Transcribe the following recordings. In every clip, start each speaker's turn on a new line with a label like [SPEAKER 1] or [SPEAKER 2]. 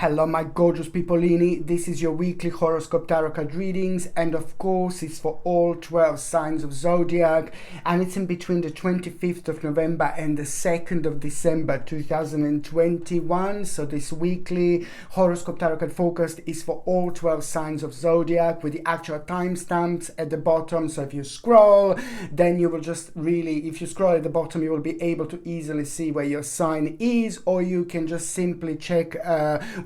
[SPEAKER 1] Hello my gorgeous peopleini, this is your weekly horoscope tarot card readings, and of course it's for all 12 signs of zodiac, and it's in between the 25th of November and the 2nd of December 2021. So this weekly horoscope tarot card forecast is for all 12 signs of zodiac with the actual timestamps at the bottom. So if you scroll, then you will just really, if you scroll at the bottom, you will be able to easily see where your sign is, or you can just simply check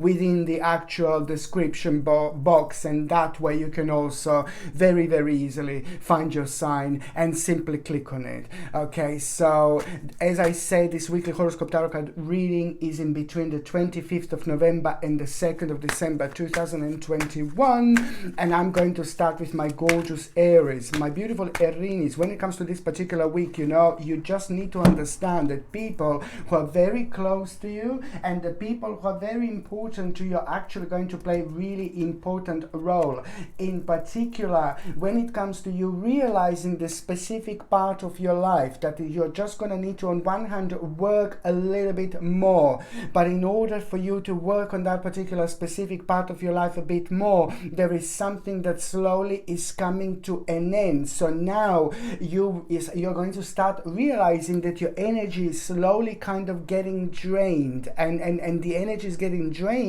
[SPEAKER 1] within the actual description box, and that way you can also very easily find your sign and simply click on it. Okay, so as I said, this weekly horoscope tarot card reading is in between the 25th of November and the 2nd of December 2021, and I'm going to start with my gorgeous Aries, my beautiful Aries. When it comes to this particular week, you know, you just need to understand that people who are very close to you and the people who are very important to you are actually going to play a really important role. In particular, when it comes to you realizing the specific part of your life that you're just going to need to, on one hand, work a little bit more, but in order for you to work on that particular specific part of your life a bit more, there is something that slowly is coming to an end. So now you're going to start realizing that your energy is slowly kind of getting drained, and the energy is getting drained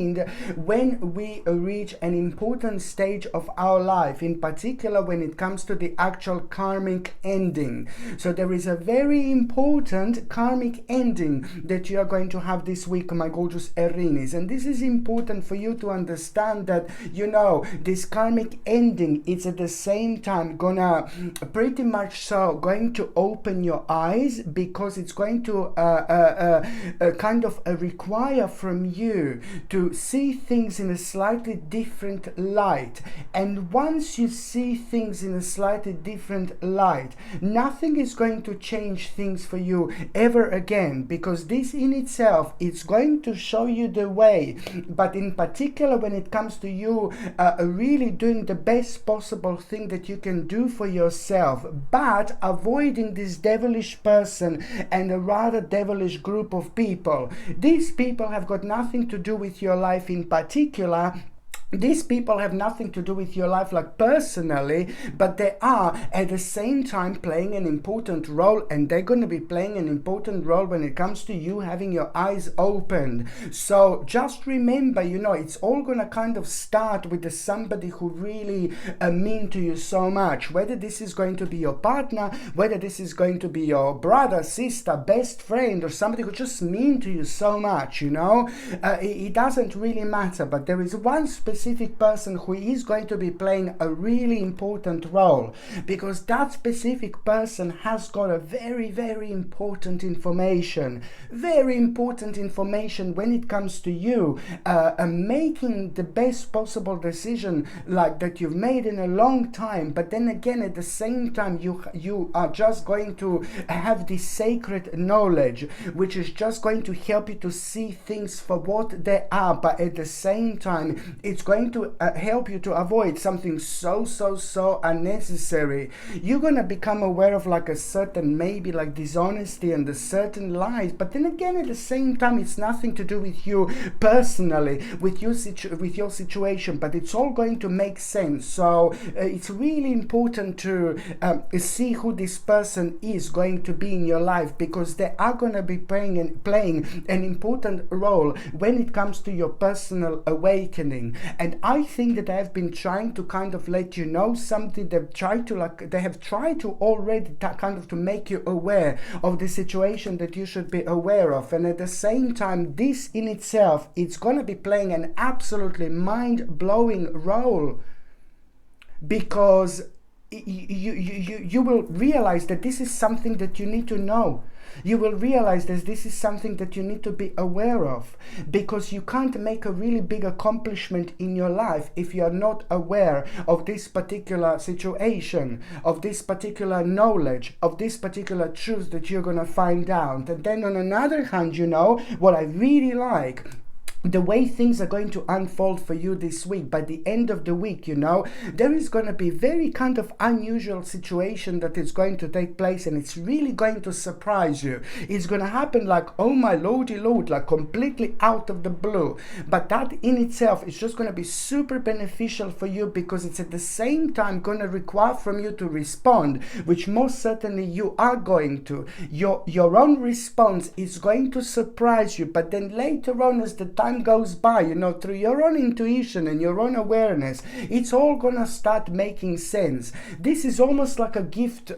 [SPEAKER 1] when we reach an important stage of our life, in particular when it comes to the actual karmic ending. So there is a very important karmic ending that you are going to have this week, my gorgeous Aries, and this is important for you to understand that, you know, this karmic ending, it's at the same time gonna pretty much so going to open your eyes, because it's going to kind of require from you to see things in a slightly different light. And once you see things in a slightly different light, nothing is going to change things for you ever again, because this in itself is going to show you the way. But in particular, when it comes to you really doing the best possible thing that you can do for yourself, but avoiding this devilish person and a rather devilish group of people. These people have got nothing to do with your life in particular. These people have nothing to do with your life like personally, but they are at the same time playing an important role, and they're going to be playing an important role when it comes to you having your eyes opened. So just remember, you know, it's all going to kind of start with somebody who really mean to you so much, whether this is going to be your partner, whether this is going to be your brother, sister, best friend, or somebody who just mean to you so much, you know. It doesn't really matter, but there is one specific person who is going to be playing a really important role, because that specific person has got a very important information when it comes to you making the best possible decision like that you've made in a long time. But then again, at the same time, you are just going to have this sacred knowledge which is just going to help you to see things for what they are, but at the same time it's going to help you to avoid something so unnecessary. You're going to become aware of like a certain maybe like dishonesty and a certain lies, but then again at the same time it's nothing to do with you personally, with your situation, but it's all going to make sense. So it's really important to see who this person is going to be in your life, because they are going to be playing an important role when it comes to your personal awakening. And I think that I have been trying to kind of let you know something. They have tried to already kind of to make you aware of the situation that you should be aware of. And at the same time, this in itself, it's going to be playing an absolutely mind-blowing role, because you will realize that this is something that you need to know. You will realize that this is something that you need to be aware of, because you can't make a really big accomplishment in your life if you are not aware of this particular situation, of this particular knowledge, of this particular truth that you're going to find out. And then on another hand, you know, what I really like the way things are going to unfold for you this week. By the end of the week, you know, there is going to be very kind of unusual situation that is going to take place, and it's really going to surprise you. It's going to happen like, oh my lordy lord, like completely out of the blue. But that in itself is just going to be super beneficial for you, because it's at the same time going to require from you to respond, which most certainly you are going to. Your own response is going to surprise you, but then later on, as the time goes by, you know, through your own intuition and your own awareness, it's all gonna start making sense. This is almost like a gift,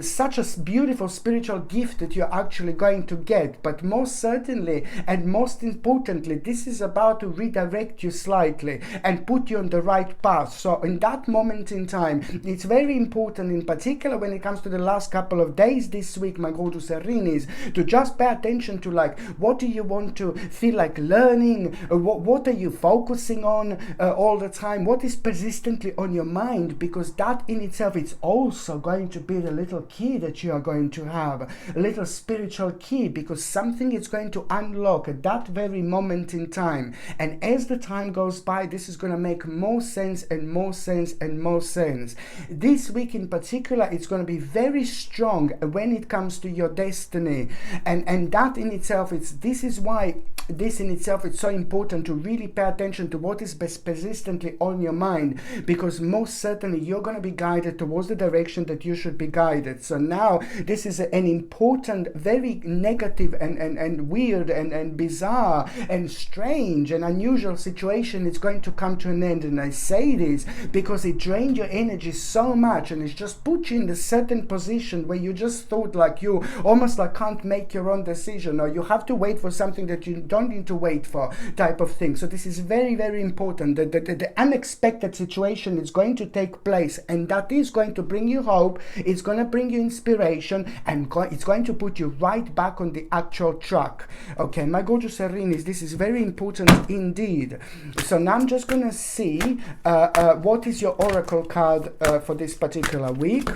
[SPEAKER 1] such a beautiful spiritual gift that you're actually going to get. But most certainly and most importantly, this is about to redirect you slightly and put you on the right path. So in that moment in time, it's very important, in particular when it comes to the last couple of days this week, my gorgeous Aries, to just pay attention to, like, what do you want to feel like learning, what are you focusing on all the time, what is persistently on your mind, because that in itself is also going to be the little key that you are going to have, a little spiritual key, because something is going to unlock at that very moment in time. And as the time goes by, this is going to make more sense and more sense and more sense. This week in particular, it's going to be very strong when it comes to your destiny, and that in itself, this is why this in itself it's so important to really pay attention to what is persistently on your mind, because most certainly you're going to be guided towards the direction that you should be guided. So now this is an important, very negative and weird and bizarre and strange and unusual situation. It's going to come to an end, and I say this because it drained your energy so much, and it's just put you in a certain position where you just thought like you almost like can't make your own decision, or you have to wait for something that you don't need to wait for, type of thing. So this is very, very important. The unexpected situation is going to take place, and that is going to bring you hope, it's going to bring you inspiration, and it's going to put you right back on the actual track. Okay, my gorgeous Aries, this is very important indeed. So now I'm just going to see what is your oracle card for this particular week.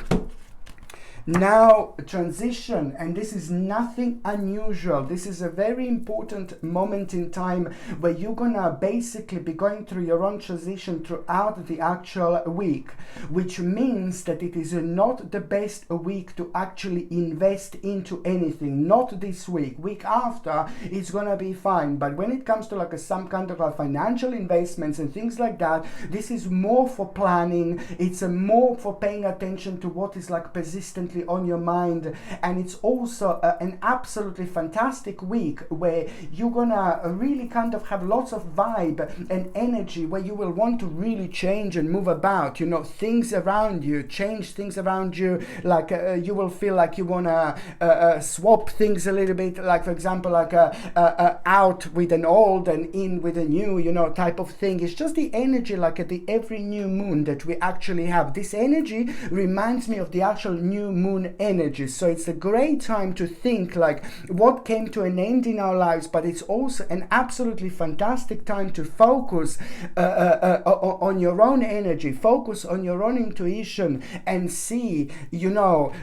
[SPEAKER 1] Now, transition, and this is nothing unusual. This is a very important moment in time where you're gonna basically be going through your own transition throughout the actual week, which means that it is not the best week to actually invest into anything. Not this week. Week after, it's gonna be fine. But when it comes to like some kind of financial investments and things like that, this is more for planning. It's more for paying attention to what is like persistently on your mind, and it's also an absolutely fantastic week where you're gonna really kind of have lots of vibe and energy, where you will want to really change and move about, you know, things around you, change things around you, like you will feel like you wanna swap things a little bit, like for example like out with an old and in with a new, you know, type of thing. It's just the energy like at the every new moon that we actually have. This energy reminds me of the actual new moon energy. So it's a great time to think like what came to an end in our lives, but it's also an absolutely fantastic time to focus on your own energy, focus on your own intuition, and see, you know,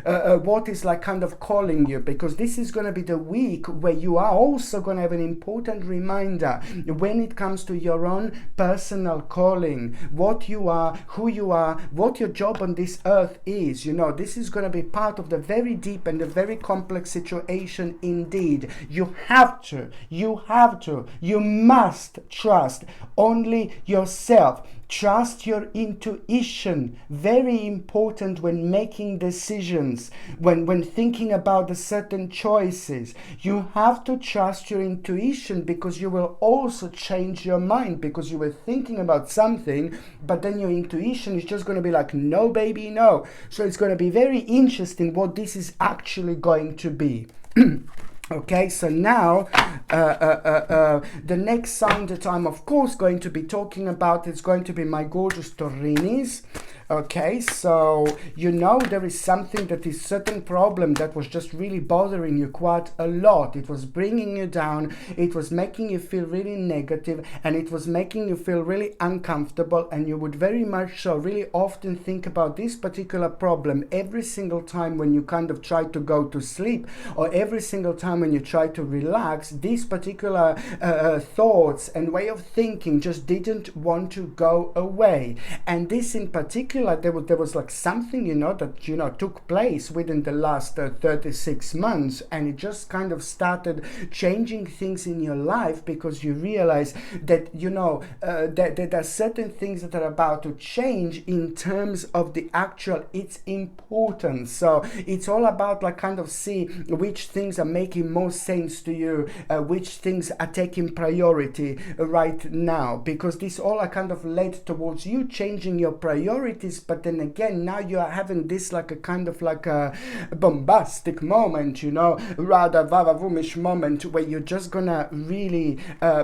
[SPEAKER 1] what is like kind of calling you, because this is going to be the week where you are also going to have an important reminder when it comes to your own personal calling, what you are, who you are, what your job on this earth is. You know, this is going to be part of the very deep and the very complex situation indeed. You must trust only yourself. Trust your intuition. Very important when making decisions, when thinking about the certain choices. You have to trust your intuition, because you will also change your mind, because you were thinking about something, but then your intuition is just going to be like, no baby, no. So it's going to be very interesting what this is actually going to be. Okay, so now the next sign that I'm of course going to be talking about is going to be my gorgeous Taurinis. Okay, so you know there is something that is certain problem that was just really bothering you quite a lot. It was bringing you down, it was making you feel really negative, and it was making you feel really uncomfortable, and you would very much so really often think about this particular problem every single time when you kind of try to go to sleep, or every single time when you try to relax. These particular thoughts and way of thinking just didn't want to go away. And this in particular, there was like something, that, took place within the last 36 months, and it just kind of started changing things in your life, because you realize that, that there are certain things that are about to change in terms of the actual, its importance. So it's all about like kind of see which things are making more sense to you, which things are taking priority right now, because this all are kind of led towards you changing your priorities. But then again, now you are having this like a kind of like a bombastic moment, rather vavavumish moment, where you're just gonna really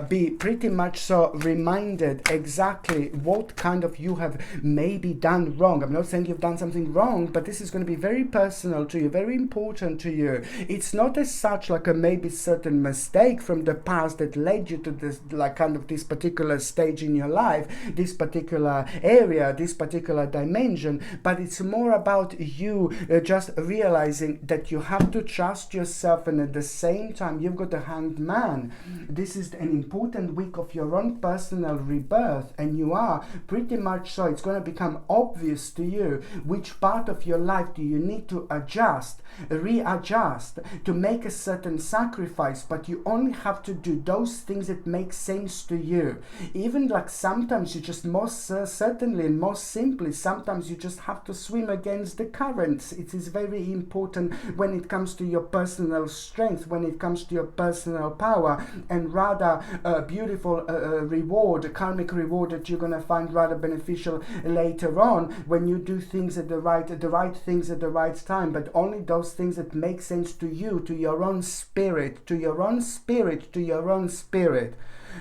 [SPEAKER 1] be pretty much so reminded exactly what kind of you have maybe done wrong. I'm not saying you've done something wrong, but this is going to be very personal to you, very important to you. It's not as such like a maybe certain mistake from the past that led you to this like kind of this particular stage in your life, this particular area, this particular dimension, but it's more about you just realizing that you have to trust yourself, and at the same time you've got a Hanged Man. This is an important week of your own personal rebirth, and you are pretty much so, it's going to become obvious to you which part of your life do you need to adjust, readjust, to make a certain sacrifice. But you only have to do those things that make sense to you. Even like sometimes you just most certainly and most simply, sometimes you just have to swim against the currents. It is very important when it comes to your personal strength, when it comes to your personal power, and rather beautiful reward, karmic reward that you're going to find rather beneficial later on when you do things at the right things at the right time, but only those things that make sense to you, to your own spirit, to your own spirit, to your own spirit.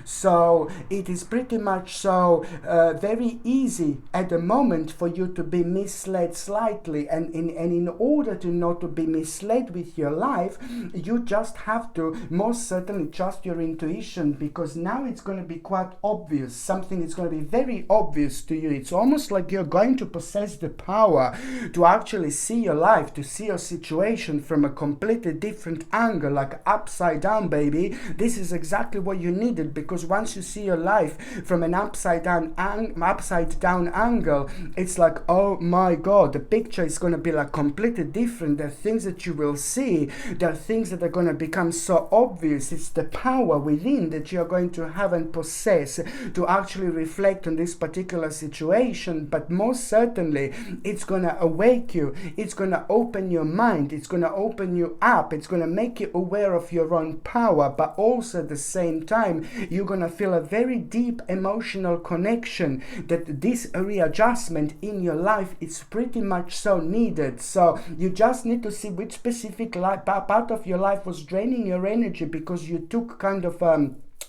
[SPEAKER 1] So it is pretty much so very easy at the moment for you to be misled slightly, and in order to not to be misled with your life, you just have to most certainly trust your intuition, because now it's going to be quite obvious. Something is going to be very obvious to you. It's almost like you're going to possess the power to actually see your life, to see your situation from a completely different angle, like upside down, baby. This is exactly what you needed, because once you see your life from an upside down angle, it's like, oh my god, the picture is going to be like completely different. There are things that you will see, there are things that are going to become so obvious. It's the power within that you're going to have and possess to actually reflect on this particular situation. But most certainly it's going to awake you, it's going to open your mind, it's going to open you up, it's going to make you aware of your own power. But also at the same time, you're going to feel a very deep emotional connection that this readjustment in your life is pretty much so needed. So you just need to see which specific part of your life was draining your energy, because you took kind of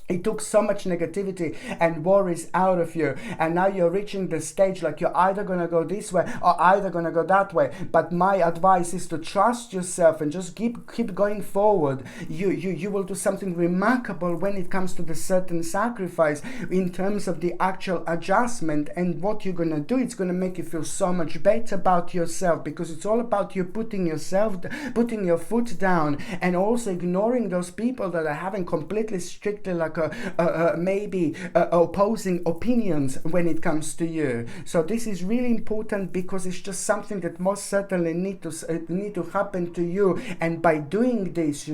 [SPEAKER 1] it took so much negativity and worries out of you, and now you're reaching the stage like you're either going to go this way or either going to go that way. But my advice is to trust yourself and just keep going forward. You will do something remarkable when it comes to the certain sacrifice in terms of the actual adjustment. And what you're going to do, it's going to make you feel so much better about yourself, because it's all about you putting your foot down, and also ignoring those people that are having completely strictly like maybe opposing opinions when it comes to you. So this is really important, because it's just something that most certainly need to happen to you. And by doing this,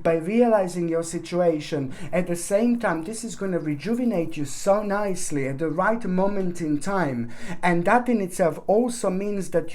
[SPEAKER 1] by realizing your situation, at the same time, this is going to rejuvenate you so nicely at the right moment in time. And that in itself also means that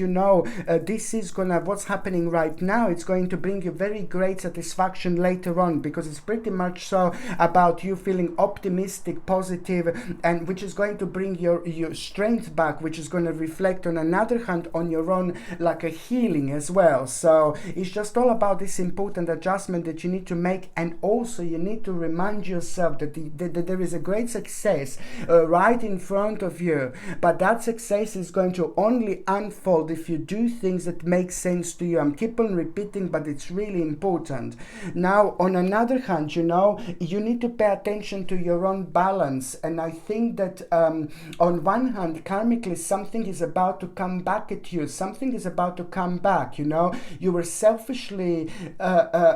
[SPEAKER 1] this is gonna, what's happening right now, it's going to bring you very great satisfaction later on, because it's pretty much so about you feeling optimistic, positive, and which is going to bring your strength back, which is going to reflect on another hand on your own like a healing as well. So it's just all about this important adjustment that you need to make, and also you need to remind yourself that, that there is a great success right in front of you, but that success is going to only unfold if you do things that make sense to you. I'm keep on repeating, but it's really important. Now, on another hand, you know, you need to pay attention to your own balance, and I think that on one hand, karmically, something is about to come back at you. Something is about to come back, you know. You were selfishly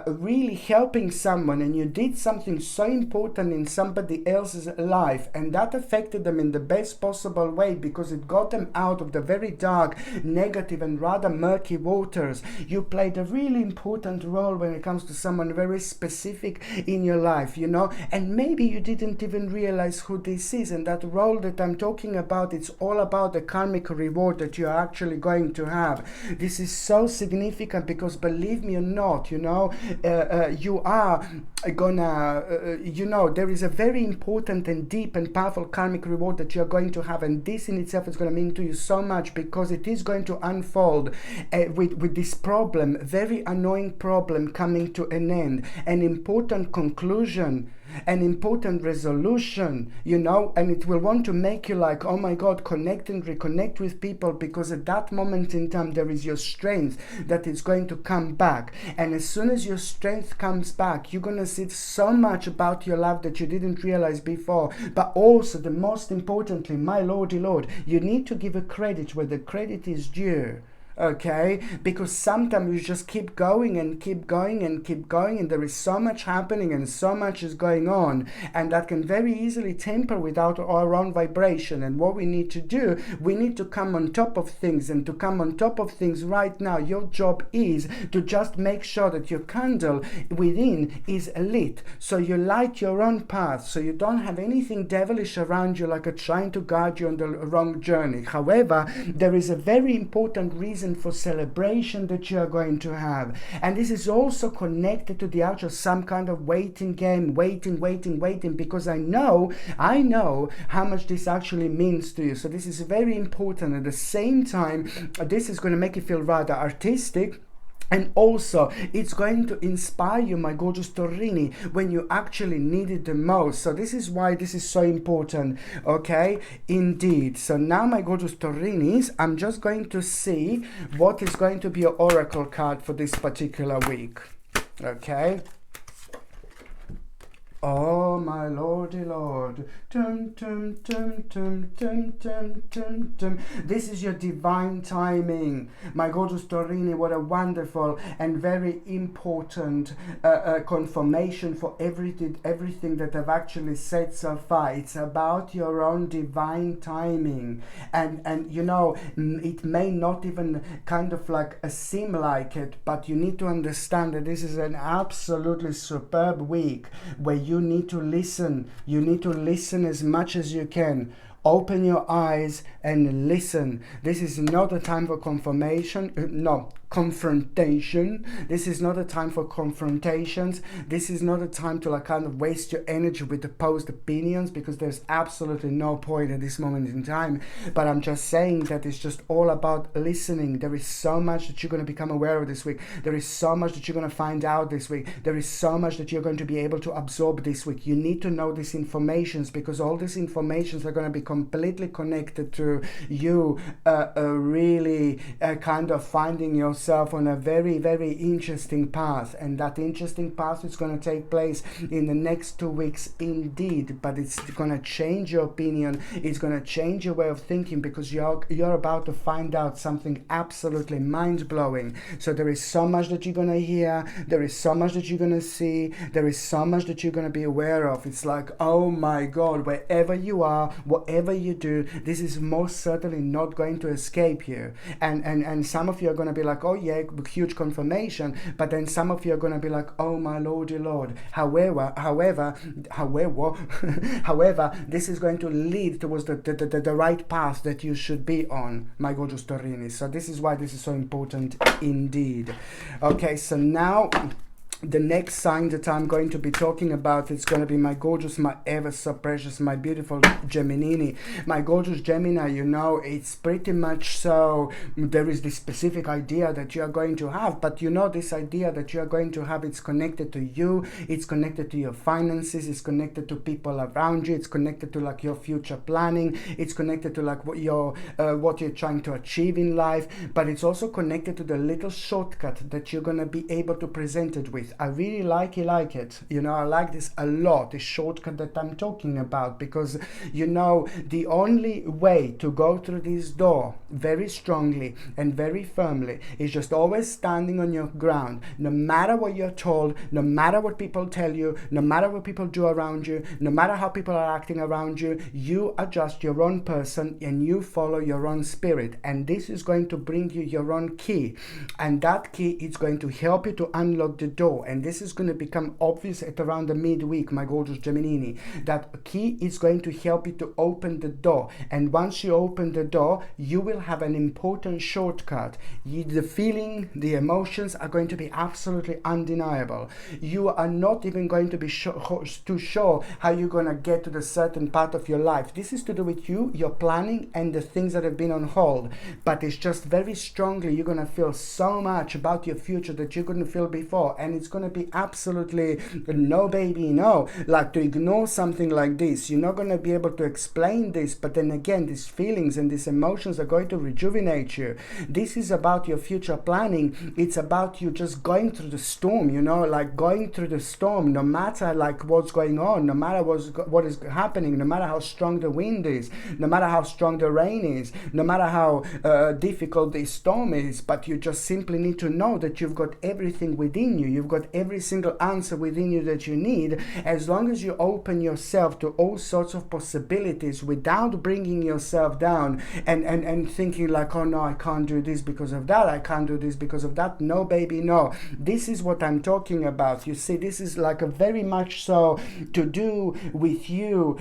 [SPEAKER 1] really helping someone, and you did something so important in somebody else's life, and that affected them in the best possible way because it got them out of the very dark, negative, and rather murky waters. You played a really important role when it comes to someone very specific in your life, you know, and maybe you didn't even realize who this is. And that role that I'm talking about, it's all about the karmic reward that you're actually going to have. This is so significant because, believe me or not, you know, you are gonna, you know, there is a very important and deep and powerful karmic reward that you're going to have, and this in itself is going to mean to you so much because it is going to unfold with this problem, very annoying problem, coming to an end, an important conclusion, an important resolution, you know, and it will want to make you like, oh my God, connect and reconnect with people, because at that moment in time there is your strength that is going to come back. And as soon as your strength comes back, you're going to see so much about your life that you didn't realize before. But also, the most importantly, my lordy lord, you need to give a credit where the credit is due. Okay, because sometimes you just keep going and keep going and keep going, and there is so much happening and so much is going on, and that can very easily temper without our own vibration. And what we need to do, we need to come on top of things, and to come on top of things right now, your job is to just make sure that your candle within is lit, so you light your own path, so you don't have anything devilish around you like trying to guide you on the wrong journey. However, there is a very important reason for celebration that you are going to have, and this is also connected to the actual some kind of waiting game, waiting, because I know how much this actually means to you. So this is very important. At the same time, this is going to make you feel rather artistic. And also, it's going to inspire you, my gorgeous Taurini, when you actually need it the most. So this is why this is so important, okay? Indeed. So now, my gorgeous Taurinis, I'm just going to see what is going to be your oracle card for this particular week, okay? Oh, my lordy lord. Tum, tum, tum, tum, tum, tum, tum, tum. This is your divine timing. My gorgeous Taurini, what a wonderful and very important confirmation for everything that I've actually said so far. It's about your own divine timing. And you know, it may not even kind of like seem like it, but you need to understand that this is an absolutely superb week where you need to listen. You need to listen as much as you can. Open your eyes and listen. This is not a time for confirmation. Confrontation. This is not a time for confrontations. This is not a time to like kind of waste your energy with opposed opinions, because there's absolutely no point at this moment in time. But I'm just saying that it's just all about listening. There is so much that you're going to become aware of this week. There is so much that you're going to find out this week. There is so much that you're going to be able to absorb this week. You need to know these informations, because all these informations are going to be completely connected to you really kind of finding yourself on a very, very interesting path. And that interesting path is going to take place in the next 2 weeks indeed, but it's going to change your opinion. It's going to change your way of thinking, because you're about to find out something absolutely mind-blowing. So there is so much that you're going to hear, there is so much that you're going to see, there is so much that you're going to be aware of. It's like, oh my God, wherever you are, whatever you do, this is most certainly not going to escape you. And some of you are going to be like, oh yeah, huge confirmation, but then some of you are going to be like, oh my lordy lord. However, this is going to lead towards the right path that you should be on, my gorgeous Taurini. So this is why this is so important indeed. Okay, so now The next sign that I'm going to be talking about, it's going to be my gorgeous, my ever so precious, my beautiful Gemini. My gorgeous Gemini, you know, it's pretty much so, there is this specific idea that you are going to have, but you know, this idea that you are going to have, it's connected to you, it's connected to your finances, it's connected to people around you, it's connected to like your future planning, it's connected to like what you're trying to achieve in life, but it's also connected to the little shortcut that you're going to be able to present it with. I really like it. You know, I like this a lot, the shortcut that I'm talking about, because you know, the only way to go through this door very strongly and very firmly is just always standing on your ground, no matter what you're told, no matter what people tell you, no matter what people do around you, no matter how people are acting around you. You are just your own person and you follow your own spirit, and this is going to bring you your own key, and that key is going to help you to unlock the door. And this is going to become obvious at around the midweek, my gorgeous Gemini. That key is going to help you to open the door, and once you open the door, you will have an important shortcut. The feeling, the emotions are going to be absolutely undeniable. You are not even going to be too sure how you're going to get to the certain part of your life. This is to do with you, your planning, and the things that have been on hold, but it's just very strongly, you're going to feel so much about your future that you couldn't feel before, and it's going to be absolutely no baby no. Like, to ignore something like this, you're not going to be able to explain this, but then again, these feelings and these emotions are going to rejuvenate you. This is about your future planning. It's about you just going through the storm, you know, like going through the storm, no matter like what's going on, no matter what is happening, no matter how strong the wind is, no matter how strong the rain is, no matter how difficult the storm is, but you just simply need to know that you've got everything within you. You've got every single answer within you that you need, as long as you open yourself to all sorts of possibilities without bringing yourself down and thinking like, oh no, I can't do this because of that, I can't do this because of that. No baby no. This is what I'm talking about. You see, this is like a very much so to do with you,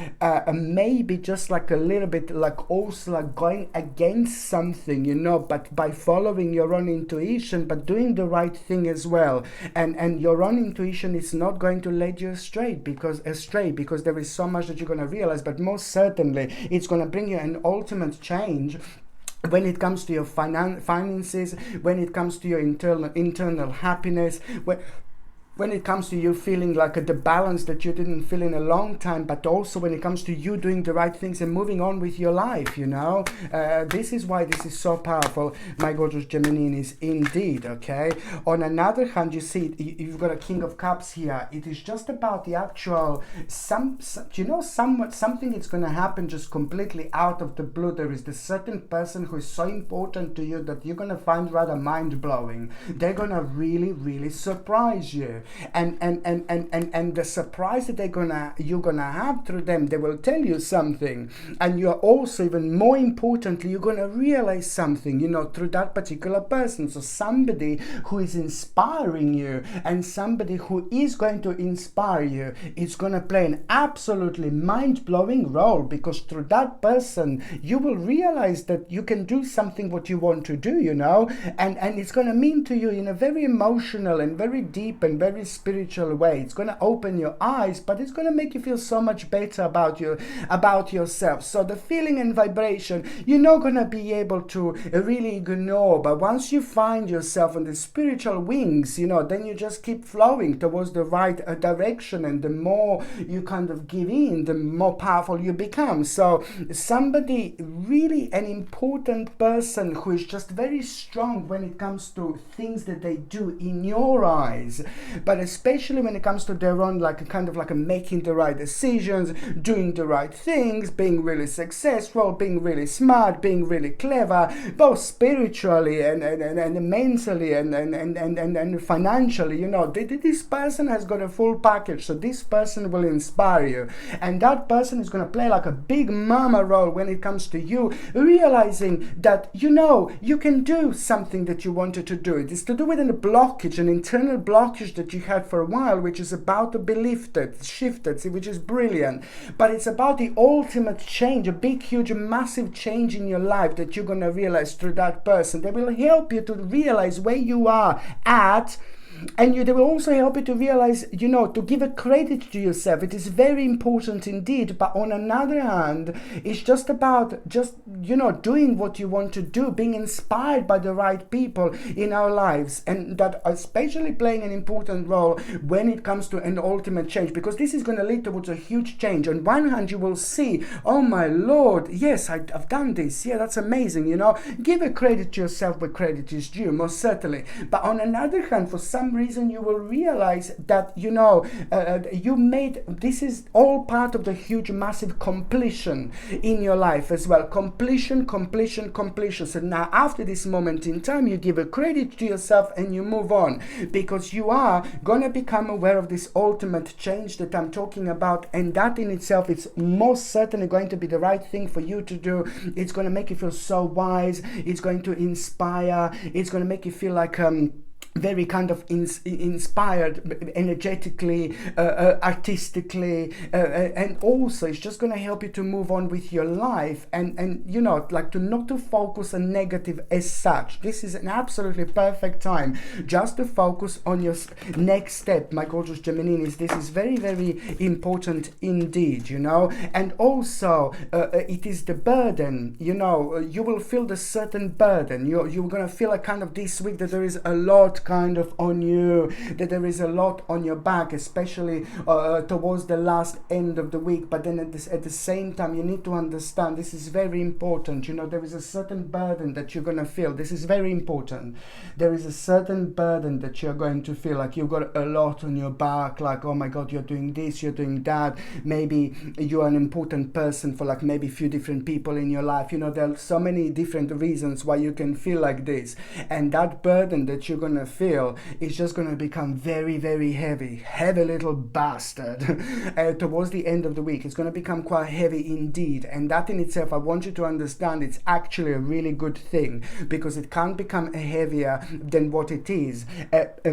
[SPEAKER 1] maybe just like a little bit like also like going against something, you know, but by following your own intuition, but doing the right thing as well. And your own intuition is not going to lead you astray because there is so much that you're going to realize, but most certainly it's going to bring you an ultimate change when it comes to your finances, when it comes to your internal happiness, when it comes to you feeling like the balance that you didn't feel in a long time, but also when it comes to you doing the right things and moving on with your life, you know. This is why this is so powerful, my gorgeous Geminis, indeed, okay? On another hand, you see, you've got a King of Cups here. It is just about the actual, something is going to happen just completely out of the blue. There is this certain person who is so important to you that you're going to find rather mind-blowing. They're going to really, really surprise you. And the surprise that you're gonna have through them, they will tell you something, and you're also, even more importantly, you're gonna realize something, you know, through that particular person. So somebody who is inspiring you and somebody who is going to inspire you is gonna play an absolutely mind-blowing role, because through that person you will realize that you can do something what you want to do, you know, and it's gonna mean to you in a very emotional and very deep and very spiritual way. It's going to open your eyes, but it's going to make you feel so much better about yourself. So the feeling and vibration, you're not going to be able to really ignore, but once you find yourself on the spiritual wings, you know, then you just keep flowing towards the right direction, and the more you kind of give in, the more powerful you become. So somebody, really an important person who is just very strong when it comes to things that they do in your eyes, but especially when it comes to their own, like a kind of like a making the right decisions, doing the right things, being really successful, being really smart, being really clever, both spiritually and mentally and financially, you know. This person has got a full package, so this person will inspire you, and that person is going to play like a big mama role when it comes to you realizing that, you know, you can do something that you wanted to do. It is to do with a blockage, an internal blockage that you had for a while, which is about to be shifted, which is brilliant. But it's about the ultimate change, a big, huge, massive change in your life that you're going to realize through that person. They will help you to realize where you are at And they will also help you to realize, you know, to give a credit to yourself. It is very important indeed. But on another hand, it's just about you know, doing what you want to do, being inspired by the right people in our lives, and that especially playing an important role when it comes to an ultimate change, because this is going to lead towards a huge change. On one hand, you will see, oh my Lord, yes, I've done this. Yeah, that's amazing. You know, give a credit to yourself where credit is due, most certainly. But on another hand, for some reason, you will realize that, you know, this is all part of the huge, massive completion in your life as well. Completion. So now, after this moment in time, you give a credit to yourself and you move on, because you are going to become aware of this ultimate change that I'm talking about, and that in itself is most certainly going to be the right thing for you to do. It's going to make you feel so wise. It's going to inspire. It's going to make you feel like very kind of inspired energetically, artistically, and also it's just going to help you to move on with your life, and you know, like not to focus on negative as such. This is an absolutely perfect time just to focus on your next step, my gorgeous Gemininis. This is very, very important indeed, you know. And also it is the burden, you know, you will feel the certain burden. You're going to feel like kind of this week that there is a lot kind of on you, that there is a lot on your back, especially towards the last end of the week. But then at the same time, you need to understand, this is very important, you know, there is a certain burden that you're going to feel. This is very important. There is a certain burden that you're going to feel, like you've got a lot on your back, like, oh my God, you're doing this, you're doing that. Maybe you're an important person for like maybe a few different people in your life. You know, there are so many different reasons why you can feel like this, and that burden that you're going to feel is just going to become very, very heavy little bastard towards the end of the week. It's going to become quite heavy indeed, and that in itself, I want you to understand, it's actually a really good thing, because it can't become heavier than what it is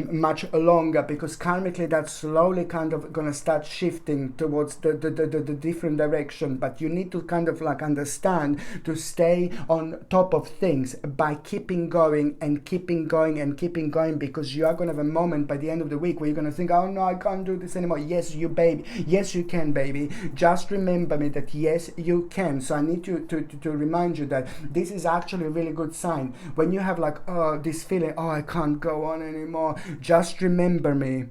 [SPEAKER 1] much longer, because karmically that's slowly kind of going to start shifting towards the different direction. But you need to kind of like understand to stay on top of things by keeping going and keeping going and keeping going, because you are going to have a moment by the end of the week where you're going to think, oh no, I can't do this anymore. Yes, you baby. Yes, you can, baby. Just remember me that yes, you can. So I need to remind you that this is actually a really good sign. When you have like, oh, this feeling, oh, I can't go on anymore. Just remember me.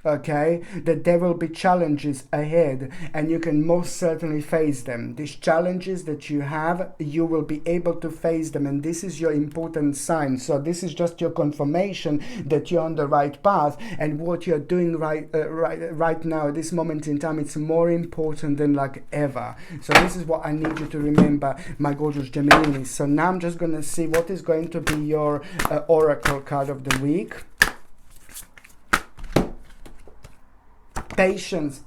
[SPEAKER 1] Okay, that there will be challenges ahead, and you can most certainly face them. These challenges that you have, you will be able to face them, and this is your important sign. So this is just your confirmation that you're on the right path, and what you're doing right now at this moment in time, it's more important than like ever. So this is what I need you to remember, my gorgeous Gemini. So now I'm just going to see what is going to be your oracle card of the week. Patience.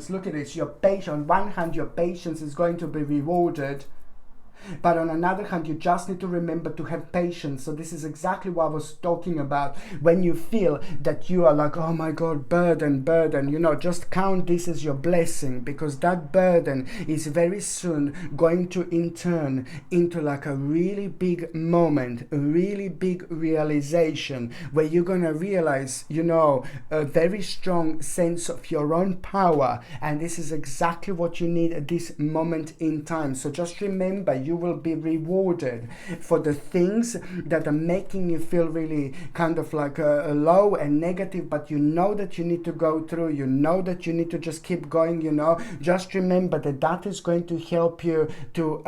[SPEAKER 1] Look at this. Your patience, on one hand, your patience is going to be rewarded. But on another hand, you just need to remember to have patience. So this is exactly what I was talking about. When you feel that you are like, oh my God, burden, you know, just count this as your blessing, because that burden is very soon going to in turn into like a really big moment, a really big realization, where you're going to realize, you know, a very strong sense of your own power. And this is exactly what you need at this moment in time. So just remember, you will be rewarded for the things that are making you feel really kind of like low and negative, but you know that you need to go through, you know that you need to just keep going, you know. Just remember that that is going to help you to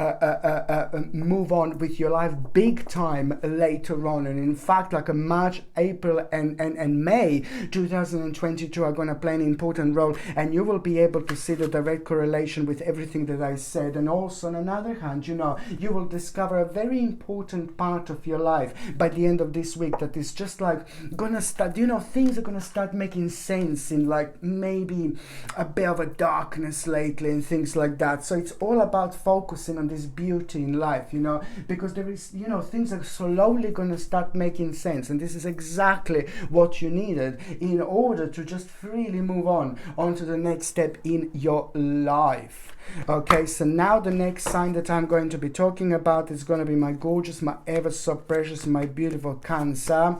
[SPEAKER 1] move on with your life big time later on. And in fact, like a March, April and May 2022 are going to play an important role, and you will be able to see the direct correlation with everything that I said. And also on another hand, you know, you will discover a very important part of your life by the end of this week that is just like gonna start, you know, things are gonna start making sense in like maybe a bit of a darkness lately and things like that. So it's all about focusing on this beauty in life, you know, because there is, you know, things are slowly gonna start making sense, and this is exactly what you needed in order to just freely move on to the next step in your life. Okay, so now the next sign that I'm going to be talking about is going to be my gorgeous, my ever so precious, my beautiful Cancer.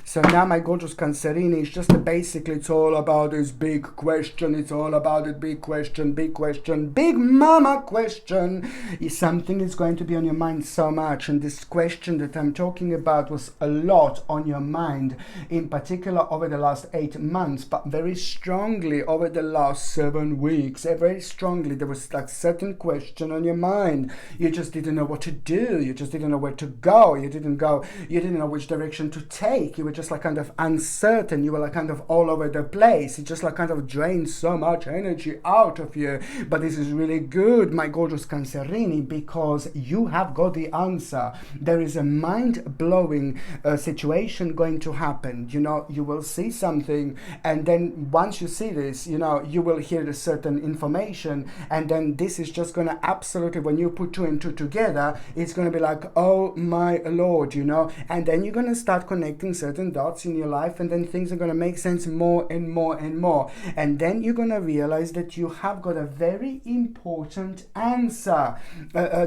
[SPEAKER 1] So now my gorgeous Cancerini, it's just basically it's all about this big question. It's all about it, big question, big mama question. Something is going to be on your mind so much, and this question that I'm talking about was a lot on your mind, in particular over the last 8 months, but very strongly over the last 7 weeks. Very strongly there was like certain question on your mind. You just didn't know what to do. You just didn't know where to go. You didn't know which direction to take. You were just like kind of uncertain. You were like kind of all over the place. It just like kind of drained so much energy out of you. But this is really good, my gorgeous Cancerini, because you have got the answer. There is a mind-blowing situation going to happen. You know, you will see something, and then once you see this, you know, you will hear a certain information, and then this is just gonna absolutely, when you put 2 and 2 together, it's gonna be like, oh my lord, you know, and then you're gonna start connecting certain dots in your life, and then things are gonna make sense more and more and more, and then you're gonna realize that you have got a very important answer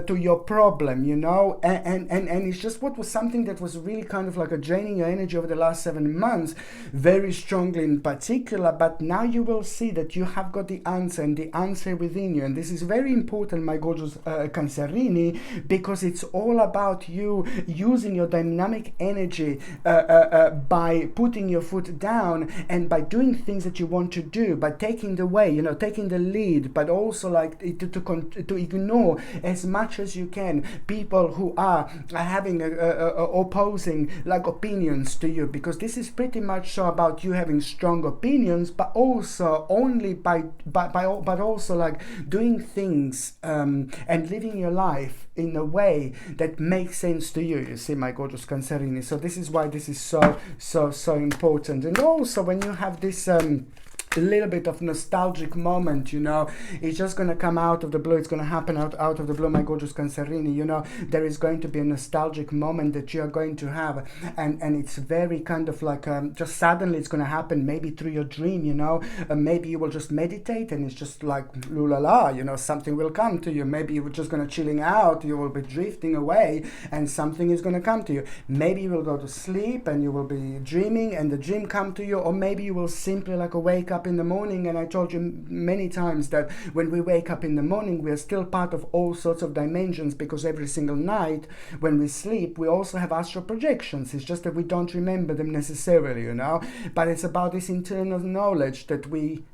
[SPEAKER 1] to your problem, you know, and it's just what was something that was really kind of like a draining your energy over the last 7 months, very strongly in particular. But now you will see that you have got the answer, and the answer within you, and this is very important, my gorgeous Cancerini, because it's all about you using your dynamic energy by putting your foot down and by doing things that you want to do, by taking the way, you know, taking the lead, but also like to ignore as much as you can people who are having opposing like opinions to you, because this is pretty much so about you having strong opinions, but also only but also like doing things and living your life in a way that makes sense to you. You see, my gorgeous Cancerini. So this is why this is so important. And also when you have this a little bit of nostalgic moment, you know, it's just going to come out of the blue. It's going to happen out of the blue, my gorgeous Cancerini. You know, there is going to be a nostalgic moment that you are going to have, and it's very kind of like just suddenly it's going to happen, maybe through your dream, you know. Maybe you will just meditate and it's just like la, you know, something will come to you. Maybe you're just going to chilling out, you will be drifting away and something is going to come to you. Maybe you will go to sleep and you will be dreaming and the dream come to you, or maybe you will simply like wake up in the morning. And I told you many times that when we wake up in the morning, we are still part of all sorts of dimensions, because every single night when we sleep, we also have astral projections. It's just that we don't remember them necessarily, you know, but it's about this internal knowledge that we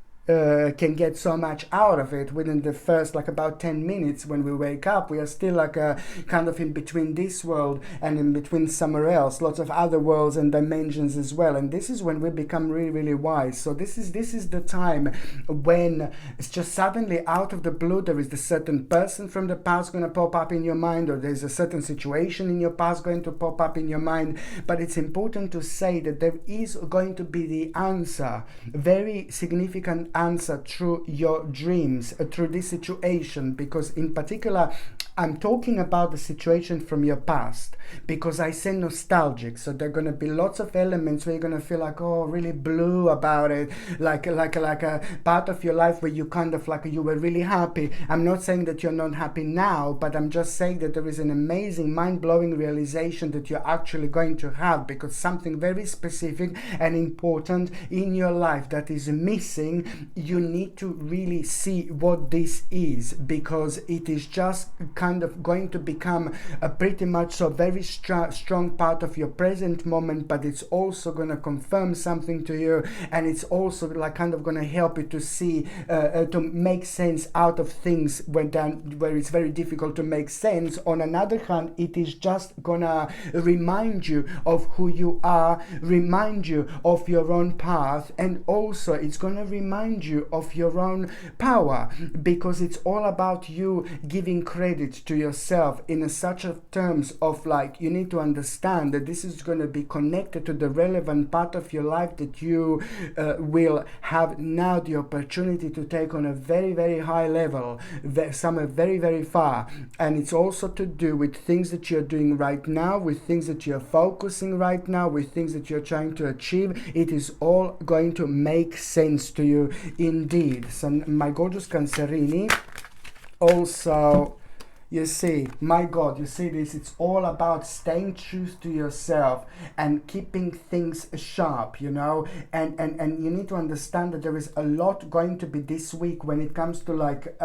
[SPEAKER 1] can get so much out of it within the first like about 10 minutes. When we wake up, we are still like kind of in between this world and in between somewhere else, lots of other worlds and dimensions as well. And this is when we become really, really wise. So this is the time when it's just suddenly out of the blue, there is a certain person from the past going to pop up in your mind, or there's a certain situation in your past going to pop up in your mind. But it's important to say that there is going to be the answer, very significant answer through your dreams, through this situation, because in particular I'm talking about the situation from your past, because I say nostalgic. So there are going to be lots of elements where you're going to feel like, oh, really blue about it, like a part of your life where you kind of like you were really happy. I'm not saying that you're not happy now, but I'm just saying that there is an amazing mind-blowing realization that you're actually going to have, because something very specific and important in your life that is missing. You need to really see what this is, because it is just kind of going to become a pretty much so very strong part of your present moment, but it's also going to confirm something to you, and it's also like kind of going to help you to see to make sense out of things where it's very difficult to make sense. On another hand, it is just gonna remind you of who you are, remind you of your own path, and also it's gonna remind you of your own power, because it's all about you giving credit to yourself in such a terms of like, you need to understand that this is going to be connected to the relevant part of your life that you will have now the opportunity to take on a very, very high level, somewhere very, very far. And it's also to do with things that you're doing right now, with things that you're focusing right now, with things that you're trying to achieve. It is all going to make sense to you indeed. So my gorgeous Cancerini, also You see, my God, you see this, it's all about staying true to yourself and keeping things sharp, you know, and you need to understand that there is a lot going to be this week when it comes to like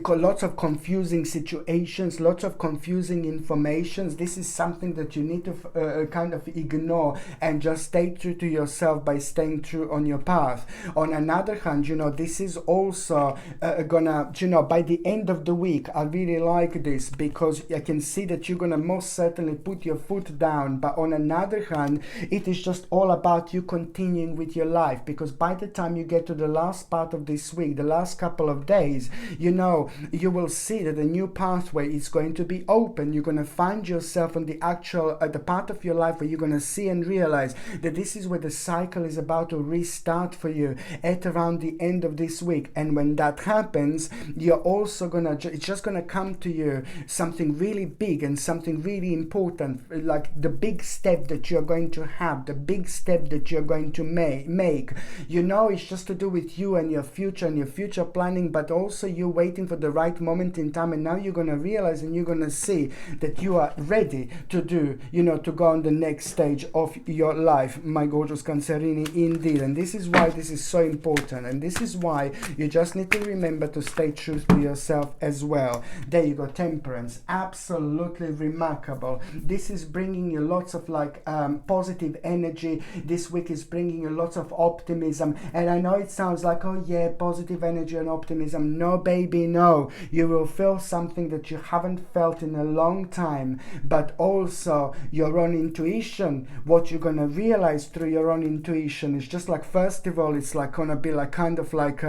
[SPEAKER 1] lots of confusing situations, lots of confusing informations. This is something that you need to kind of ignore and just stay true to yourself by staying true on your path. On another hand, you know, this is also gonna, you know, by the end of the week, I really like this because I can see that you're gonna most certainly put your foot down. But on another hand, it is just all about you continuing with your life, because by the time you get to the last part of this week, the last couple of days, you know, you will see that a new pathway is going to be open. You're going to find yourself on the actual the part of your life where you're going to see and realize that this is where the cycle is about to restart for you at around the end of this week. And when that happens, you're also going to, it's just going to come to you something really big and something really important, like the big step that you're going to have, the big step that you're going to make. You know, it's just to do with you and your future planning, but also you waiting for the right moment in time. And now you're going to realize and you're going to see that you are ready to do, you know, to go on the next stage of your life, my gorgeous Cancerini, indeed. And this is why this is so important, and this is why you just need to remember to stay true to yourself as well. There you go, Temperance, absolutely remarkable. This is bringing you lots of like positive energy. This week is bringing you lots of optimism. And I know it sounds like, oh yeah, positive energy and optimism. No, baby, no. You will feel something that you haven't felt in a long time, but also your own intuition. What you're gonna realize through your own intuition is just like, first of all, it's like gonna be like kind of like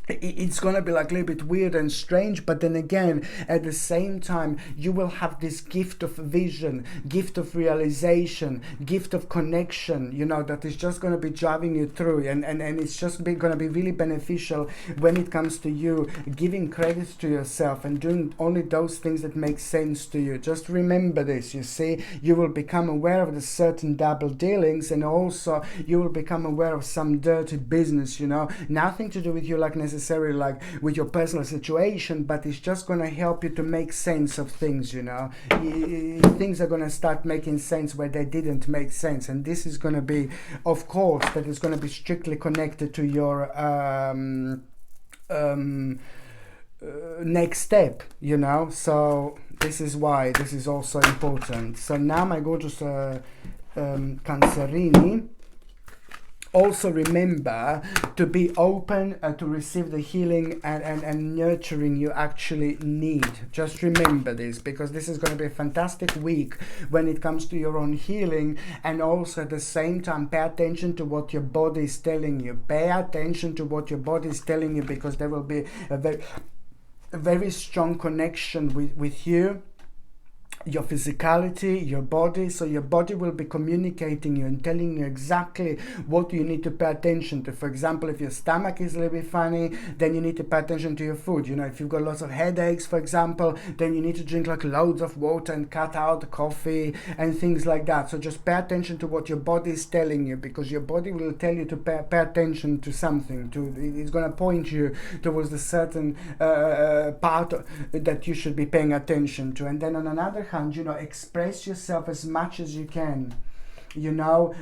[SPEAKER 1] it's going to be like a little bit weird and strange, but then again, at the same time, you will have this gift of vision, gift of realization, gift of connection, you know, that is just going to be driving you through, and it's just going to be really beneficial when it comes to you giving credit to yourself and doing only those things that make sense to you. Just remember this, you see, you will become aware of the certain double dealings, and also you will become aware of some dirty business, you know, nothing to do with you like necessarily like with your personal situation, but it's just going to help you to make sense of things, you know. Things are going to start making sense where they didn't make sense, and this is going to be, of course, that is going to be strictly connected to your next step, you know. So this is why this is also important. So now, my gorgeous Cancerini, also remember to be open to receive the healing and nurturing you actually need. Just remember this, because this is going to be a fantastic week when it comes to your own healing. And also at the same time, pay attention to what your body is telling you. Pay attention to what your body is telling you, because there will be a very strong connection with you, your physicality, your body. So your body will be communicating you and telling you exactly what you need to pay attention to. For example, if your stomach is a little bit funny, then you need to pay attention to your food. You know, if you've got lots of headaches, for example, then you need to drink like loads of water and cut out coffee and things like that. So just pay attention to what your body is telling you, because your body will tell you to pay attention to something. It's going to point you towards a certain part that you should be paying attention to. And then on another hand, you know, express yourself as much as you can. You know,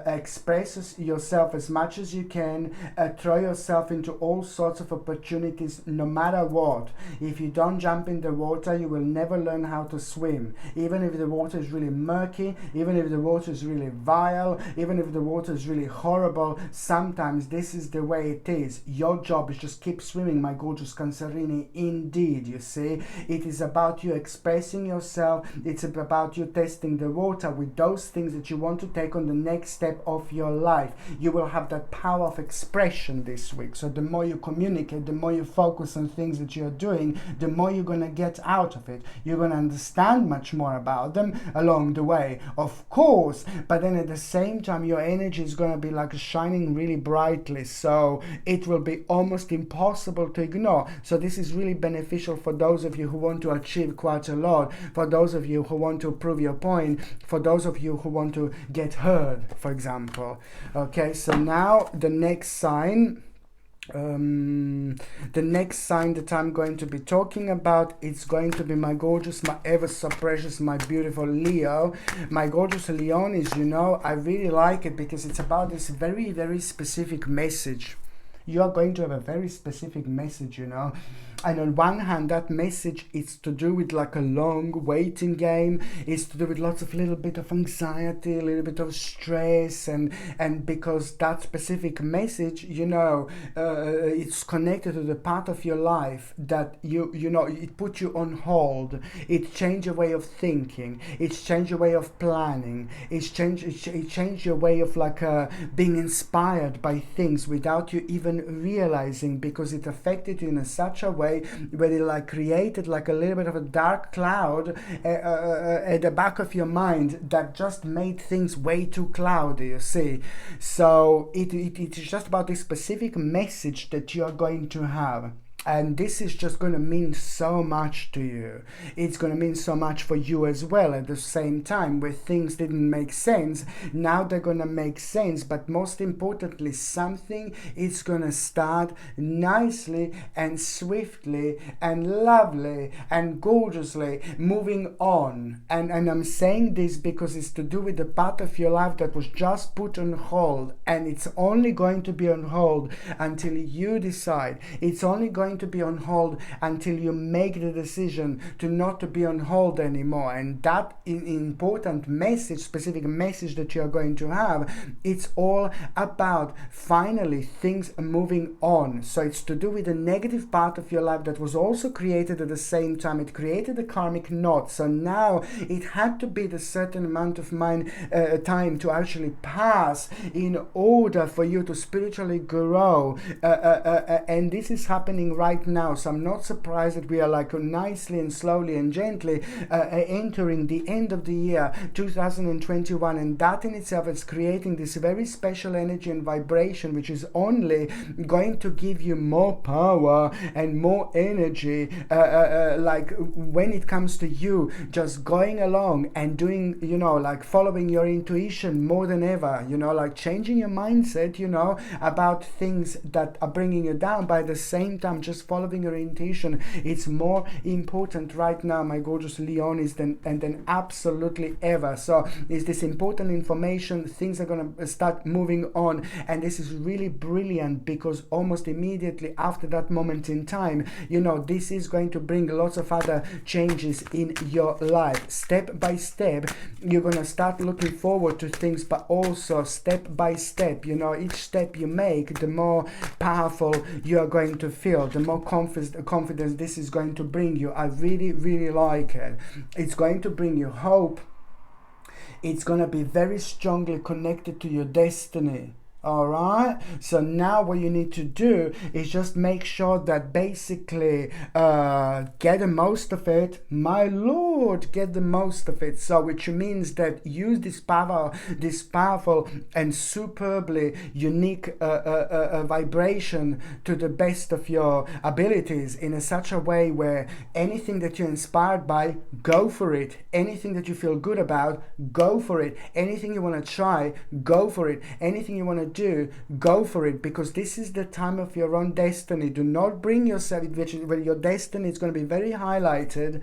[SPEAKER 1] express yourself as much as you can. Throw yourself into all sorts of opportunities, no matter what. If you don't jump in the water, you will never learn how to swim. Even if the water is really murky, even if the water is really vile, even if the water is really horrible, sometimes this is the way it is. Your job is just keep swimming, my gorgeous Cancerini, indeed, you see. It is about you expressing yourself. It's about you testing the water with those things that you want to take on the next step of your life. You will have that power of expression this week. So the more you communicate, the more you focus on things that you're doing, the more you're going to get out of it. You're going to understand much more about them along the way, of course, but then at the same time your energy is going to be like shining really brightly, so it will be almost impossible to ignore. So this is really beneficial for those of you who want to achieve quite a lot, for those of you who want to prove your point, for those of you who want to get heard, for example. Okay, so now the next sign The next sign that I'm going to be talking about, it's going to be my gorgeous, my ever so precious, my beautiful Leo. My gorgeous Leon is, you know, I really like it because it's about this very, very specific message. You are going to have a very specific message, you know. And on one hand, that message is to do with like a long waiting game. It's to do with lots of little bit of anxiety, a little bit of stress, and because that specific message, you know, it's connected to the part of your life that you know, it put you on hold. It changed your way of thinking. It's changed your way of planning. It changed your way of like being inspired by things without you even realizing, because it affected you in such a way where it like created like a little bit of a dark cloud at the back of your mind that just made things way too cloudy, you see. So it's just about this specific message that you are going to have. And this is just going to mean so much to you. It's going to mean so much for you as well at the same time, where things didn't make sense. Now they're going to make sense. But most importantly, something is going to start nicely and swiftly and lovely and gorgeously moving on. And I'm saying this because it's to do with the part of your life that was just put on hold. And it's only going to be on hold until you decide. It's only going to be on hold until you make the decision to not to be on hold anymore. And that important message, specific message that you are going to have, it's all about finally things moving on. So it's to do with the negative part of your life that was also created at the same time. It created a karmic knot. So now it had to be the certain amount of time to actually pass in order for you to spiritually grow. And this is happening right now. So I'm not surprised that we are like nicely and slowly and gently entering the end of the year 2021, and that in itself is creating this very special energy and vibration, which is only going to give you more power and more energy, like when it comes to you just going along and doing, you know, like following your intuition more than ever, you know, like changing your mindset, you know, about things that are bringing you down. By the same time, just following your intuition, it's more important right now, my gorgeous Leonis, than absolutely ever. So is this important information. Things are going to start moving on, and this is really brilliant because almost immediately after that moment in time, you know, this is going to bring lots of other changes in your life. Step by step, you're going to start looking forward to things, but also step by step, you know, each step you make, the more powerful you are going to feel, the more confidence this is going to bring you. I really, really like it. It's going to bring you hope. It's going to be very strongly connected to your destiny. Alright, so now what you need to do is just make sure that basically get the most of it, my lord, get the most of it. So which means that use this powerful and superbly unique vibration to the best of your abilities in such a way where anything that you're inspired by, go for it. Anything that you feel good about, go for it. Anything you want to try, go for it. Anything you want to do, go for it, because this is the time of your own destiny. Do not bring yourself, where your destiny is going to be very highlighted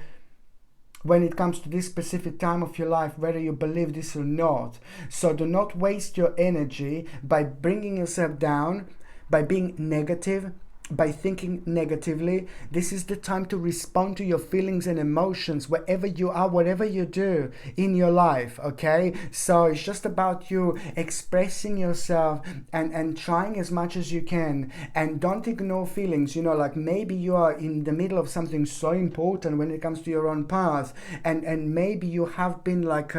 [SPEAKER 1] when it comes to this specific time of your life, whether you believe this or not. So do not waste your energy by bringing yourself down, by being negative, by thinking negatively. This is the time to respond to your feelings and emotions wherever you are, whatever you do in your life, okay? So it's just about you expressing yourself and trying as much as you can, and don't ignore feelings. You know, like maybe you are in the middle of something so important when it comes to your own path, and maybe you have been like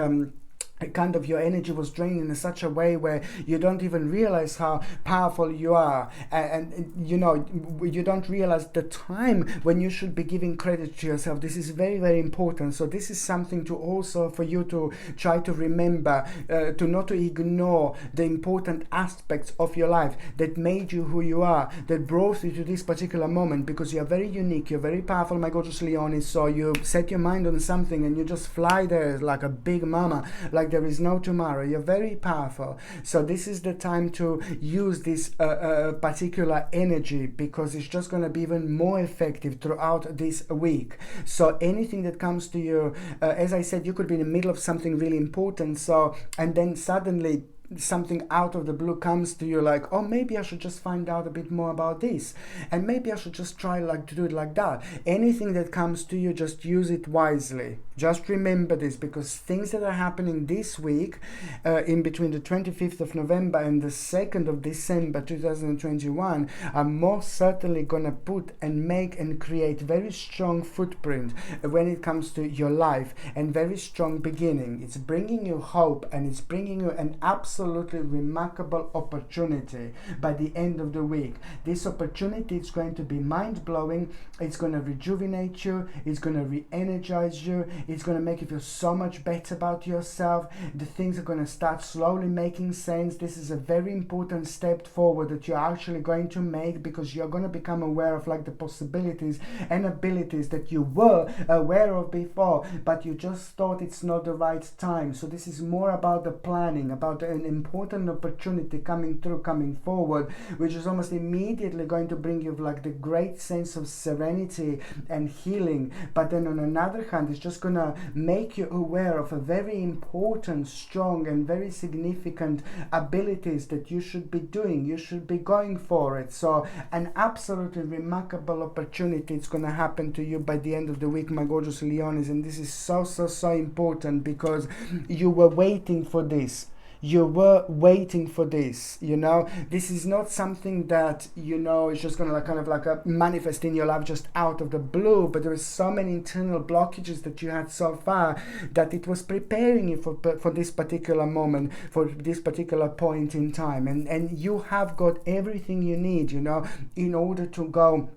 [SPEAKER 1] kind of your energy was drained in such a way where you don't even realize how powerful you are, and you know, you don't realize the time when you should be giving credit to yourself. This is very, very important. So this is something to also for you to try to remember, to not to ignore the important aspects of your life that made you who you are, that brought you to this particular moment, because you are very unique, you're very powerful, my gorgeous Leonis. So you set your mind on something and you just fly there like a big mama, like like there is no tomorrow. You're very powerful. So this is the time to use this particular energy, because it's just going to be even more effective throughout this week. So anything that comes to you, as I said, you could be in the middle of something really important, so, and then suddenly something out of the blue comes to you, like, oh, maybe I should just find out a bit more about this, and maybe I should just try like to do it like that. Anything that comes to you, just use it wisely. Just remember this, because things that are happening this week, in between the 25th of November and the 2nd of December 2021, are most certainly gonna put and make and create very strong footprint when it comes to your life, and very strong beginning. It's bringing you hope, and it's bringing you an absolutely remarkable opportunity by the end of the week. This opportunity is going to be mind-blowing. It's going to rejuvenate you. It's going to re-energize you. It's going to make you feel so much better about yourself. The things are going to start slowly making sense. This is a very important step forward that you're actually going to make, because you're going to become aware of like the possibilities and abilities that you were aware of before, but you just thought it's not the right time. So this is more about the planning, about an important opportunity coming through, coming forward, which is almost immediately going to bring you like the great sense of serenity and healing. But then on another hand, it's just gonna make you aware of a very important, strong and very significant abilities that you should be doing. You should be going for it. So an absolutely remarkable opportunity is gonna happen to you by the end of the week, my gorgeous Leonis, and this is so important, because you were waiting for this. You were waiting for this, you know. This is not something that, you know, is just gonna like kind of like manifest in your life just out of the blue, but there is so many internal blockages that you had so far that it was preparing you for this particular moment, for this particular point in time, and you have got everything you need, you know, in order to go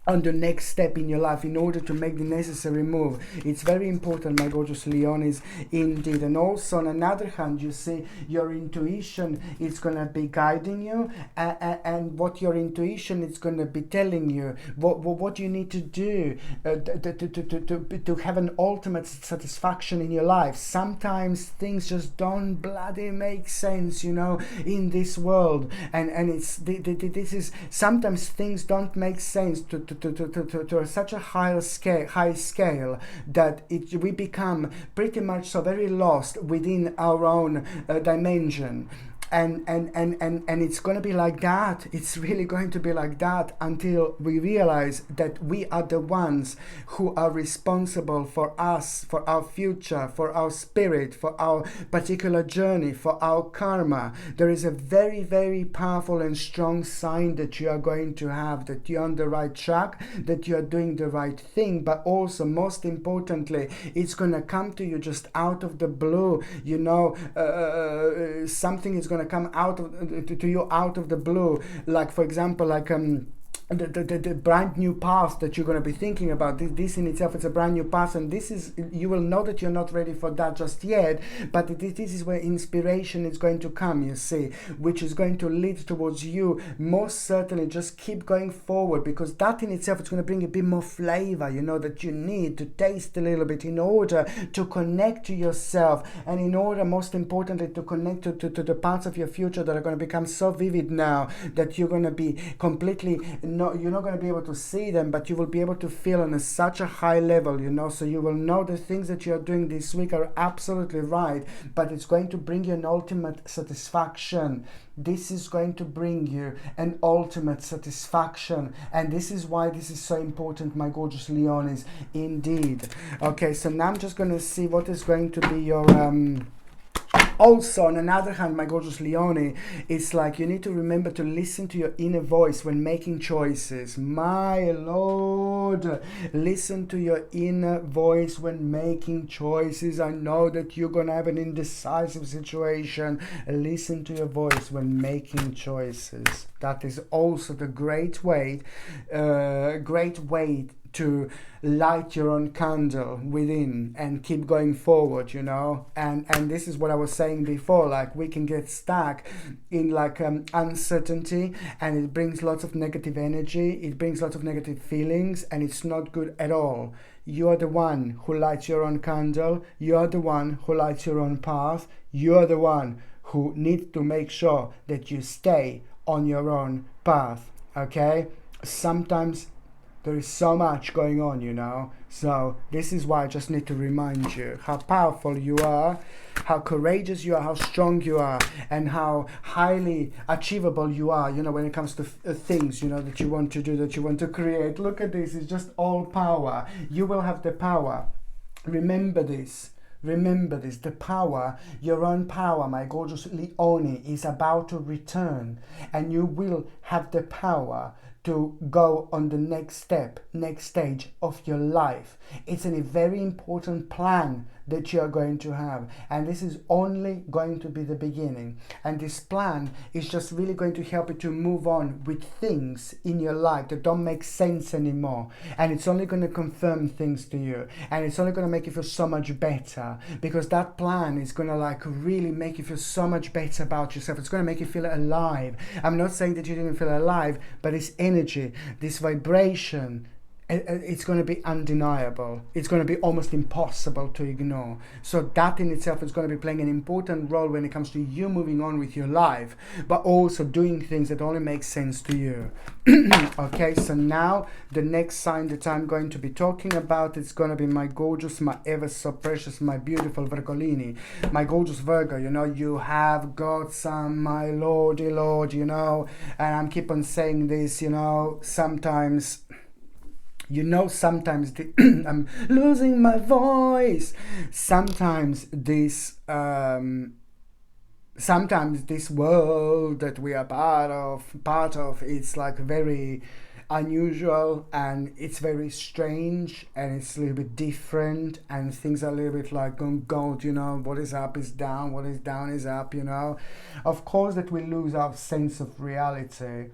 [SPEAKER 1] on the next step in your life, in order to make the necessary move. It's very important, my gorgeous Leonis, indeed. And also on another hand, you see your intuition is going to be guiding you, and what your intuition is going to be telling you, what you need to do to have an ultimate satisfaction in your life. Sometimes things just don't bloody make sense, you know, in this world, and it's this is sometimes things don't make sense to such a high scale that we become pretty much so very lost within our own dimension. And it's going to be like that. It's really going to be like that until we realize that we are the ones who are responsible for us, for our future, for our spirit, for our particular journey, for our karma. There is a very, very powerful and strong sign that you are going to have, that you're on the right track, that you are doing the right thing, but also, most importantly, it's going to come to you just out of the blue, you know. Something is going to come out of to you out of the blue, like for example, like the brand new path that you're going to be thinking about. This in itself is a brand new path, and this is, you will know that you're not ready for that just yet, but this is where inspiration is going to come, you see, which is going to lead towards you most certainly just keep going forward, because that in itself is going to bring a bit more flavor, you know, that you need to taste a little bit in order to connect to yourself, and in order, most importantly, to connect to the parts of your future that are going to become so vivid now that you're going to be completely you're not going to be able to see them, but you will be able to feel on such a high level, you know. So you will know the things that you're doing this week are absolutely right, but it's going to bring you an ultimate satisfaction. This is going to bring you an ultimate satisfaction, and this is why this is so important, my gorgeous Leonis, indeed. Okay, so now I'm just going to see what is going to be your also, on another hand, my gorgeous Leone, it's like you need to remember to listen to your inner voice when making choices. My Lord, listen to your inner voice when making choices. I know that you're going to have an indecisive situation. Listen to your voice when making choices. That is also the great way to light your own candle within and keep going forward, you know. And this is what I was saying before, like we can get stuck in like uncertainty, and it brings lots of negative energy, it brings lots of negative feelings, and it's not good at all. You are the one who lights your own candle, you are the one who lights your own path, you are the one who needs to make sure that you stay on your own path, okay? Sometimes there is so much going on, you know. So this is why I just need to remind you how powerful you are, how courageous you are, how strong you are, and how highly achievable you are, you know, when it comes to things, you know, that you want to do, that you want to create. Look at this, it's just all power. You will have the power. Remember this. Remember this, the power, your own power, my gorgeous Leone, is about to return, and you will have the power to go on the next step, next stage of your life. It's a very important plan that you are going to have, and this is only going to be the beginning, and this plan is just really going to help you to move on with things in your life that don't make sense anymore, and it's only going to confirm things to you, and it's only going to make you feel so much better, because that plan is going to like really make you feel so much better about yourself. It's going to make you feel alive. I'm not saying that you didn't feel alive, but this energy, this vibration, it's going to be undeniable. It's going to be almost impossible to ignore. So that in itself is going to be playing an important role when it comes to you moving on with your life, but also doing things that only make sense to you. Okay, so now the next sign that I'm going to be talking about, it's going to be my gorgeous, my ever so precious, my beautiful Virgolini, my gorgeous Virgo. You know, you have got some, my lordy lord, you know, and I'm keep on saying this, you know, sometimes... sometimes I'm losing my voice. Sometimes this world that we are part of, it's like very unusual, and it's very strange, and it's a little bit different, and things are a little bit like, oh God, you know, what is up is down, what is down is up, you know. Of course that we lose our sense of reality.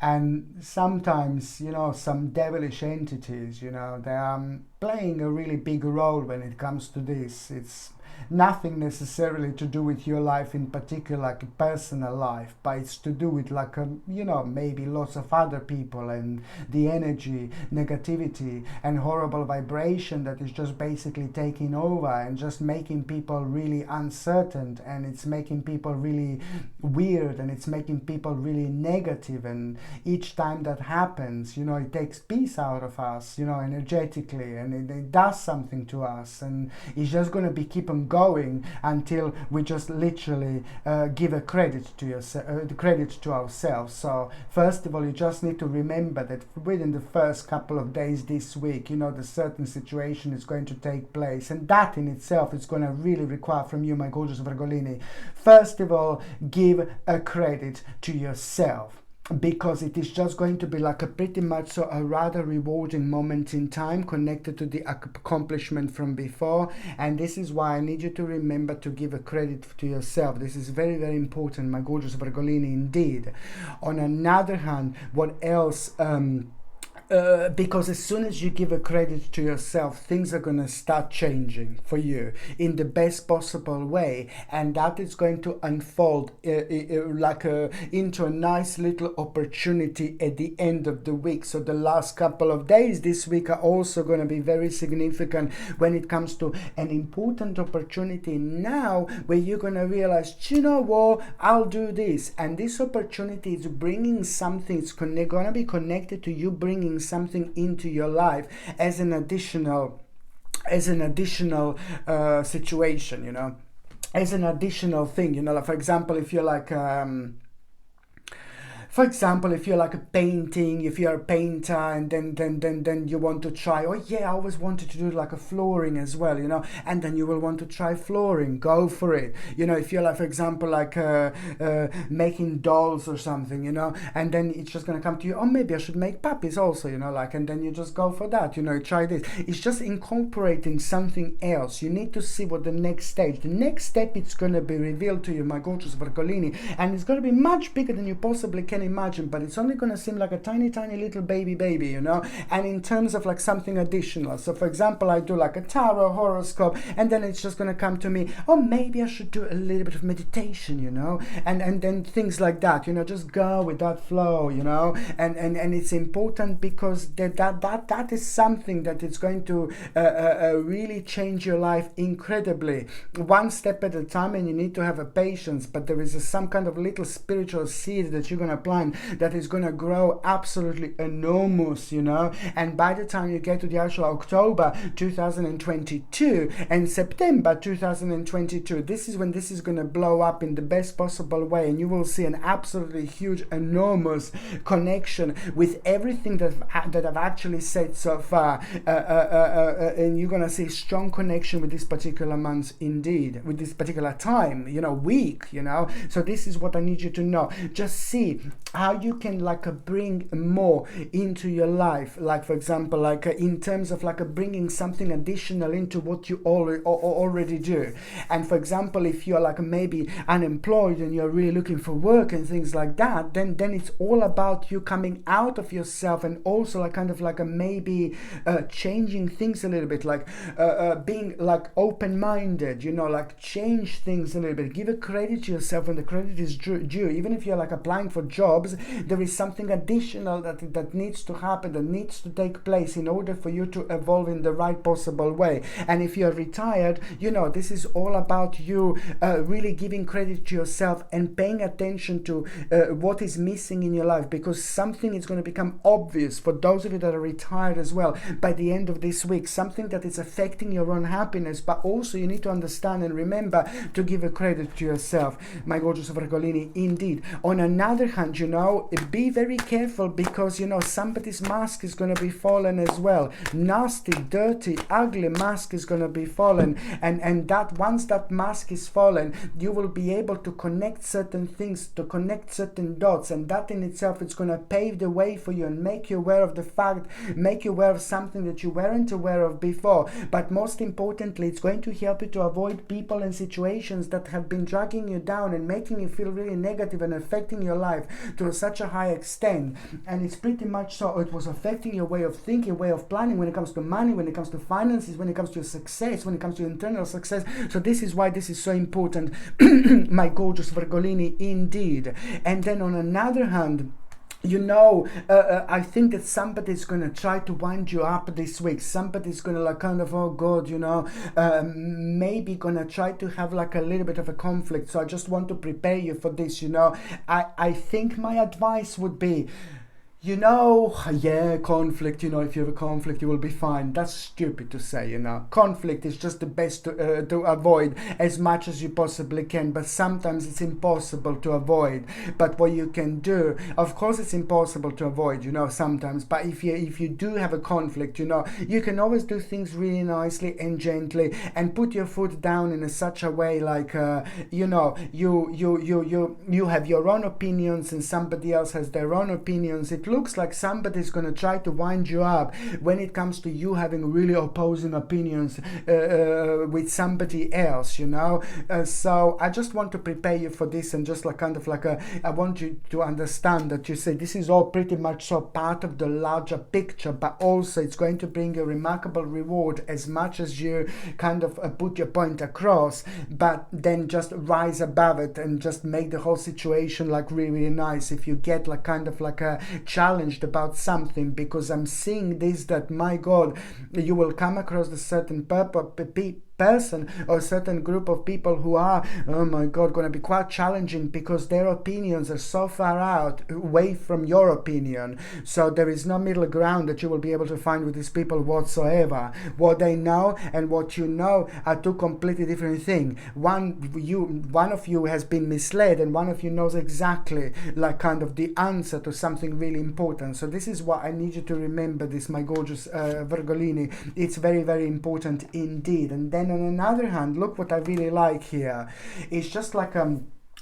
[SPEAKER 1] And sometimes, you know, some devilish entities, you know, they are playing a really big role when it comes to this. It's nothing necessarily to do with your life in particular, like a personal life, but it's to do with like you know, maybe lots of other people, and the energy, negativity and horrible vibration that is just basically taking over and just making people really uncertain, and it's making people really weird, and it's making people really negative. And each time that happens, you know, it takes peace out of us, you know, energetically, and it does something to us, and it's just going to be keep on going until we just literally give a credit to ourselves. So first of all, you just need to remember that within the first couple of days this week, you know, the certain situation is going to take place, and that in itself is going to really require from you, my gorgeous Virgolini, first of all, give a credit to yourself, because it is just going to be like a pretty much so a rather rewarding moment in time connected to the accomplishment from before. And this is why I need you to remember to give a credit to yourself. This is very, very important, my gorgeous Virgolini, indeed. On another hand, what else because as soon as you give a credit to yourself, things are going to start changing for you in the best possible way, and that is going to unfold into a nice little opportunity at the end of the week. So the last couple of days this week are also going to be very significant when it comes to an important opportunity now, where you're going to realize, you know what, I'll do this, and this opportunity is bringing something. It's going to be connected to you bringing something into your life as an additional situation, you know, as an additional thing, you know. Like, for example, if you're like if you're like a painting, if you're a painter, and then you want to try, oh yeah, I always wanted to do like a flooring as well, you know, and then you will want to try flooring, go for it. You know, if you're like, for example, like making dolls or something, you know, and then it's just going to come to you, oh, maybe I should make puppies also, you know, like, and then you just go for that, you know, try this. It's just incorporating something else. You need to see what the next step, it's going to be revealed to you, my gorgeous Virgolini, and it's going to be much bigger than you possibly can can imagine, but it's only going to seem like a tiny little baby, you know. And in terms of like something additional, so for example, I do like a tarot horoscope, and then it's just going to come to me, oh, maybe I should do a little bit of meditation, you know, and then things like that, you know, just go with that flow, you know. And it's important because that is something that is going to really change your life incredibly, one step at a time. And you need to have a patience, but there is some kind of little spiritual seed that you're going to plant that is going to grow absolutely enormous, you know. And by the time you get to the actual October 2022 and September 2022, this is when this is going to blow up in the best possible way, and you will see an absolutely huge, enormous connection with everything that I've actually said so far, and you're going to see strong connection with this particular month, indeed, with this particular time, you know, week, you know. So this is what I need you to know. Just see how you can like bring more into your life, like for example, like in terms of like bringing something additional into what you already do. And for example, if you're like maybe unemployed and you're really looking for work and things like that, then it's all about you coming out of yourself, and also like kind of like maybe changing things a little bit, like being like open-minded, you know, like change things a little bit, give a credit to yourself when the credit is due. Even if you're like applying for jobs, there is something additional that needs to happen, that needs to take place in order for you to evolve in the right possible way. And if you're retired, you know, this is all about you really giving credit to yourself and paying attention to what is missing in your life, because something is going to become obvious for those of you that are retired as well by the end of this week, something that is affecting your own happiness. But also you need to understand and remember to give a credit to yourself, my gorgeous Virgolini, indeed. On another hand, you know, be very careful, because you know somebody's mask is going to be fallen as well. Nasty, dirty, ugly mask is going to be fallen, and that once that mask is fallen, you will be able to connect certain things, to connect certain dots, and that in itself is going to pave the way for you and make you aware of the fact, make you aware of something that you weren't aware of before. But most importantly, it's going to help you to avoid people and situations that have been dragging you down and making you feel really negative and affecting your life to such a high extent. And it's pretty much so, it was affecting your way of thinking, way of planning, when it comes to money, when it comes to finances, when it comes to your success, when it comes to internal success. So this is why this is so important, my gorgeous Virgolini, indeed. And then on another hand, you know, I think that somebody's going to try to wind you up this week. Somebody's going to like kind of, oh God, you know, maybe going to try to have like a little bit of a conflict. So I just want to prepare you for this, you know. I think my advice would be, you know, yeah, conflict, you know, if you have a conflict, you will be fine. That's stupid to say, you know. Conflict is just the best to avoid as much as you possibly can, but sometimes it's impossible to avoid. But what you can do, of course it's impossible to avoid, you know, sometimes, but if you do have a conflict, you know, you can always do things really nicely and gently and put your foot down in such a way, like, you know, you have your own opinions and somebody else has their own opinions. It looks like somebody's going to try to wind you up when it comes to you having really opposing opinions with somebody else, you know. So I just want to prepare you for this, and just like kind of like I want you to understand that you say this is all pretty much so part of the larger picture, but also it's going to bring a remarkable reward as much as you kind of put your point across, but then just rise above it and just make the whole situation like really, really nice. If you get like kind of like a challenged about something, because I'm seeing this, that my God, you will come across a certain person or a certain group of people who are, oh my God, going to be quite challenging, because their opinions are so far out away from your opinion. So there is no middle ground that you will be able to find with these people whatsoever. What they know and what you know are two completely different things. One of you has been misled, and one of you knows exactly like kind of the answer to something really important. So this is what I need you to remember, this, my gorgeous Virgolini. It's very, very important indeed. And then on another hand, look what I really like here. It's just like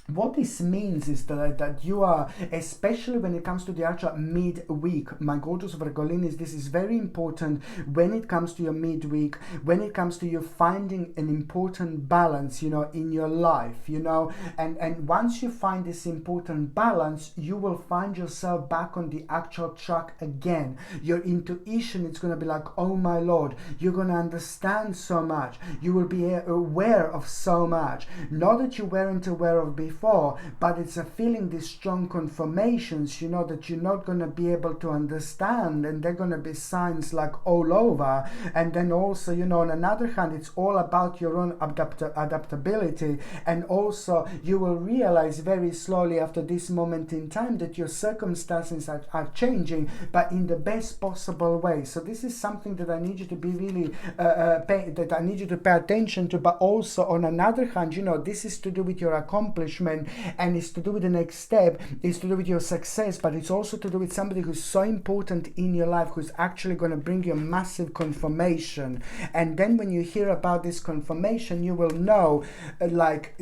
[SPEAKER 1] what this means is that you are, especially when it comes to the actual midweek, my gorgeous Virgolinis, this is very important when it comes to your midweek, when it comes to you finding an important balance, you know, in your life, you know, and once you find this important balance, you will find yourself back on the actual track again. Your intuition, it's going to be like, oh my Lord, you're going to understand so much. You will be aware of so much. Not that you weren't aware of before, but it's a feeling, these strong confirmations, you know, that you're not going to be able to understand, and they're going to be signs like all over. And then also, you know, on another hand, it's all about your own adaptability, and also you will realize very slowly after this moment in time that your circumstances are changing, but in the best possible way. So this is something that I need you to be really that I need you to pay attention to. But also on another hand, you know, this is to do with your accomplishment, and it's to do with the next step, it's to do with your success, but it's also to do with somebody who's so important in your life, who's actually going to bring you a massive confirmation. And then when you hear about this confirmation, you will know like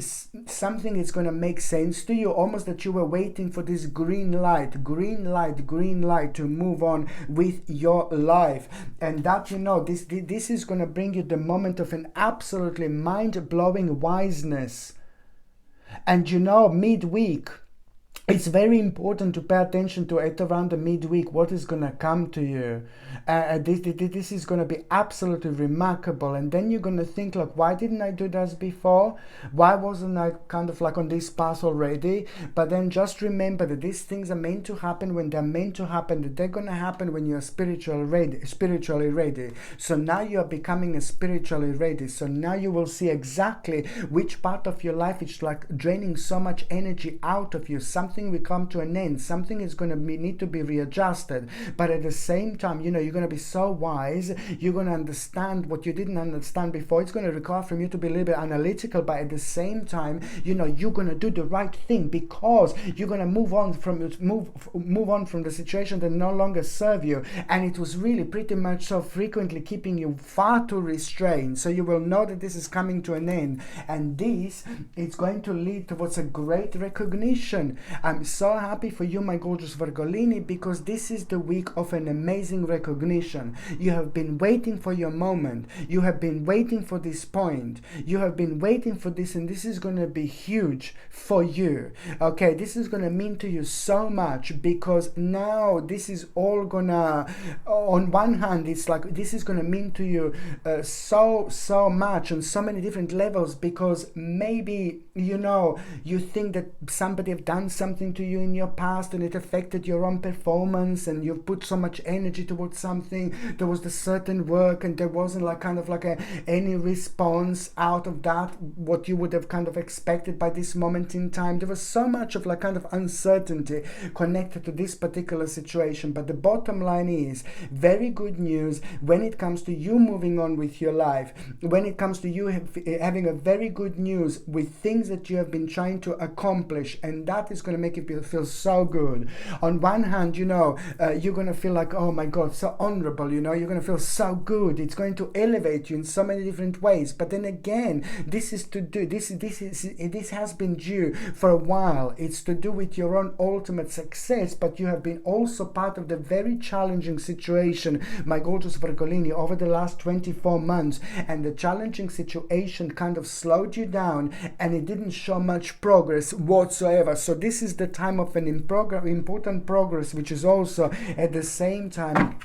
[SPEAKER 1] something is going to make sense to you, almost that you were waiting for this green light to move on with your life. And that, you know, this is going to bring you the moment of an absolutely mind-blowing wiseness. And you know, midweek, it's very important to pay attention to it around the midweek, what is going to come to you. This is going to be absolutely remarkable. And then you're going to think like, why didn't I do this before? Why wasn't I kind of like on this path already? But then just remember that these things are meant to happen when they're meant to happen, that they're going to happen when you're spiritually ready. So now you are becoming spiritually ready. So now you will see exactly which part of your life is like draining so much energy out of you. Something will come to an end, something is going to need to be readjusted, but at the same time, you know, you're going to be so wise, you're going to understand what you didn't understand before. It's going to require from you to be a little bit analytical, but at the same time, you know, you're going to do the right thing, because you're going to move on from the situation that no longer serve you, and it was really pretty much so frequently keeping you far too restrained. So you will know that this is coming to an end, and this is going to lead towards a great recognition. I'm so happy for you, my gorgeous Virgolini, because this is the week of an amazing recognition. You have been waiting for your moment. You have been waiting for this point. You have been waiting for this, and this is going to be huge for you. Okay, this is going to mean to you so much, because now this is all gonna, on one hand, it's like this is going to mean to you so much on so many different levels, because maybe, you know, you think that somebody have done something to you in your past and it affected your own performance, and you've put so much energy towards something. There was the certain work and there wasn't like kind of like any response out of that, what you would have kind of expected by this moment in time. There was so much of like kind of uncertainty connected to this particular situation. But the bottom line is very good news when it comes to you moving on with your life, when it comes to you having a very good news with things that you have been trying to accomplish, and that is going to make you feel so good. On one hand, you know, you're going to feel like, oh my God, so honorable, you know, you're going to feel so good. It's going to elevate you in so many different ways. But then again, this has been due for a while. It's to do with your own ultimate success, but you have been also part of the very challenging situation, my gorgeous Virgolini, over the last 24 months. And the challenging situation kind of slowed you down, and it didn't show much progress whatsoever. So this is the time of an important progress, which is also at the same time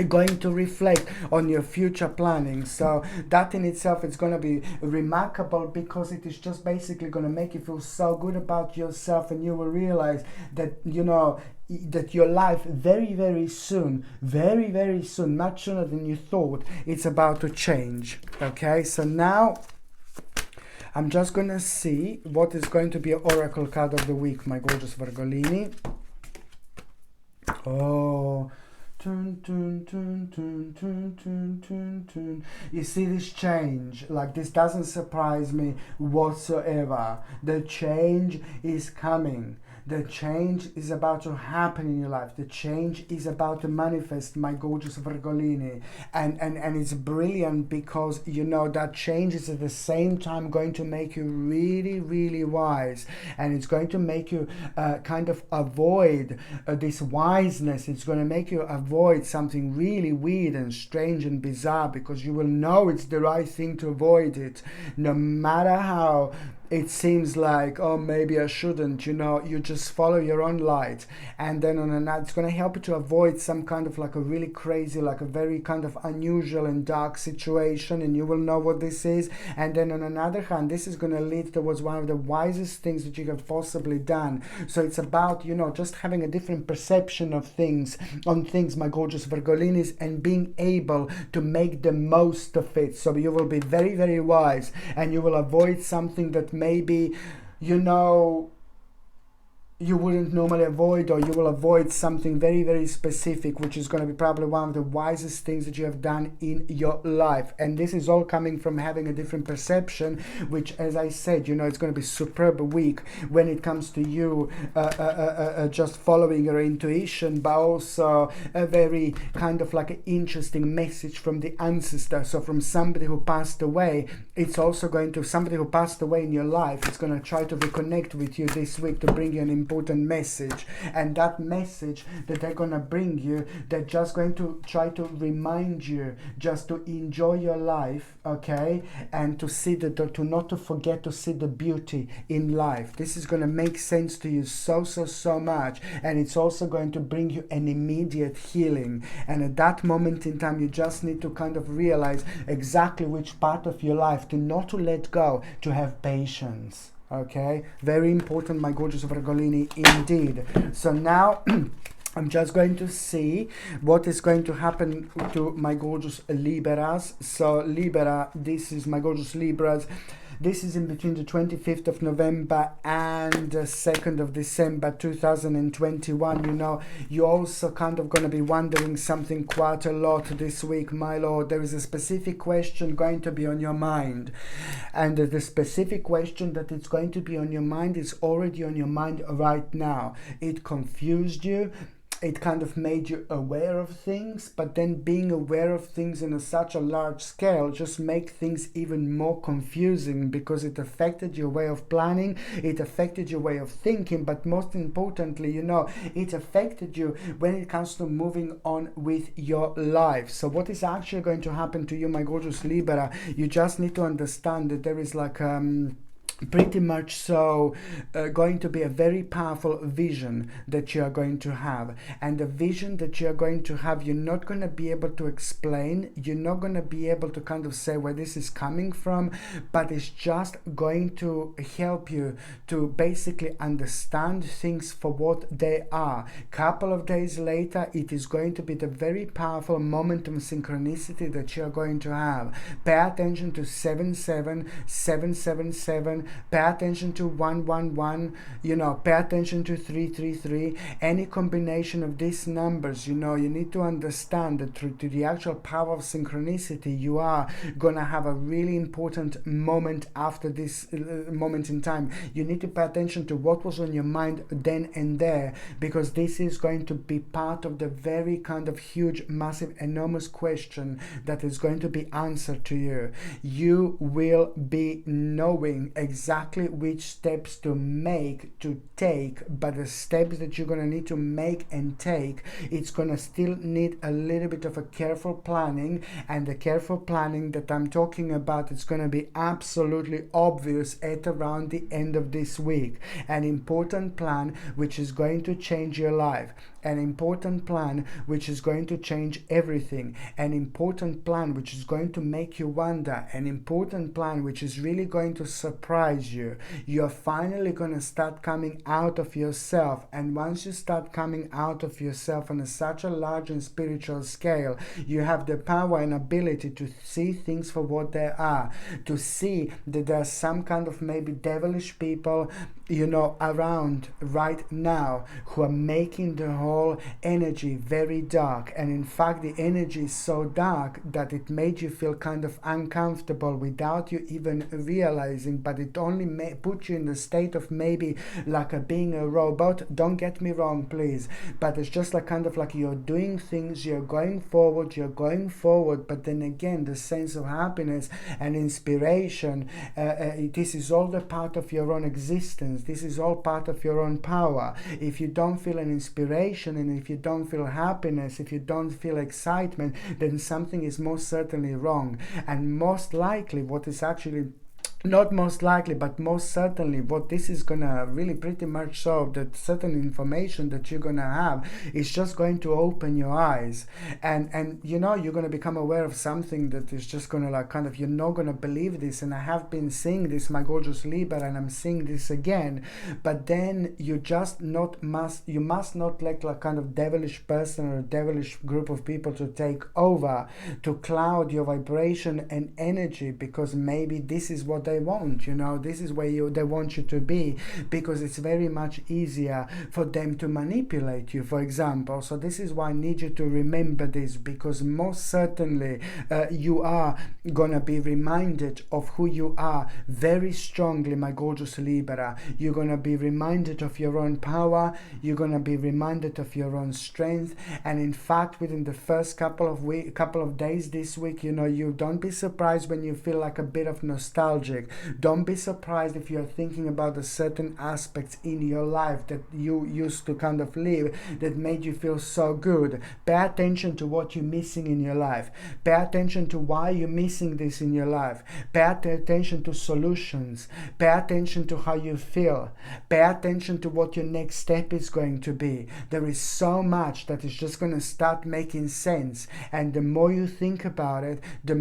[SPEAKER 1] going to reflect on your future planning. So that in itself is going to be remarkable, because it is just basically going to make you feel so good about yourself, and you will realize that, you know, that your life very soon, much sooner than you thought, it's about to change. Okay, so now I'm just going to see what is going to be an oracle card of the week, my gorgeous Virgolini. Oh, you see this change, like this doesn't surprise me whatsoever. The change is coming. The change is about to happen in your life. The change is about to manifest, my gorgeous Virgolini. And it's brilliant because, you know, that change is at the same time going to make you really, really wise. And it's going to make you kind of avoid this wiseness. It's going to make you avoid something really weird and strange and bizarre, because you will know it's the right thing to avoid it, no matter how it seems like, oh, maybe I shouldn't, you know. You just follow your own light, and then on another, it's going to help you to avoid some kind of like a really crazy, like a very kind of unusual and dark situation, and you will know what this is. And then on another hand, this is going to lead towards one of the wisest things that you have possibly done. So it's about, you know, just having a different perception of things, my gorgeous Virgolinis, and being able to make the most of it. So you will be very, very wise, and you will avoid something that maybe, you know, you wouldn't normally avoid, or you will avoid something very, very specific, which is going to be probably one of the wisest things that you have done in your life. And this is all coming from having a different perception, which, as I said, you know, it's going to be superb week when it comes to you just following your intuition, but also a very kind of like an interesting message from the ancestor. So from somebody who passed away, it's also going to, somebody who passed away in your life, it's going to try to reconnect with you this week to bring you an important message. And that message that they're going to bring you, they're just going to try to remind you just to enjoy your life, okay, and to see to not to forget to see the beauty in life. This is going to make sense to you so much, and it's also going to bring you an immediate healing. And at that moment in time, you just need to kind of realize exactly which part of your life to not to let go, to have patience. Okay, very important, my gorgeous Virgolini, indeed. So now I'm just going to see what is going to happen to my gorgeous Libras. So Libra, this is my gorgeous Libras. This is in between the 25th of November and the 2nd of December 2021. You know, you're also kind of going to be wondering something quite a lot this week, my lord. There is a specific question going to be on your mind. And the specific question that it's going to be on your mind is already on your mind right now. It confused you. It kind of made you aware of things, but then being aware of things in such a large scale just make things even more confusing, because it affected your way of planning, it affected your way of thinking, but most importantly, you know, it affected you when it comes to moving on with your life. So what is actually going to happen to you, my gorgeous Libra? You just need to understand that there is like pretty much so going to be a very powerful vision that you are going to have. And the vision that you are going to have, you're not going to be able to explain, you're not going to be able to kind of say where this is coming from, but it's just going to help you to basically understand things for what they are. Couple of days later, it is going to be the very powerful momentum synchronicity that you are going to have. Pay attention to 77, 777, pay attention to 111, you know, pay attention to 333. Any combination of these numbers, you know, you need to understand that through to the actual power of synchronicity, you are gonna have a really important moment after this moment in time. You need to pay attention to what was on your mind then and there, because this is going to be part of the very kind of huge, massive, enormous question that is going to be answered to you. You will be knowing exactly which steps to take, but the steps that you're going to need to make and take, it's going to still need a little bit of a careful planning. And the careful planning that I'm talking about, it's going to be absolutely obvious at around the end of this week. An important plan which is going to change your life. An important plan which is going to change everything. An important plan which is going to make you wonder. An important plan which is really going to surprise you. You're finally going to start coming out of yourself. And once you start coming out of yourself on such a large and spiritual scale, you have the power and ability to see things for what they are. To see that there's some kind of maybe devilish people, you know, around right now who are making the whole energy very dark. And in fact, the energy is so dark that it made you feel kind of uncomfortable without you even realizing, but it it only put you in the state of maybe like being a robot. Don't get me wrong, please, but it's just like kind of like you're doing things, you're going forward, but then again, the sense of happiness and inspiration, this is all the part of your own existence. This is all part of your own power. If you don't feel an inspiration, and if you don't feel happiness, if you don't feel excitement, then something is most certainly wrong. And most likely what is actually, not most likely, but most certainly what this is gonna really pretty much show, that certain information that you're gonna have is just going to open your eyes, and you know, you're gonna become aware of something that is just gonna like kind of, you're not gonna believe this. And I have been seeing this, my gorgeous Libra, and I'm seeing this again. But then you just you must not let like kind of devilish person or a devilish group of people to take over, to cloud your vibration and energy, because maybe this is what they want, you know, this is where they want you to be, because it's very much easier for them to manipulate you, for example. So this is why I need you to remember this, because most certainly you are gonna be reminded of who you are very strongly, my gorgeous Libra. You're gonna be reminded of your own power, you're gonna be reminded of your own strength. And in fact, within the first couple of days this week, you know, you don't be surprised when you feel like a bit of nostalgia. Don't be surprised if you're thinking about the certain aspects in your life that you used to kind of live that made you feel so good. Pay attention to what you're missing in your life. Pay attention to why you're missing this in your life. Pay attention to solutions. Pay attention to how you feel. Pay attention to what your next step is going to be. There is so much that is just going to start making sense, and the more you think about it, the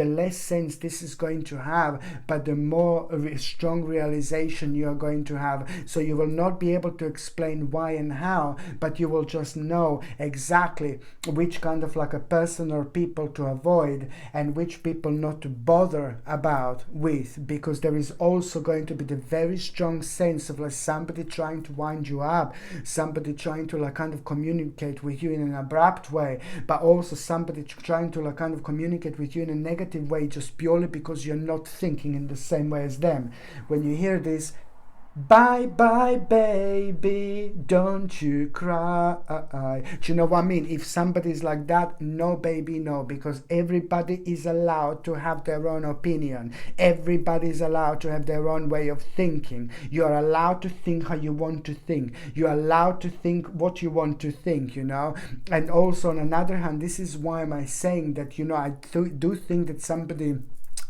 [SPEAKER 1] less sense this is going to have, but the more strong realization you are going to have. So you will not be able to explain why and how, but you will just know exactly which kind of like a person or people to avoid, and which people not to bother about with, because there is also going to be the very strong sense of like somebody trying to wind you up, somebody trying to like kind of communicate with you in an abrupt way, but also somebody trying to like kind of communicate with you in a negative way, just purely because you're not thinking in the same way as them. When you hear this, bye bye baby, don't you cry. Do you know what I mean? If somebody's like that, no baby, no, because everybody is allowed to have their own opinion. Everybody is allowed to have their own way of thinking. You are allowed to think how you want to think. You're allowed to think what you want to think, you know. And also on another hand, this is why am I saying that, you know, I do think that somebody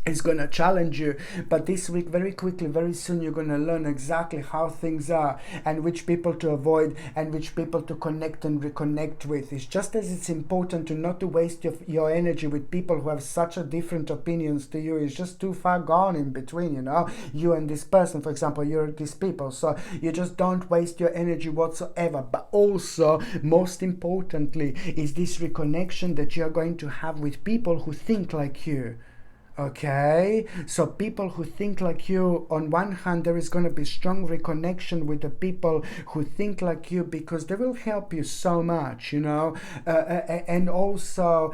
[SPEAKER 1] is going to challenge you, but this week, very quickly, very soon, you're going to learn exactly how things are, and which people to avoid, and which people to connect and reconnect with. It's just as it's important to not to waste your energy with people who have such a different opinions to you. It's just too far gone in between, you know, you and this person, for example, you're these people, so you just don't waste your energy whatsoever. But also, most importantly, is this reconnection that you're going to have with people who think like you. Okay, so people who think like you, on one hand, there is going to be strong reconnection with the people who think like you, because they will help you so much, you know, and also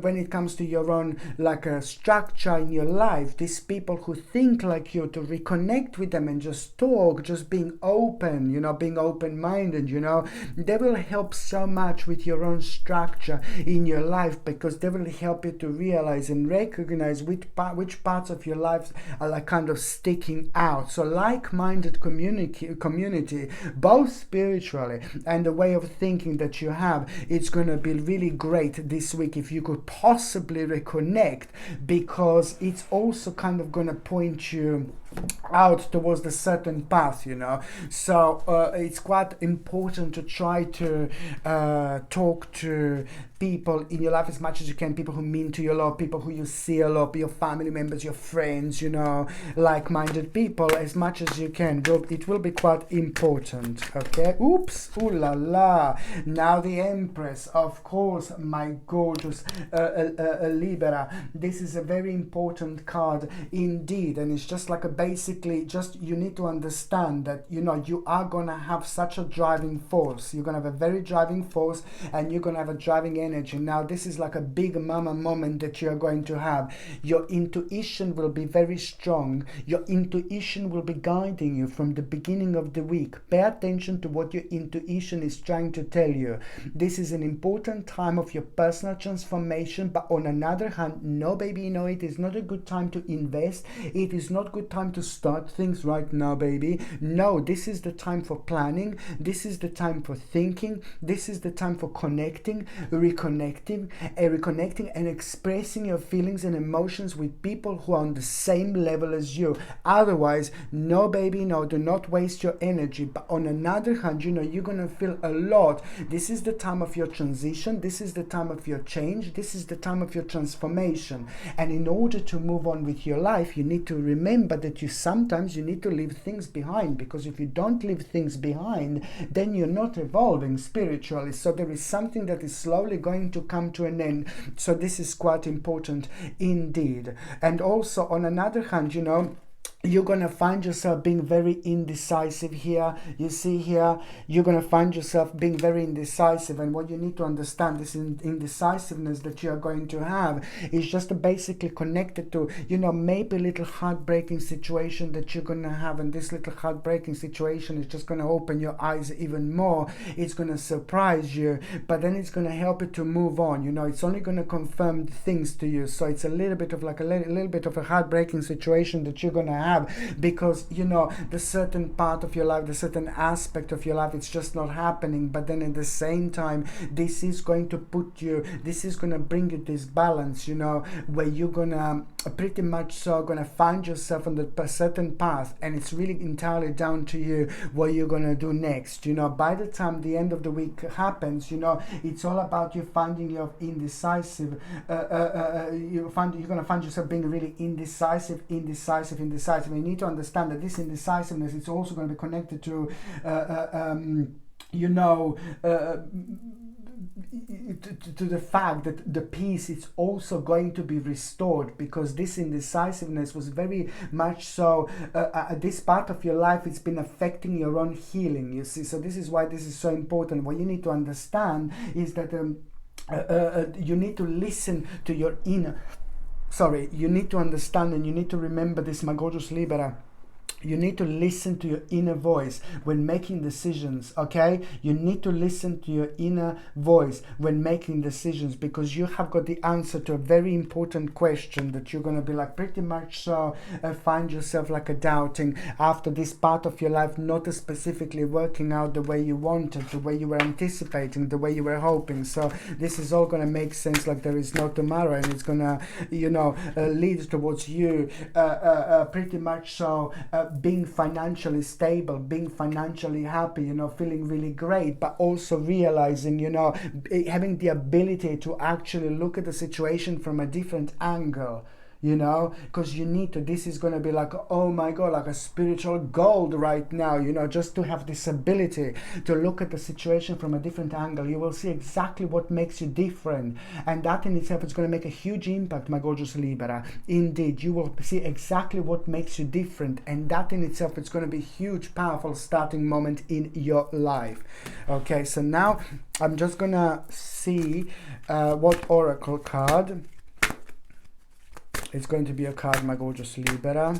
[SPEAKER 1] when it comes to your own like a structure in your life, these people who think like you, to reconnect with them and just talk, just being open, you know, being open-minded, you know, they will help so much with your own structure in your life, because they will help you to realize and recognize which parts of your life are like kind of sticking out. So like-minded community, both spiritually and the way of thinking that you have, it's going to be really great this week if you could possibly reconnect, because it's also kind of going to point you out towards the certain path, you know. So it's quite important to try to talk to people in your life as much as you can, people who mean to you a lot, people who you see a lot, your family members, your friends, you know, like-minded people, as much as you can. It will be quite important. Okay, oops, ooh la la. Now the Empress, of course, my gorgeous Libra. This is a very important card indeed, and it's just like a basically just, you need to understand that, you know, you are going to have such a driving force. You're going to have a very driving force, and you're going to have a driving energy. Now, this is like a big mama moment that you're going to have. Your intuition will be very strong. Your intuition will be guiding you from the beginning of the week. Pay attention to what your intuition is trying to tell you. This is an important time of your personal transformation, but on another hand, no, baby, no, it is not a good time to invest. It is not good time to start things right now, baby. No, this is the time for planning. This is the time for thinking. This is the time for connecting, reconnecting and expressing your feelings and emotions with people who are on the same level as you. Otherwise, no, baby, no, do not waste your energy. But on another hand, you know, you're going to feel a lot. This is the time of your transition. This is the time of your change. This is the time of your transformation. And in order to move on with your life, you need to remember that sometimes you need to leave things behind, because if you don't leave things behind, then you're not evolving spiritually. So there is something that is slowly going to come to an end. So this is quite important indeed. And also on another hand, you know, you're going to find yourself being very indecisive here. You see here, you're going to find yourself being very indecisive. And what you need to understand, this indecisiveness that you are going to have is just basically connected to, you know, maybe a little heartbreaking situation that you're going to have. And this little heartbreaking situation is just going to open your eyes even more. It's going to surprise you, but then it's going to help you to move on. You know, it's only going to confirm things to you. So it's a little bit of like a little bit of a heartbreaking situation that you're going to have, because, you know, the certain part of your life, the certain aspect of your life, it's just not happening. But then at the same time, this is going to bring you this balance, you know, where you're gonna pretty much so gonna find yourself on the certain path, and it's really entirely down to you what you're gonna do next. You know, by the time the end of the week happens, you know, it's all about you finding your indecisive. You're gonna find yourself being really indecisive. And you need to understand that this indecisiveness is also going to be connected to, you know, to the fact that the peace is also going to be restored, because this indecisiveness was very much so this part of your life, it's been affecting your own healing, you see. So this is why this is so important. What you need to understand is that you need to listen to your inner. You need to understand, and you need to remember this, my gorgeous Libra. You need to listen to your inner voice when making decisions, okay? You need to listen to your inner voice when making decisions, because you have got the answer to a very important question that you're going to be like pretty much so find yourself like a doubting after this part of your life not specifically working out the way you wanted, the way you were anticipating, the way you were hoping. So this is all going to make sense like there is no tomorrow, and it's going to, you know, lead towards you pretty much so being financially stable, being financially happy, you know, feeling really great, but also realizing, you know, having the ability to actually look at the situation from a different angle. You know, because you need to, this is going to be like, oh my God, like a spiritual gold right now, you know, just to have this ability to look at the situation from a different angle. You will see exactly what makes you different, and that in itself is going to make a huge impact, my gorgeous Libra. Indeed, you will see exactly what makes you different, and that in itself is going to be a huge, powerful starting moment in your life. Okay, so now I'm just going to see what oracle card. It's going to be a card, my gorgeous Libra.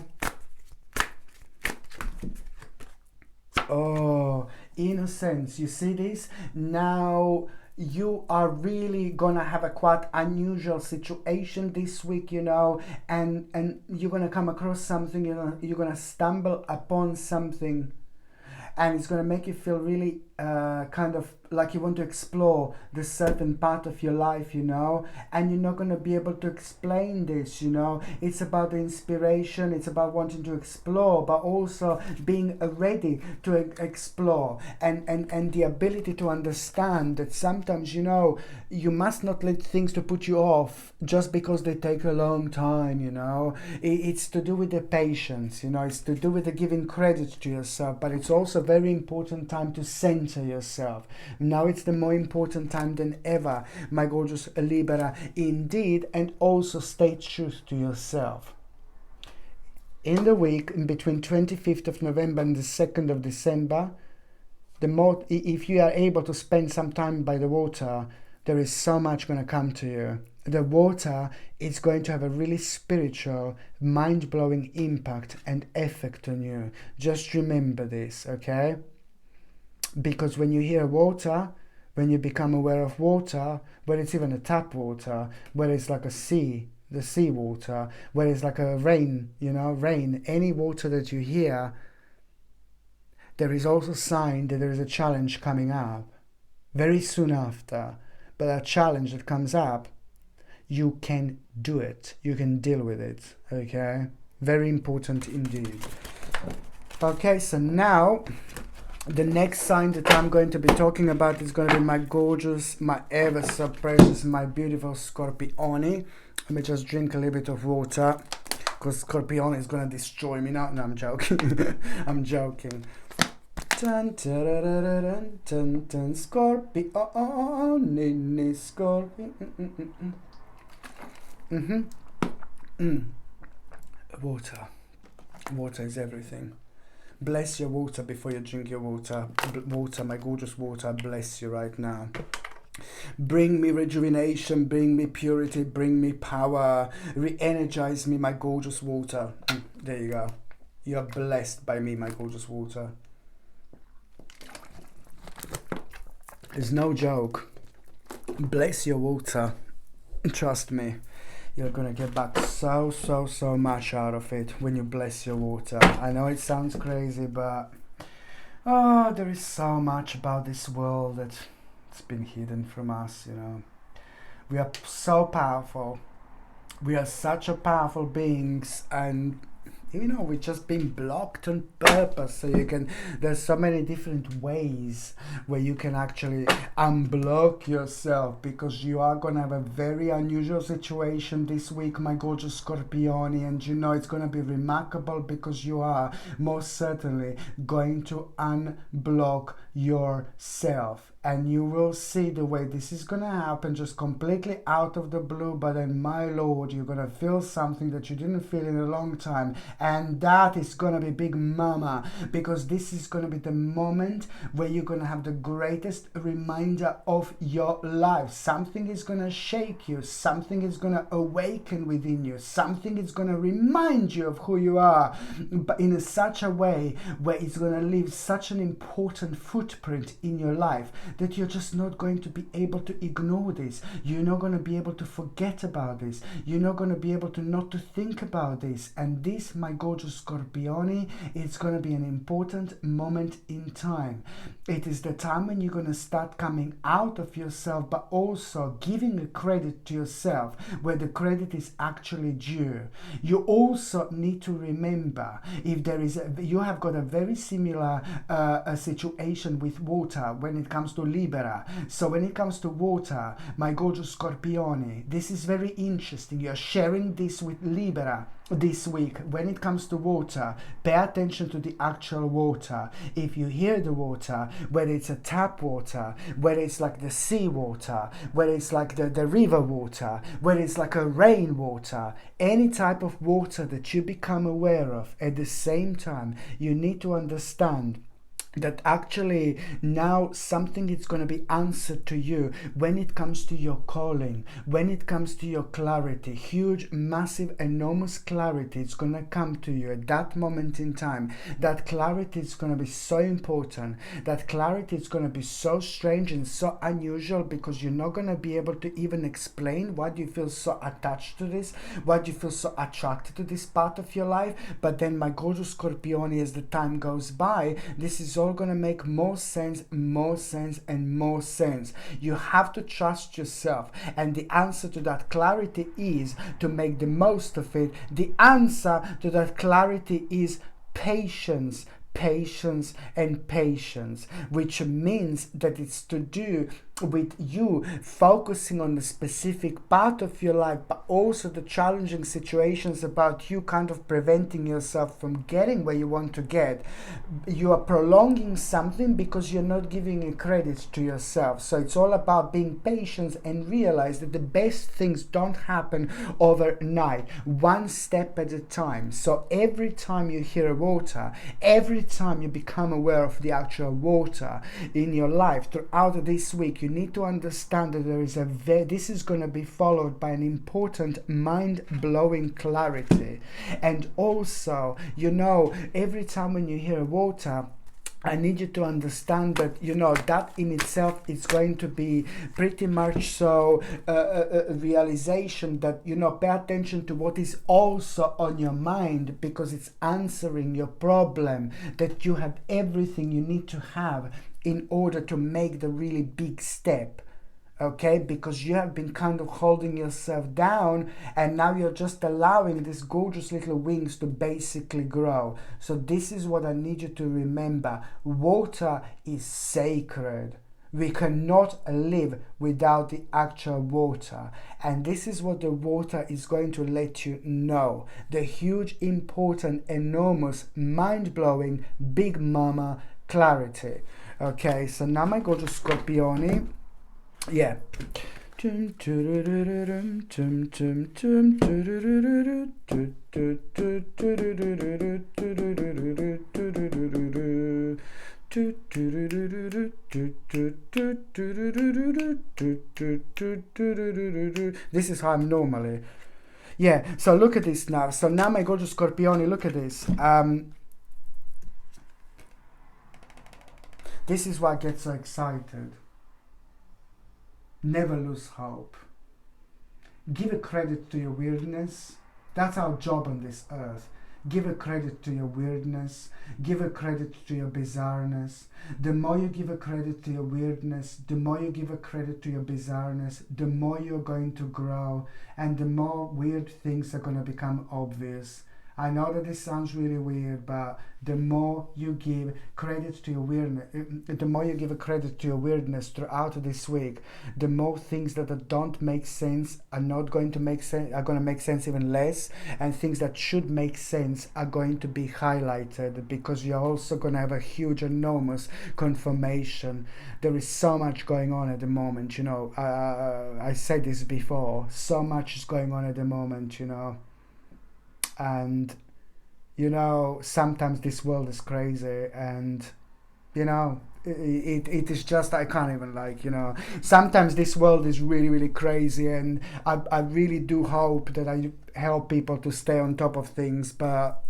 [SPEAKER 1] Oh, innocence. You see this? Now you are really gonna have a quite unusual situation this week, you know, and you're gonna come across something, you know, you're gonna stumble upon something, and it's gonna make you feel really kind of like you want to explore this certain part of your life, you know, and you're not going to be able to explain this, you know. It's about the inspiration, it's about wanting to explore, but also being ready to explore, and the ability to understand that sometimes, you know, you must not let things to put you off just because they take a long time, you know. It's to do with the patience, you know, it's to do with the giving credit to yourself, but it's also a very important time to center yourself. Now it's the more important time than ever, my gorgeous Libra, indeed, and also stay true to yourself. in the week in between 25th of November and the 2nd of December, the more, if you are able to spend some time by the water, there is so much going to come to you. The water is going to have a really spiritual, mind-blowing impact and effect on you. Just remember this, okay? Because when you hear water, when you become aware of water, where it's even a tap water, where it's like a sea, the sea water, where it's like a rain, rain, any water that you hear, there is also a sign that there is a challenge coming up very soon after. But a challenge that comes up, you can do it. You can deal with it. Okay? Very important indeed. Okay, so now the next sign that I'm going to be talking about is going to be my gorgeous, my ever so precious, my beautiful Scorpione. Let me just drink a little bit of water, because Scorpione is going to destroy me now. No, I'm joking. I'm joking. Dun, dun, dun, dun, Scorpione, Scorpione. Water. Water is everything. Bless your water before you drink your water. Water, my gorgeous water, bless you right now. Bring me rejuvenation, bring me purity, bring me power. Re-energize me, my gorgeous water. There you go. You are blessed by me, my gorgeous water. It's no joke. Bless your water. Trust me. You're gonna get back so much out of it when you bless your water. I know it sounds crazy, but there is so much about this world that's been hidden from us, We are so powerful. We are such a powerful beings, and we've just been blocked on purpose. So there's so many different ways where you can actually unblock yourself, because you are going to have a very unusual situation this week, my gorgeous Scorpione, and it's going to be remarkable, because you are most certainly going to unblock yourself. And you will see the way this is going to happen, just completely out of the blue. But then, my Lord, you're going to feel something that you didn't feel in a long time. And that is going to be big mama. Because this is going to be the moment where you're going to have the greatest reminder of your life. Something is going to shake you. Something is going to awaken within you. Something is going to remind you of who you are. But in such a way where it's going to leave such an important footprint in your life, that you're just not going to be able to ignore this. You're not going to be able to forget about this. You're not going to be able to not to think about this. And this, my gorgeous Scorpione, it's going to be an important moment in time. It is the time when you're going to start coming out of yourself, but also giving a credit to yourself where the credit is actually due. You also need to remember, if there is you have got a very similar situation with water when it comes to Libra. So when it comes to water, my gorgeous Scorpione, this is very interesting. You're sharing this with Libra this week. When it comes to water, pay attention to the actual water. If you hear the water, whether it's a tap water, whether it's like the sea water, whether it's like the river water, whether it's like a rain water, any type of water that you become aware of, at the same time, you need to understand that actually now something is going to be answered to you when it comes to your calling, when it comes to your clarity. Huge, massive, enormous clarity is going to come to you at that moment in time. That clarity is going to be so important. That clarity is going to be so strange and so unusual, because you're not going to be able to even explain why you feel so attached to this, why you feel so attracted to this part of your life. But then, my gorgeous Scorpione, as the time goes by, this is all going to make more sense, and more sense. You have to trust yourself, and the answer to that clarity is to make the most of it. The answer to that clarity is patience, and patience, which means that it's to do with you focusing on the specific part of your life, but also the challenging situations about you kind of preventing yourself from getting where you want to get. You are prolonging something because you're not giving a credit to yourself. So it's all about being patient and realize that the best things don't happen overnight, one step at a time. So every time you hear water, every time you become aware of the actual water in your life throughout this week, you need to understand that there is this is going to be followed by an important mind-blowing clarity. And also, every time when you hear water, I need you to understand that, that in itself is going to be pretty much so a realization that, pay attention to what is also on your mind, because it's answering your problem, that you have everything you need to have in order to make the really big step. Okay, because you have been kind of holding yourself down, and now you're just allowing these gorgeous little wings to basically grow. So this is what I need you to remember. Water is sacred. We cannot live without the actual water. And this is what the water is going to let you know. The huge, important, enormous, mind-blowing, big mama clarity. Okay, so now my gorgeous Scorpioni. Yeah. This is how I'm normally. Yeah, so look at this now. So now my gorgeous Scorpioni, look at this. This is why I get so excited. Never lose hope. Give a credit to your weirdness. That's our job on this earth. Give a credit to your weirdness. Give a credit to your bizarreness. The more you give a credit to your weirdness, the more you give a credit to your bizarreness, the more you're going to grow, and the more weird things are going to become obvious. I know that this sounds really weird, but the more you give credit to your weirdness, the more you give a credit to your weirdness throughout this week, the more things that don't make sense are not going to make sense, are going to make sense even less, and things that should make sense are going to be highlighted, because you're also going to have a huge, enormous confirmation. There is so much going on at the moment, I said this before, so much is going on at the moment, and sometimes this world is crazy, and it is just, I can't even sometimes this world is really, really crazy, and I really do hope that I help people to stay on top of things, but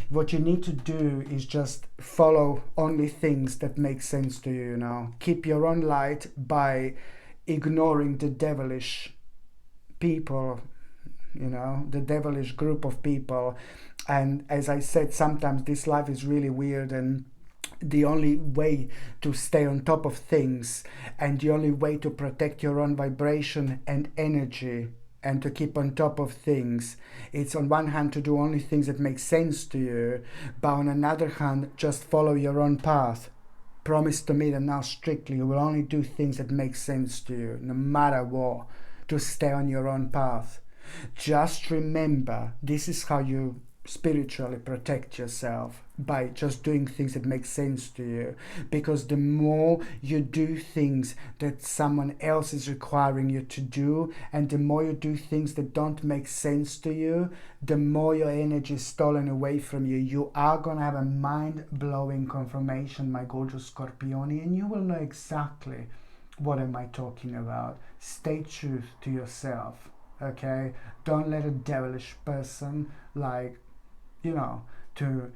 [SPEAKER 1] what you need to do is just follow only things that make sense to you, keep your own light by ignoring the devilish people, the devilish group of people. And as I said, sometimes this life is really weird, and the only way to stay on top of things, and the only way to protect your own vibration and energy, and to keep on top of things, it's on one hand to do only things that make sense to you, but on another hand, just follow your own path. Promise to me that now strictly you will only do things that make sense to you, no matter what, to stay on your own path. Just remember, this is how you spiritually protect yourself, by just doing things that make sense to you, because the more you do things that someone else is requiring you to do, and the more you do things that don't make sense to you, the more your energy is stolen away from you. You are going to have a mind-blowing confirmation, my gorgeous Scorpioni, and you will know exactly what am I talking about. Stay true to yourself. Okay, don't let a devilish person to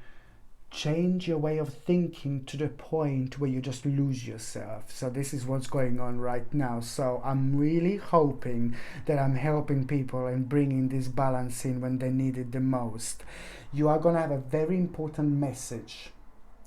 [SPEAKER 1] change your way of thinking to the point where you just lose yourself. So this is what's going on right now. So I'm really hoping that I'm helping people and bringing this balance in when they need it the most. You are going to have a very important message,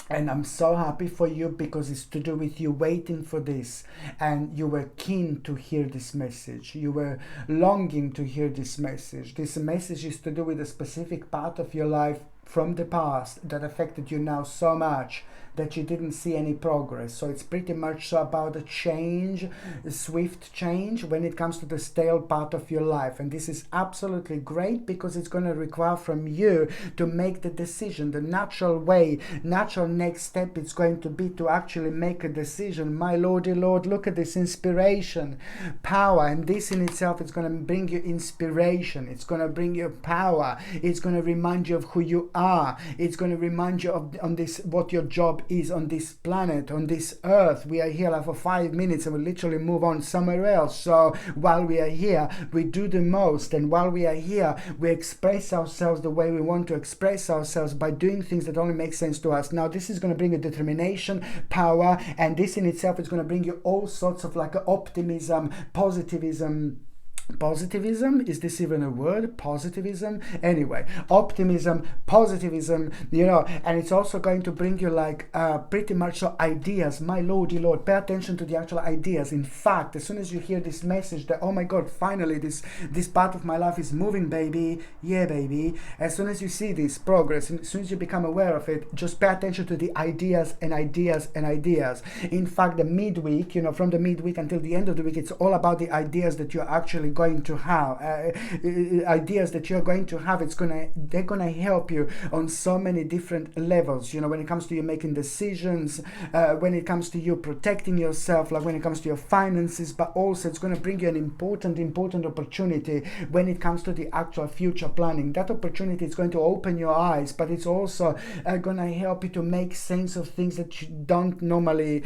[SPEAKER 1] and I'm so happy for you, because it's to do with you waiting for this, and you were keen to hear this message. You were longing to hear this message. This message is to do with a specific part of your life from the past that affected you now so much that you didn't see any progress. So it's pretty much about a change, a swift change when it comes to the stale part of your life. And this is absolutely great because it's going to require from you to make the decision. The natural way, natural next step is going to be to actually make a decision. My Lordy Lord, look at this inspiration, power. And this in itself is going to bring you inspiration. It's going to bring you power. It's going to remind you of who you are. It's going to remind you of on this what your job is on this planet, on this earth. We are here like for 5 minutes and we literally move on somewhere else. So while we are here, we do the most, and while we are here, we express ourselves the way we want to express ourselves by doing things that only make sense to us. Now this is going to bring a determination, power, and this in itself is going to bring you all sorts of like optimism, positivism. Positivism, is this even a word? Positivism? Anyway, optimism, positivism, you know, and it's also going to bring you like pretty much so ideas. My Lordy Lord, pay attention to the actual ideas. In fact, as soon as you hear this message that, oh my God, finally this part of my life is moving, baby, yeah, baby. As soon as you see this progress, as soon as you become aware of it, just pay attention to the ideas and ideas and ideas. In fact, the midweek, you know, from the midweek until the end of the week, it's all about the ideas that you're actually going to have, ideas that you're going to have. They're gonna help you on so many different levels, you know, when it comes to you making decisions, when it comes to you protecting yourself, like when it comes to your finances, but also it's going to bring you an important opportunity when it comes to the actual future planning. That opportunity is going to open your eyes, but it's also going to help you to make sense of things that you don't normally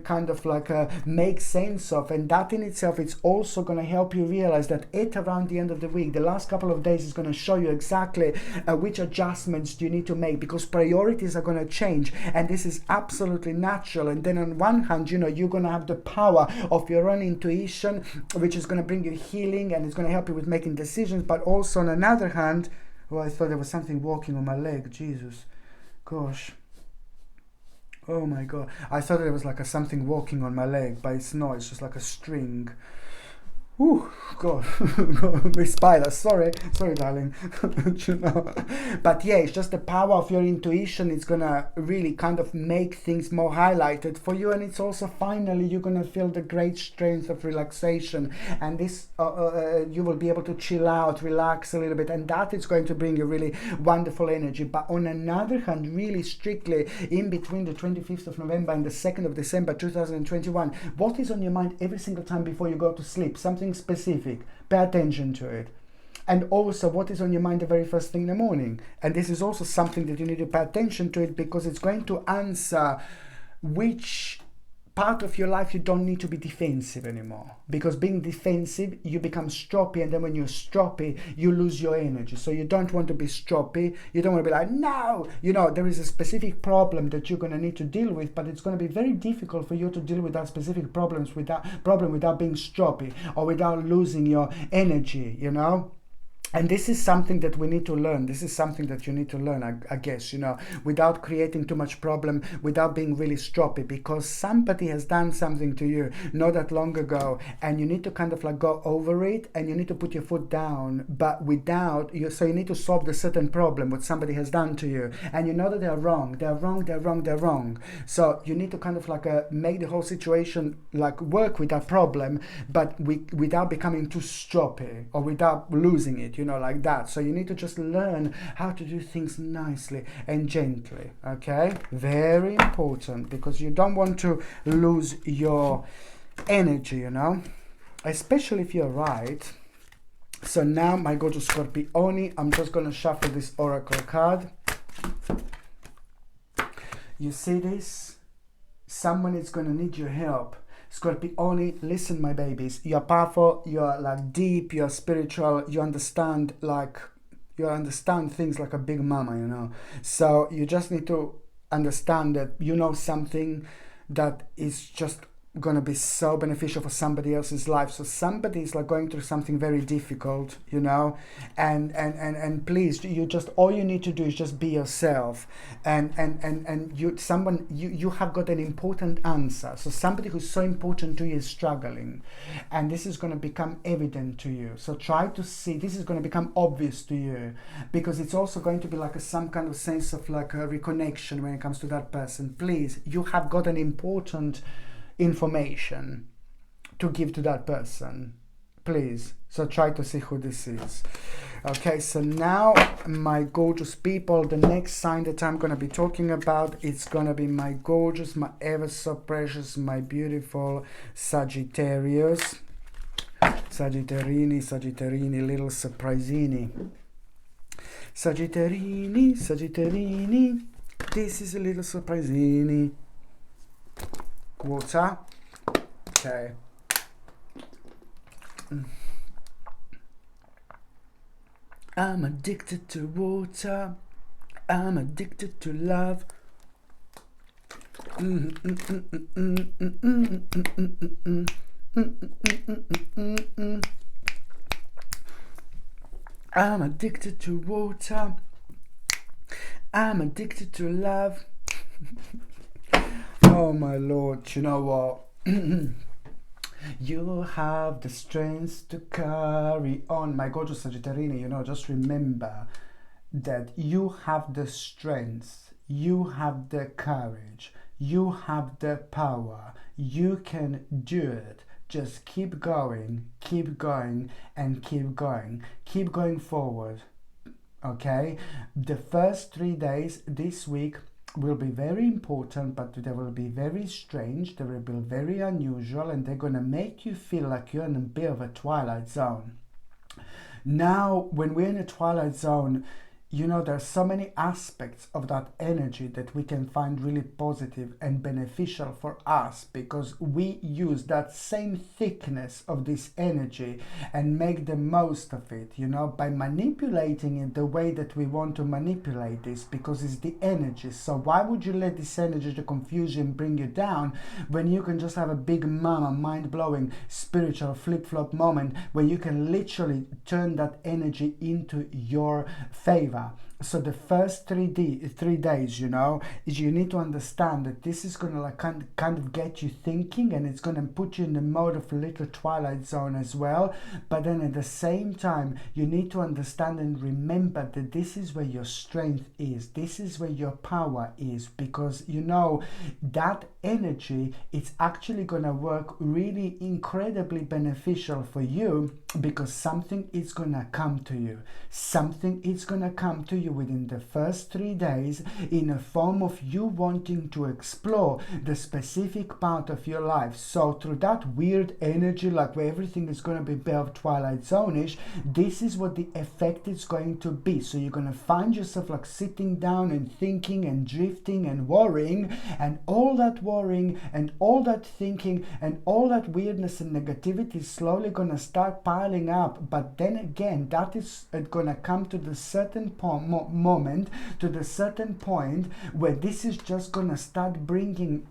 [SPEAKER 1] kind of like make sense of, and that in itself, it's also going to help you realize that at around the end of the week, the last couple of days is going to show you exactly which adjustments you need to make, because priorities are going to change, and this is absolutely natural. And then on one hand, you know, you're going to have the power of your own intuition, which is going to bring you healing and it's going to help you with making decisions. But also on another hand, oh, I thought there was something walking on my leg. Jesus, gosh. Oh my God, I thought there was like something walking on my leg, but it's not, it's just like a string. Ooh, God, my spider, sorry darling. You know? But yeah, it's just the power of your intuition. It's gonna really kind of make things more highlighted for you, and it's also finally you're gonna feel the great strength of relaxation, and this you will be able to chill out, relax a little bit, and that is going to bring you really wonderful energy. But on another hand, really strictly in between the 25th of November and the 2nd of December 2021, what is on your mind every single time before you go to sleep? Something specific. Pay attention to it. And also what is on your mind the very first thing in the morning. And this is also something that you need to pay attention to it, because it's going to answer which part of your life you don't need to be defensive anymore. Because being defensive, you become stroppy, and then when you're stroppy, you lose your energy. So you don't want to be stroppy. You don't want to be like, no! You know, there is a specific problem that you're going to need to deal with, but it's going to be very difficult for you to deal with that specific problem without being stroppy or without losing your energy, you know? And this is something that we need to learn. This is something that you need to learn, I guess, you know, without creating too much problem, without being really stroppy, because somebody has done something to you not that long ago, and you need to kind of like go over it, and you need to put your foot down, but without you. So you need to solve the certain problem what somebody has done to you, and you know that they're wrong. So you need to kind of like make the whole situation like work with that problem, but without becoming too stroppy or without losing it. You know, like that. So you need to just learn how to do things nicely and gently, okay? Very important, because you don't want to lose your energy, you know, especially if you're right. So now I go to Scorpioni. I'm just going to shuffle this oracle card. You see this? Someone is going to need your help. Scorpioni, listen, my babies, you're powerful, you're like deep, you're spiritual, you understand things like a big mama, you know. So you just need to understand that you know something that is just going to be so beneficial for somebody else's life. So somebody is like going through something very difficult, you know, and please, you just, all you need to do is just be yourself, and you have got an important answer. So somebody who's so important to you is struggling, and this is going to become evident to you. So try to see, this is going to become obvious to you, because it's also going to be like some kind of sense of like a reconnection when it comes to that person. Please, you have got an important information to give to that person, please. So try to see who this is. Okay, so now, my gorgeous people, the next sign that I'm going to be talking about, it's going to be my gorgeous, my ever so precious, my beautiful Sagittarius. Sagittarini, little surprisini. Sagittarini, this is a little surprisini. Water. Okay. I'm addicted to water. I'm addicted to love. I'm addicted to water. I'm addicted to love. Oh my Lord, you know what? You have the strength to carry on. My gorgeous Sagittarini, you know, just remember that you have the strength, you have the courage, you have the power, you can do it. Just keep going, and keep going forward. Okay, the first 3 days this week will be very important, but they will be very strange, they will be very unusual, and they're gonna make you feel like you're in a bit of a twilight zone. Now, when we're in a twilight zone, you know, there's so many aspects of that energy that we can find really positive and beneficial for us, because we use that same thickness of this energy and make the most of it, you know, by manipulating it the way that we want to manipulate this, because it's the energy. So why would you let this energy to confuse you and bring you down when you can just have a big mama, mind-blowing, spiritual flip-flop moment where you can literally turn that energy into your favor? So the first 3 days, you know, is you need to understand that this is going to like kind of get you thinking, and it's going to put you in the mode of a little twilight zone as well. But then at the same time, you need to understand and remember that this is where your strength is. This is where your power is, because, you know, that energy, it's actually going to work really incredibly beneficial for you, because something is going to come to you. Something is going to come to you within the first 3 days in a form of you wanting to explore the specific part of your life. So through that weird energy, like where everything is going to be a bit of Twilight Zone-ish, this is what the effect is going to be. So you're going to find yourself like sitting down and thinking and drifting and worrying, and all that worrying and all that thinking and all that weirdness and negativity is slowly going to start piling up. But then again, that is going to come to the certain moment, to the certain point where this is just going to start bringing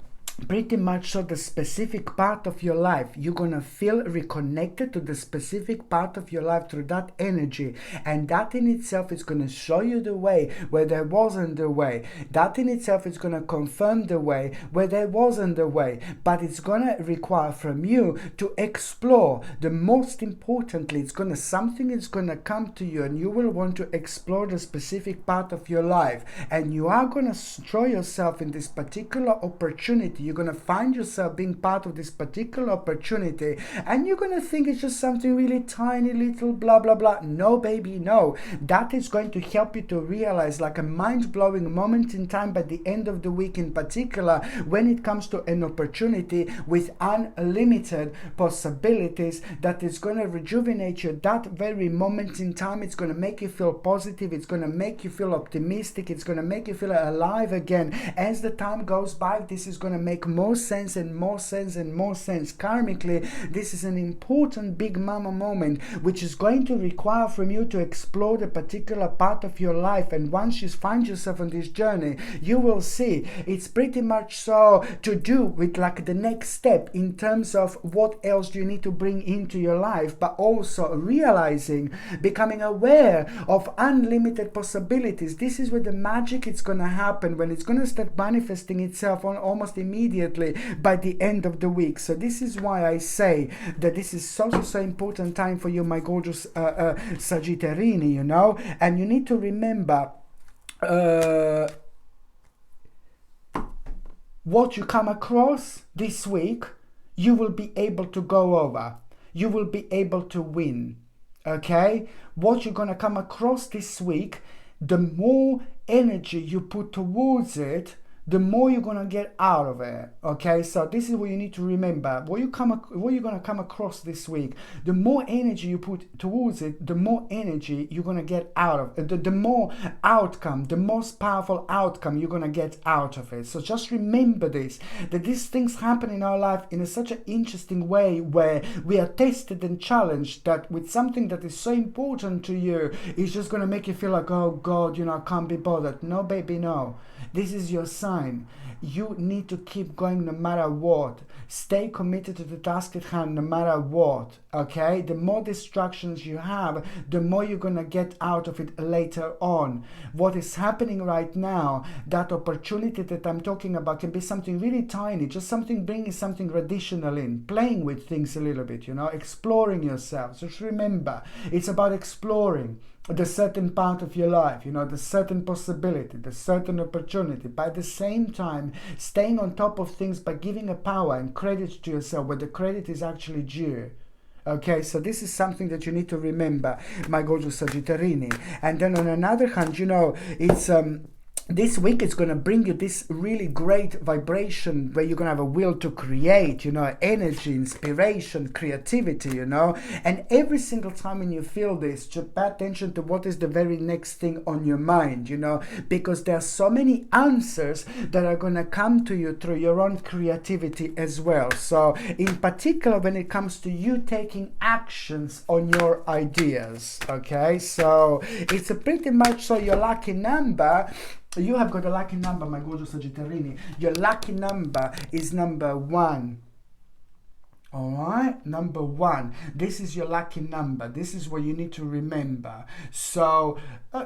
[SPEAKER 1] pretty much so the specific part of your life. You're gonna feel reconnected to the specific part of your life through that energy, and that in itself is gonna show you the way where there wasn't the way. That in itself is gonna confirm the way where there wasn't the way. But it's gonna require from you to explore. The most importantly, something is gonna come to you, and you will want to explore the specific part of your life, and you are gonna throw yourself in this particular opportunity. You're going to find yourself being part of this particular opportunity, and you're going to think it's just something really tiny, little blah, blah, blah. No, baby, no. That is going to help you to realize like a mind-blowing moment in time by the end of the week, in particular, when it comes to an opportunity with unlimited possibilities that is going to rejuvenate you. That very moment in time, it's going to make you feel positive. It's going to make you feel optimistic. It's going to make you feel alive again. As the time goes by, this is going to make make more sense and more sense and more sense. Karmically, this is an important big mama moment, which is going to require from you to explore the particular part of your life. And once you find yourself on this journey, you will see it's pretty much so to do with like the next step in terms of what else do you need to bring into your life, but also realizing, becoming aware of unlimited possibilities. This is where the magic is going to happen, when it's going to start manifesting itself on almost immediately by the end of the week. So this is why I say that this is so important time for you, my gorgeous Sagittarini, you know. And you need to remember what you come across this week, you will be able to go over. You will be able to win. Okay? What you're going to come across this week, the more energy you put towards it, the more you're going to get out of it. Okay, so this is what you need to remember. What you're going to come across this week, the more energy you put towards it, the more energy you're going to get out of it. The more outcome, the most powerful outcome you're going to get out of it. So just remember this, that these things happen in our life in such an interesting way, where we are tested and challenged, that with something that is so important to you, it's just going to make you feel like, oh God, you know, I can't be bothered. No, baby, no. This is your sign. You need to keep going no matter what. Stay committed to the task at hand no matter what. Okay? The more distractions you have, the more you're going to get out of it later on. What is happening right now, that opportunity that I'm talking about, can be something really tiny, just something bringing something additional in, playing with things a little bit, you know, exploring yourself. Just remember, it's about exploring the certain part of your life, you know, the certain possibility, the certain opportunity. By the same time, staying on top of things by giving a power and credit to yourself where the credit is actually due. Okay, so this is something that you need to remember, my gorgeous Sagittarini. And then on another hand, you know, it's this week it's going to bring you this really great vibration where you're going to have a will to create, you know, energy, inspiration, creativity, you know. And every single time when you feel this, just pay attention to what is the very next thing on your mind, you know, because there are so many answers that are going to come to you through your own creativity as well. So in particular, when it comes to you taking actions on your ideas, okay, so it's a pretty much so your lucky number. You have got a lucky number, my gorgeous Sagittarini. Your lucky number is number 1. Alright, number 1. This is your lucky number. This is what you need to remember. So,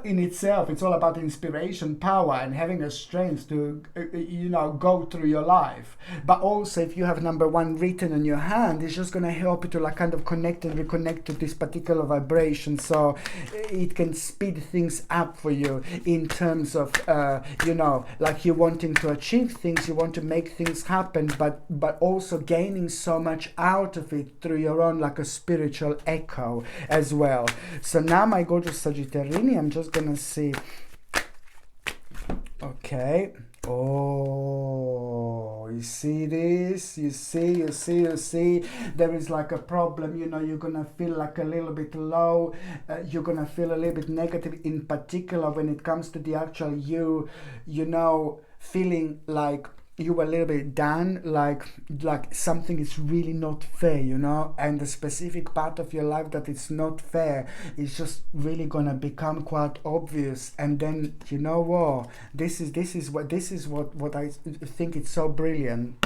[SPEAKER 1] in itself, it's all about inspiration, power, and having a strength to, you know, go through your life. But also, if you have number 1 written on your hand, it's just going to help you to like kind of connect and reconnect to this particular vibration. So, it can speed things up for you in terms of, you know, like you wanting to achieve things, you want to make things happen, but also gaining so much out of it through your own like a spiritual echo as well. So now, my gorgeous Sagittarini, I'm just gonna see. Okay. Oh, you see this? You see. There is like a problem, you know, you're gonna feel like a little bit low. You're gonna feel a little bit negative, in particular when it comes to the actual you know, feeling like you were a little bit down, like something is really not fair, you know, and the specific part of your life that it's not fair is just really gonna become quite obvious. And then, you know what, this is what I think it's so brilliant.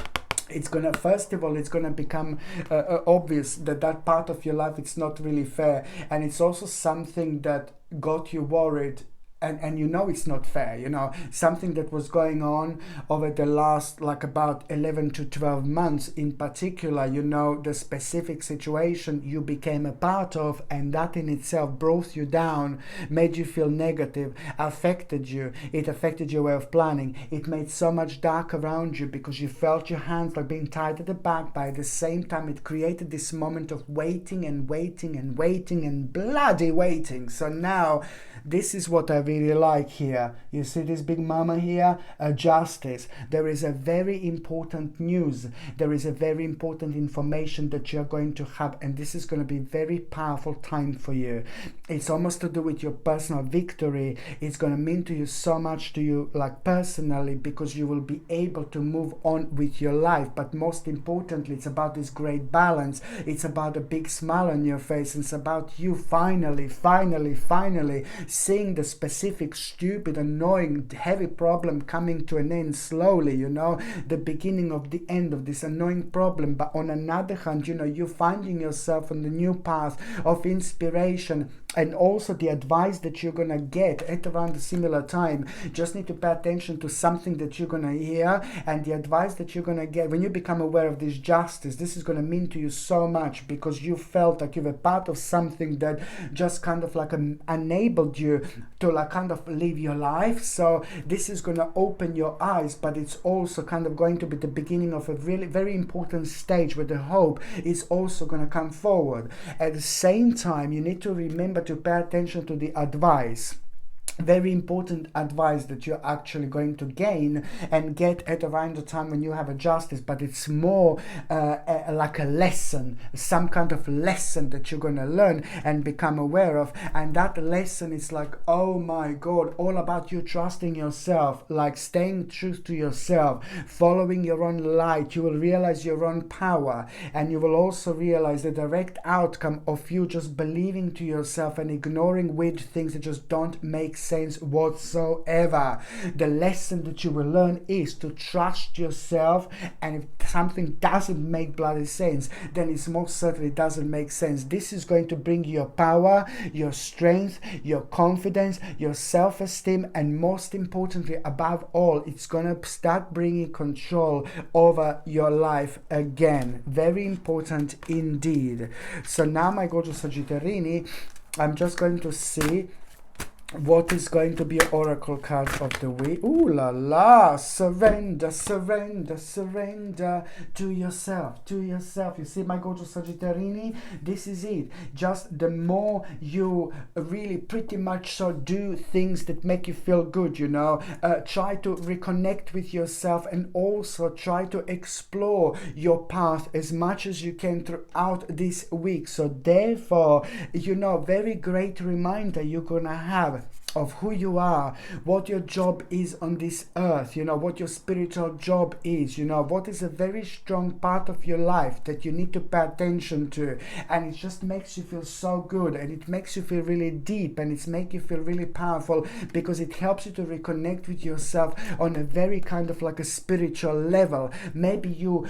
[SPEAKER 1] It's gonna, first of all, it's gonna become obvious that part of your life, it's not really fair, and it's also something that got you worried. And you know it's not fair, you know, something that was going on over the last like about 11 to 12 months in particular, you know, the specific situation you became a part of, and that in itself brought you down, made you feel negative, affected you. It affected your way of planning. It made so much dark around you because you felt your hands like being tied at the back, but at the same time it created this moment of waiting and bloody waiting. So now This is what I really like here. You see this big mama here? Justice. There is a very important news. There is a very important information that you're going to have, and this is going to be very powerful time for you. It's almost to do with your personal victory. It's going to mean to you so much to you, like personally, because you will be able to move on with your life. But most importantly, it's about this great balance. It's about a big smile on your face. It's about you finally seeing the specific, stupid, annoying, heavy problem coming to an end slowly, you know, the beginning of the end of this annoying problem. But on another hand, you know, you're finding yourself on the new path of inspiration, and also the advice that you're gonna get at around a similar time. Just need to pay attention to something that you're gonna hear, and the advice that you're gonna get when you become aware of this justice. This is gonna mean to you so much, because you felt like you were part of something that just kind of like enabled you to like kind of live your life. So this is gonna open your eyes, but it's also kind of going to be the beginning of a really very important stage where the hope is also gonna come forward. At the same time, you need to remember to pay attention to the advice. Very important advice that you're actually going to gain and get at around the time when you have a justice, but it's more like a lesson, some kind of lesson that you're going to learn and become aware of. And that lesson is like, oh my God, all about you trusting yourself, like staying true to yourself, following your own light. You will realize your own power, and you will also realize the direct outcome of you just believing to yourself and ignoring weird things that just don't make sense whatsoever. The lesson that you will learn is to trust yourself, and if something doesn't make bloody sense, then it most certainly doesn't make sense. This is going to bring your power, your strength, your confidence, your self-esteem, and most importantly, above all, it's going to start bringing control over your life again. Very important indeed. So now, my gorgeous Sagittarini, I'm just going to see what is going to be an oracle card of the week. Ooh la la! Surrender, surrender, surrender to yourself, to yourself. You see, my gorgeous Sagittarini, this is it. Just the more you really pretty much so do things that make you feel good, you know, try to reconnect with yourself, and also try to explore your path as much as you can throughout this week. So therefore, you know, very great reminder you're gonna have of who you are, what your job is on this earth, you know, what your spiritual job is, you know, what is a very strong part of your life that you need to pay attention to. And it just makes you feel so good, and it makes you feel really deep, and it's make you feel really powerful, because it helps you to reconnect with yourself on a very kind of like a spiritual level. Maybe you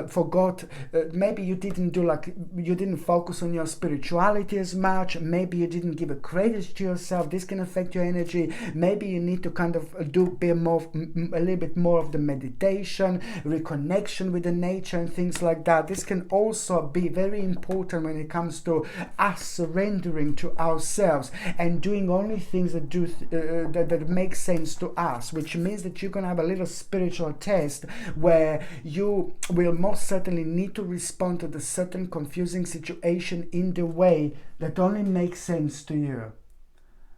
[SPEAKER 1] forgot, maybe you didn't do like, you didn't focus on your spirituality as much, maybe you didn't give a credit to yourself. This can affect your energy. Maybe you need to kind of do a little bit more of the meditation, reconnection with the nature and things like that. This can also be very important when it comes to us surrendering to ourselves and doing only things that do that make sense to us, which means that you're gonna have a little spiritual test where you will most certainly need to respond to the certain confusing situation in the way that only makes sense to you.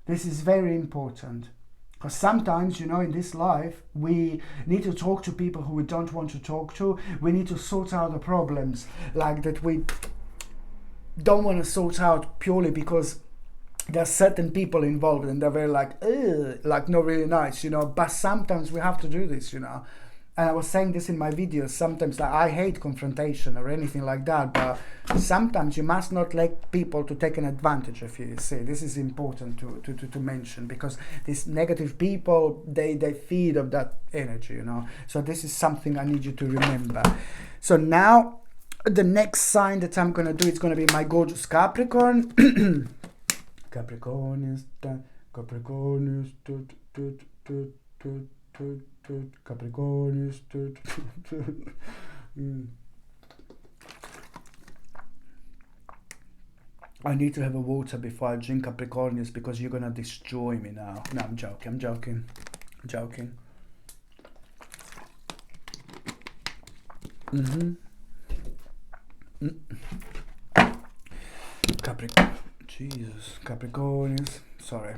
[SPEAKER 1] This is very important, because sometimes, you know, in this life, we need to talk to people who we don't want to talk to. We need to sort out the problems like that we don't want to sort out purely because there are certain people involved and they're very like, ugh, like not really nice, you know. But sometimes we have to do this, you know. And I was saying this in my videos, sometimes like, I hate confrontation or anything like that, but sometimes you must not let people to take an advantage of you, you see. This is important to mention, because these negative people, they feed of that energy, you know. So this is something I need you to remember. So now, the next sign that I'm going to do is going to be my gorgeous Capricorn. Capricorn is done. Capricorn is Capricorn is I need to have a water before I drink Capricornius, because you're gonna destroy me now. No, I'm joking, I'm joking, I'm joking. Capricorn. Jesus, Capricornians, sorry.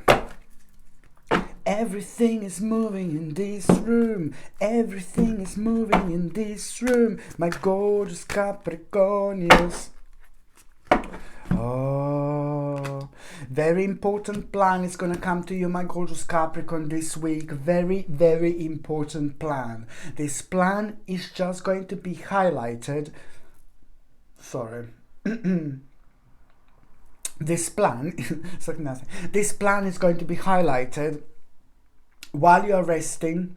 [SPEAKER 1] Everything is moving in this room. Everything is moving in this room. My gorgeous Capricornians. Oh, very important plan is going to come to you, my gorgeous Capricorn, this week. Very, very important plan. This plan is just going to be highlighted. Sorry. This plan, this plan is going to be highlighted while you're resting,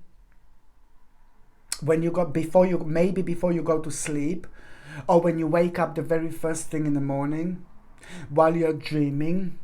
[SPEAKER 1] when you go before you go to sleep, or when you wake up the very first thing in the morning, while you're dreaming,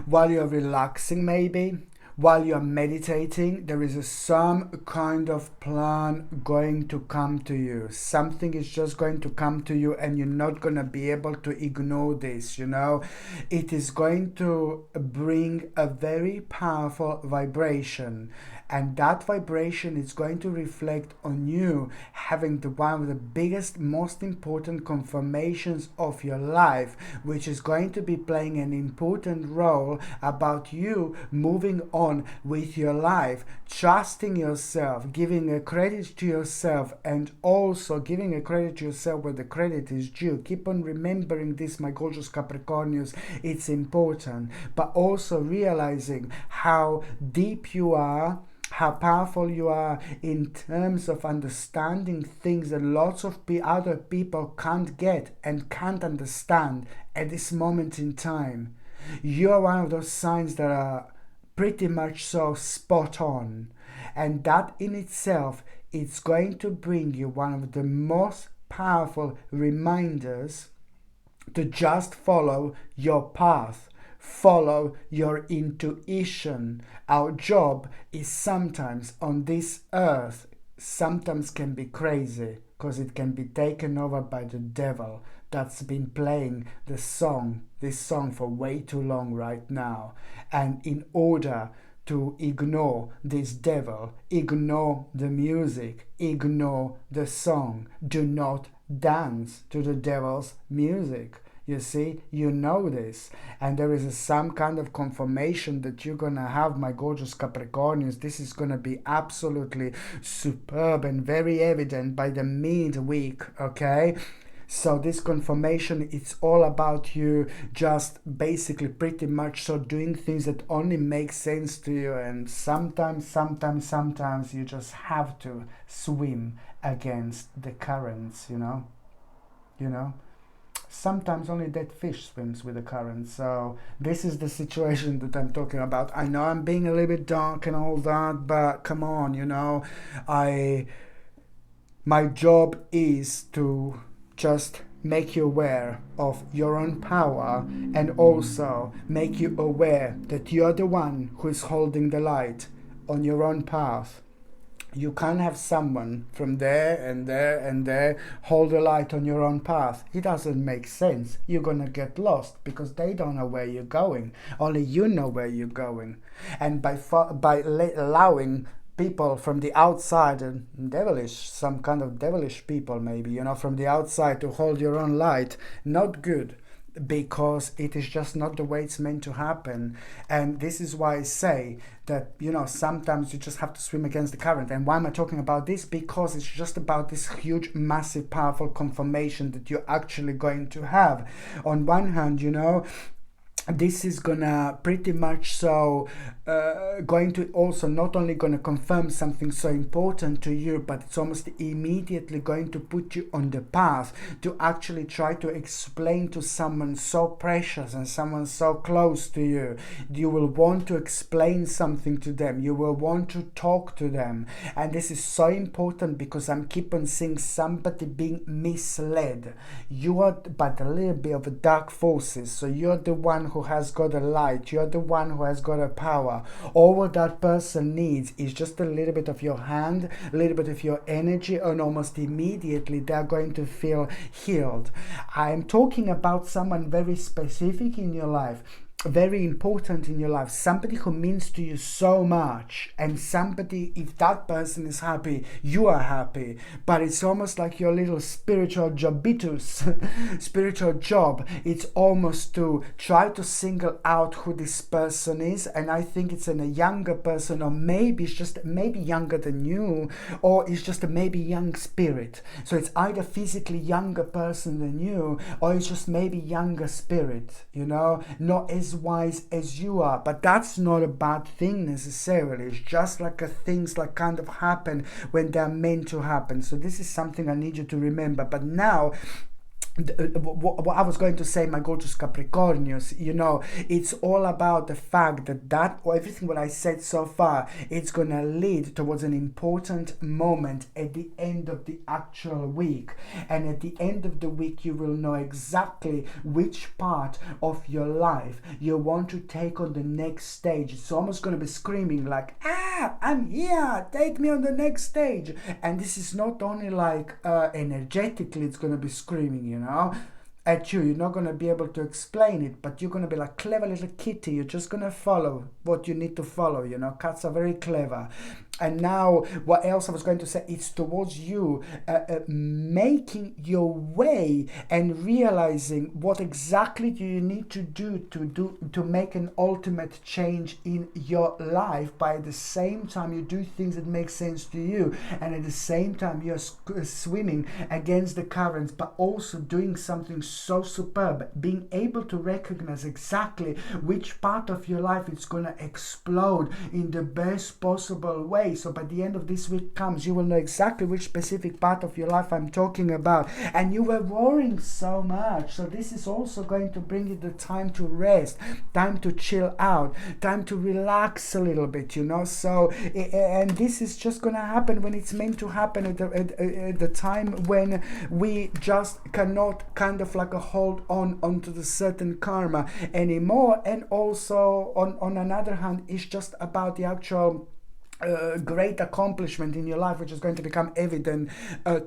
[SPEAKER 1] while you're relaxing, maybe while you're meditating. There is some kind of plan going to come to you. Something is just going to come to you, and you're not going to be able to ignore this, you know. It is going to bring a very powerful vibration, and that vibration is going to reflect on you having one of the biggest, most important confirmations of your life, which is going to be playing an important role about you moving on with your life, trusting yourself, giving a credit to yourself, and also giving a credit to yourself where the credit is due. Keep on remembering this, my gorgeous Capricornians. It's important, but also realizing how deep you are, how powerful you are in terms of understanding things that lots of other people can't get and can't understand at this moment in time. You are one of those signs that are pretty much so spot on, and that in itself, it's going to bring you one of the most powerful reminders to just follow your path. Follow your intuition. Our job is sometimes on this earth, sometimes can be crazy, because it can be taken over by the devil that's been playing this song for way too long right now. And in order to ignore this devil, ignore the music, ignore the song, do not dance to the devil's music. You see, you know this, and there is some kind of confirmation that you're gonna have, my gorgeous Capricornians. This is gonna be absolutely superb and very evident by the midweek, okay? So this confirmation, it's all about you just basically pretty much so doing things that only make sense to you, and sometimes you just have to swim against the currents, you know? Sometimes only dead fish swims with the current. So this is the situation that I'm talking about. I know I'm being a little bit dark and all that, but come on, you know, my job is to just make you aware of your own power, and also make you aware that you're the one who is holding the light on your own path. You can't have someone from there and there and there hold the light on your own path. It doesn't make sense. You're gonna get lost because they don't know where you're going. Only you know where you're going. And by allowing people from the outside, and some kind of devilish people maybe, you know, from the outside to hold your own light, not good. Because it is just not the way it's meant to happen. And this is why I say that, you know, sometimes you just have to swim against the current. And why am I talking about this? Because it's just about this huge, massive, powerful confirmation that you're actually going to have. On one hand, you know, this is gonna pretty much so going to also not only gonna confirm something so important to you, but it's almost immediately going to put you on the path to actually try to explain to someone so precious and someone so close to you. You will want to explain something to them. You will want to talk to them. And this is so important because I'm keep on seeing somebody being misled. You are but a little bit of a dark forces. So you're the one who has got a light. You're the one who has got a power. All what that person needs is just a little bit of your hand, a little bit of your energy, and almost immediately they're going to feel healed. I'm talking about someone very specific in your life. very important in your life, somebody who means to you so much, and somebody, if that person is happy, you are happy. But it's almost like your little spiritual jobitus, spiritual job. It's almost to try to single out who this person is, and I think it's in a younger person, or maybe it's just maybe younger than you, or it's just a maybe young spirit. So it's either physically younger person than you, or it's just maybe younger spirit, you know, not as wise as you are. But that's not a bad thing necessarily. It's just like things like kind of happen when they're meant to happen. So this is something I need you to remember. But now, what I was going to say, my gorgeous Capricornius, you know, it's all about the fact that or everything what I said so far, it's gonna lead towards an important moment at the end of the actual week. And at the end of the week, you will know exactly which part of your life you want to take on the next stage. It's almost gonna be screaming like, I'm here, take me on the next stage. And this is not only like energetically, it's gonna be screaming, you know, at you. You're not going to be able to explain it, but you're going to be like clever little kitty. You're just going to follow what you need to follow, you know. Cats are very clever. And now, what else I was going to say, it's towards you making your way and realizing what exactly do you need to do to make an ultimate change in your life. But at the same time, you do things that make sense to you, and at the same time, you're swimming against the currents, but also doing something so superb, being able to recognize exactly which part of your life is going to explode in the best possible way. So by the end of this week comes, you will know exactly which specific part of your life I'm talking about. And you were worrying so much, so this is also going to bring you the time to rest, time to chill out, time to relax a little bit, you know. So and this is just going to happen when it's meant to happen, at the time when we just cannot kind of like hold onto the certain karma anymore. And also on another hand, it's just about the actual great accomplishment in your life, which is going to become evident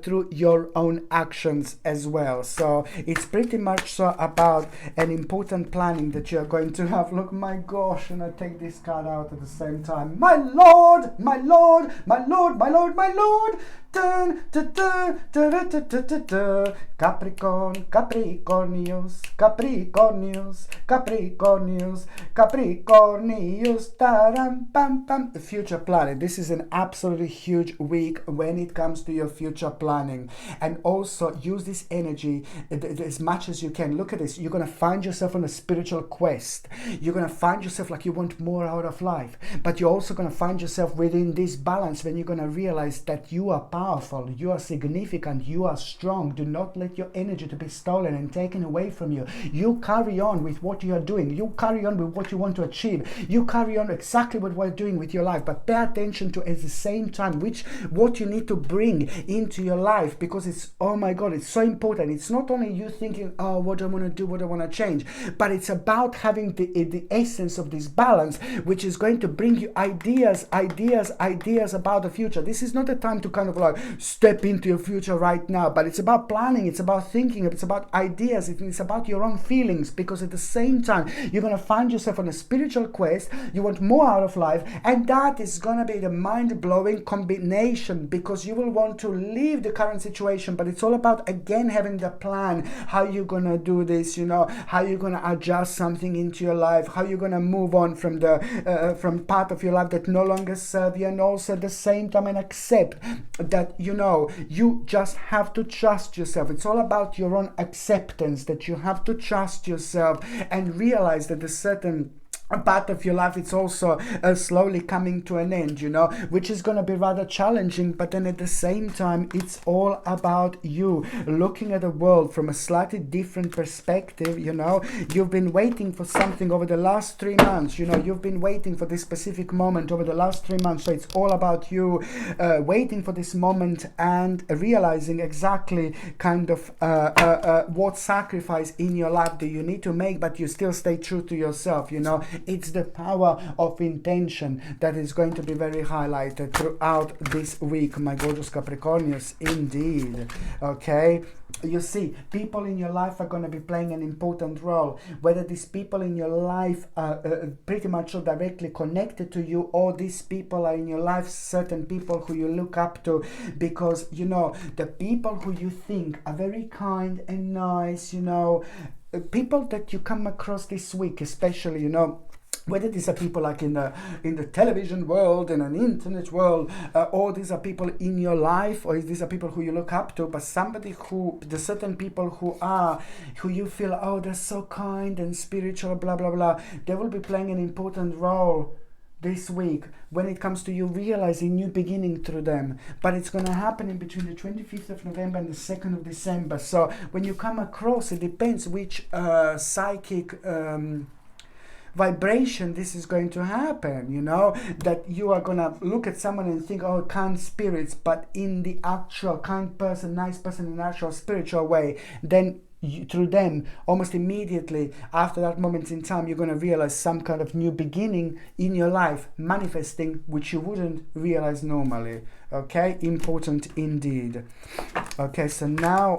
[SPEAKER 1] through your own actions as well. So it's pretty much so about an important planning that you're going to have. Look, my gosh, and I take this card out at the same time. My Lord, my Lord, my Lord, my Lord, my Lord. Dun, dun, dun, dun, dun, dun, dun, dun, dun. Capricorn, Capricornius, Capricornius, Capricornius, Capricornius, taram, pam, pam. The future planning. This is an absolutely huge week when it comes to your future planning. And also use this energy as much as you can. Look at this. You're going to find yourself on a spiritual quest. You're going to find yourself like you want more out of life. But you're also going to find yourself within this balance when you're going to realize that you are powerful, you are significant, you are strong. Do not let your energy to be stolen and taken away from you. You carry on with what you are doing. You carry on with what you want to achieve. You carry on exactly what we're doing with your life. But pay attention to at the same time what you need to bring into your life, because it's, oh my God, it's so important. It's not only you thinking, oh, what do I want to do, what do I want to change, but it's about having the essence of this balance, which is going to bring you ideas about the future. This is not a time to kind of like step into your future right now, but it's about planning, it's about thinking, it's about ideas, it's about your own feelings, because at the same time you're going to find yourself on a spiritual quest. You want more out of life, and that is going to be the mind-blowing combination, because you will want to leave the current situation, but it's all about again having the plan, how you're going to do this, you know, how you're going to adjust something into your life, how you're going to move on from the from part of your life that no longer serve you, and also at the same time and accept that, you know, you just have to trust yourself. It's all about your own acceptance, that you have to trust yourself and realize that a certain part of your life, it's also slowly coming to an end, you know, which is going to be rather challenging. But then at the same time, it's all about you looking at the world from a slightly different perspective. You know, you've been waiting for something over the last 3 months, you know, you've been waiting for this specific moment over the last 3 months. So it's all about you waiting for this moment and realizing exactly kind of what sacrifice in your life do you need to make, but you still stay true to yourself, you know. It's the power of intention that is going to be very highlighted throughout this week, my gorgeous Capricornians, indeed. Okay, you see, people in your life are going to be playing an important role, whether these people in your life are pretty much directly connected to you, or these people are in your life certain people who you look up to, because you know the people who you think are very kind and nice, you know, people that you come across this week, especially, you know, whether these are people like in the television world, in an internet world, or these are people in your life, or these are people who you look up to, but somebody who, the certain people who you feel, oh, they're so kind and spiritual, blah, blah, blah, they will be playing an important role this week when it comes to you realizing new beginning through them. But it's going to happen in between the 25th of November and the 2nd of December. So when you come across, it depends which psychic vibration this is going to happen, you know, that you are gonna look at someone and think, oh, kind spirits, but in the actual kind person, nice person, in an actual spiritual way, then through them, almost immediately after that moment in time, you're going to realize some kind of new beginning in your life manifesting, which you wouldn't realize normally. Okay, important indeed. Okay, so now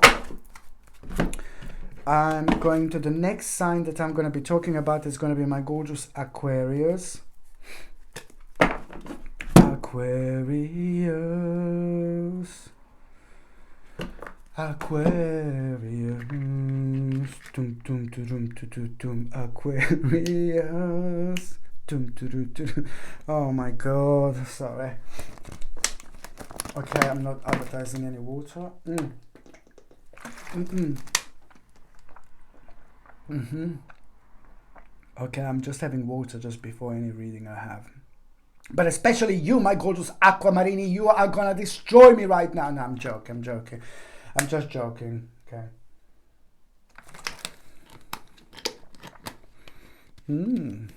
[SPEAKER 1] I'm going to the next sign that I'm going to be talking about. Is going to be my gorgeous Aquarius. Aquarius. Aquarius. Tum, tum, tum, tum, tum, Aquarius. Tum, tum, tum. Oh my God, sorry. Okay, I'm not advertising any water. Okay, I'm just having water just before any reading I have. But especially you, my gorgeous Aquamarini, you are gonna destroy me right now. No, I'm joking, I'm just joking, okay. Do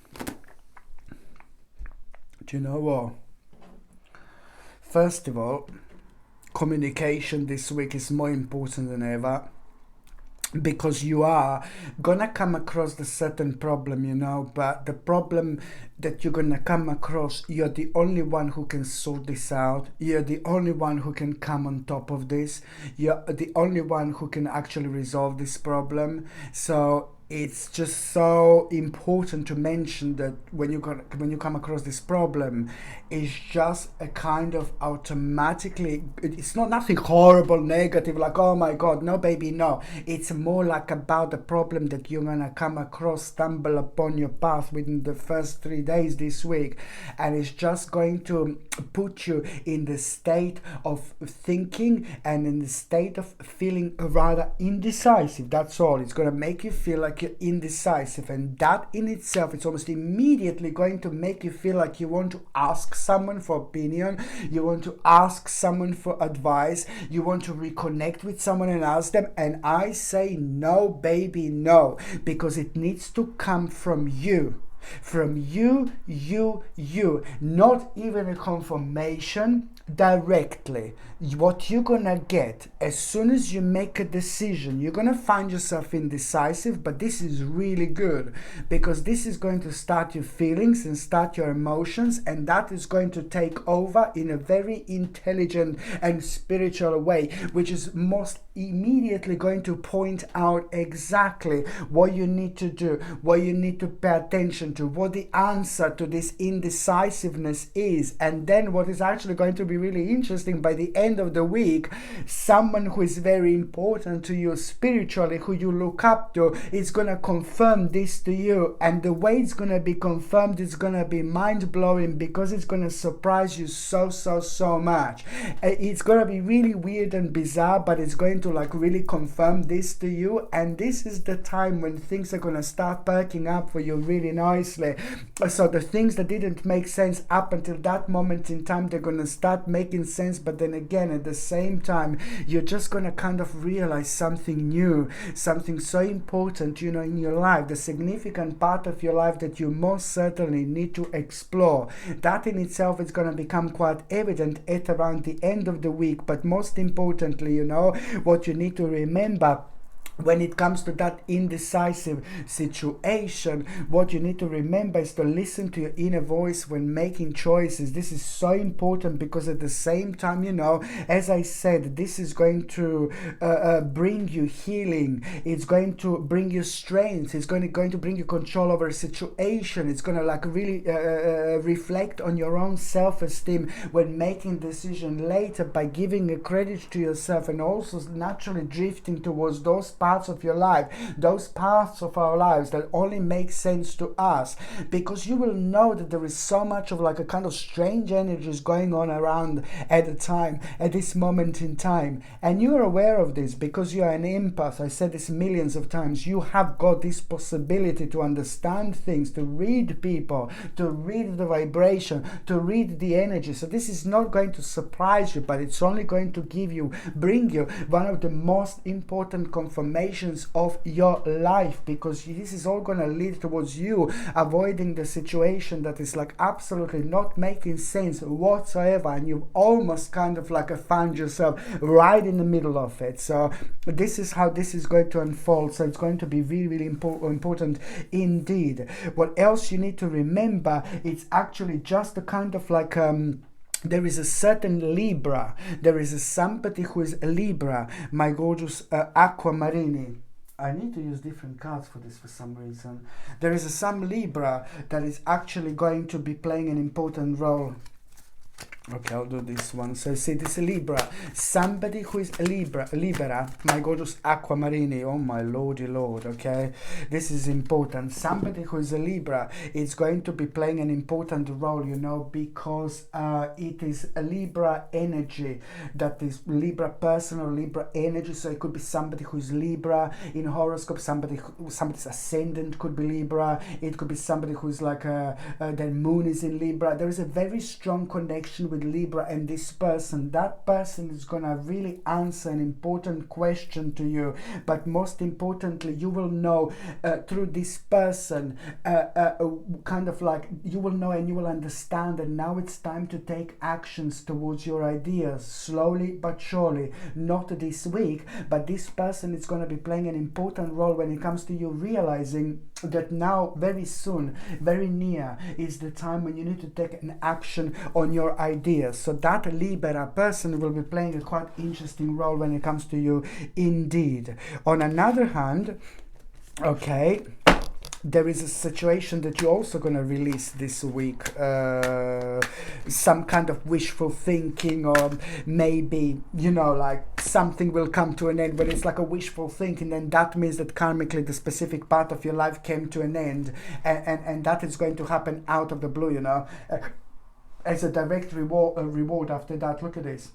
[SPEAKER 1] you know what? First of all, communication this week is more important than ever, because you are gonna come across the certain problem, you know, but the problem that you're gonna come across, you're the only one who can sort this out. You're the only one who can come on top of this. You're the only one who can actually resolve this problem. So it's just so important to mention that when you come across this problem, it's just a kind of automatically, it's not nothing horrible, negative, like, oh my God, no baby, no. It's more like about the problem that you're gonna come across, stumble upon your path within the first 3 days this week, and it's just going to put you in the state of thinking and in the state of feeling rather indecisive. That's all. It's gonna make you feel like you're indecisive, and that in itself, it's almost immediately going to make you feel like you want to ask someone for opinion, you want to ask someone for advice, you want to reconnect with someone and ask them. And I say no baby, no, because it needs to come from you. From you, not even a confirmation directly. What you're gonna get as soon as you make a decision, you're gonna find yourself indecisive, but this is really good, because this is going to start your feelings and start your emotions, and that is going to take over in a very intelligent and spiritual way, which is most immediately going to point out exactly what you need to do, what you need to pay attention to, what the answer to this indecisiveness is. And then what is actually going to be really interesting, by the end of the week, someone who is very important to you spiritually, who you look up to, is going to confirm this to you. And the way it's going to be confirmed is going to be mind-blowing, because it's going to surprise you so much. It's going to be really weird and bizarre, but it's going to like really confirm this to you. And this is the time when things are going to start perking up for you really nicely. So the things that didn't make sense up until that moment in time, they're going to start making sense. But then again, at the same time, you're just going to kind of realize something new, something so important, you know, in your life, the significant part of your life that you most certainly need to explore. That in itself is going to become quite evident at around the end of the week. But most importantly, you know, what you need to remember when it comes to that indecisive situation, what you need to remember is to listen to your inner voice when making choices. This is so important, because at the same time, you know, as I said, this is going to bring you healing. It's going to bring you strength. It's going to bring you control over a situation. It's going to like really reflect on your own self-esteem when making decision later, by giving a credit to yourself, and also naturally drifting towards those parts of your life, those paths of our lives that only make sense to us, because you will know that there is so much of like a kind of strange energies going on around at the time, at this moment in time, and you are aware of this because you are an empath. I said this millions of times. You have got this possibility to understand things, to read people, to read the vibration, to read the energy. So this is not going to surprise you, but it's only going to bring you one of the most important confirmations of your life, because this is all going to lead towards you avoiding the situation that is like absolutely not making sense whatsoever, and you've almost kind of like found yourself right in the middle of it. So this is how this is going to unfold. So it's going to be really, really important indeed. What else you need to remember, it's actually just a kind of like there is a certain Libra. There is somebody who is a Libra, my gorgeous Aquamarini. I need to use different cards for this for some reason. There is some Libra that is actually going to be playing an important role. Okay, I'll do this one. So see, this is Libra. Somebody who is a Libra, my gorgeous Aquamarini. Oh my lordy lord, okay? This is important. Somebody who is a Libra is going to be playing an important role, you know, because it is a Libra energy. That is Libra person or Libra energy. So it could be somebody who is Libra in horoscope. Somebody's ascendant could be Libra. It could be somebody who is like their moon is in Libra. There is a very strong connection with Libra and this person. That person is gonna really answer an important question to you, but most importantly, you will know through this person kind of like you will know and you will understand that now it's time to take actions towards your ideas, slowly but surely. Not this week, but this person is going to be playing an important role when it comes to you realizing that now very soon, very near, is the time when you need to take an action on your ideas. So that Libra person will be playing a quite interesting role when it comes to you indeed. On another hand, okay, there is a situation that you're also going to release this week, some kind of wishful thinking, or maybe, you know, like something will come to an end, but it's like a wishful thinking, and that means that karmically the specific part of your life came to an end, and that is going to happen out of the blue, you know, as a direct reward after that. Look at this.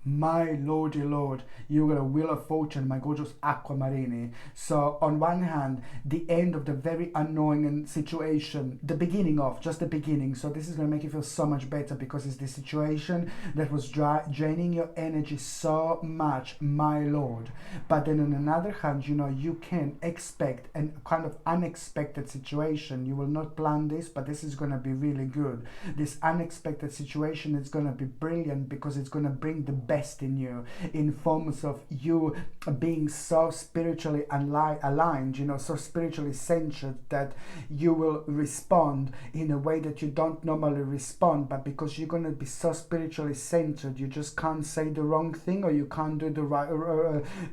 [SPEAKER 1] My lordy lord, you got a wheel of fortune, my gorgeous Aquamarini. So on one hand, the end of the very annoying situation, the beginning of, just the beginning. So this is going to make you feel so much better, because it's the situation that was draining your energy so much, my lord. But then on another hand, you know, you can expect a kind of unexpected situation. You will not plan this, but this is going to be really good. This unexpected situation is going to be brilliant, because it's going to bring the best in you, in forms of you being so spiritually aligned, you know, so spiritually centered, that you will respond in a way that you don't normally respond, but because you're going to be so spiritually centered, you just can't say the wrong thing, or you can't do the right,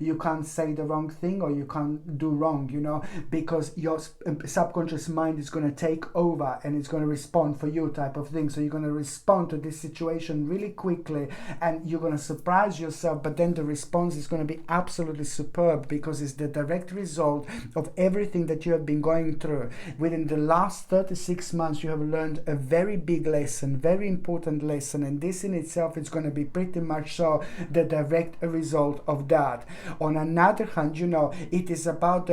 [SPEAKER 1] you can't say the wrong thing, or you can't do wrong, you know, because your subconscious mind is going to take over and it's going to respond for you, type of thing. So you're going to respond to this situation really quickly, and you're going to surprise yourself, but then the response is going to be absolutely superb, because it's the direct result of everything that you have been going through. Within the last 36 months, you have learned a very big lesson, very important lesson, and this in itself is going to be pretty much so the direct result of that. On another hand, you know, it is about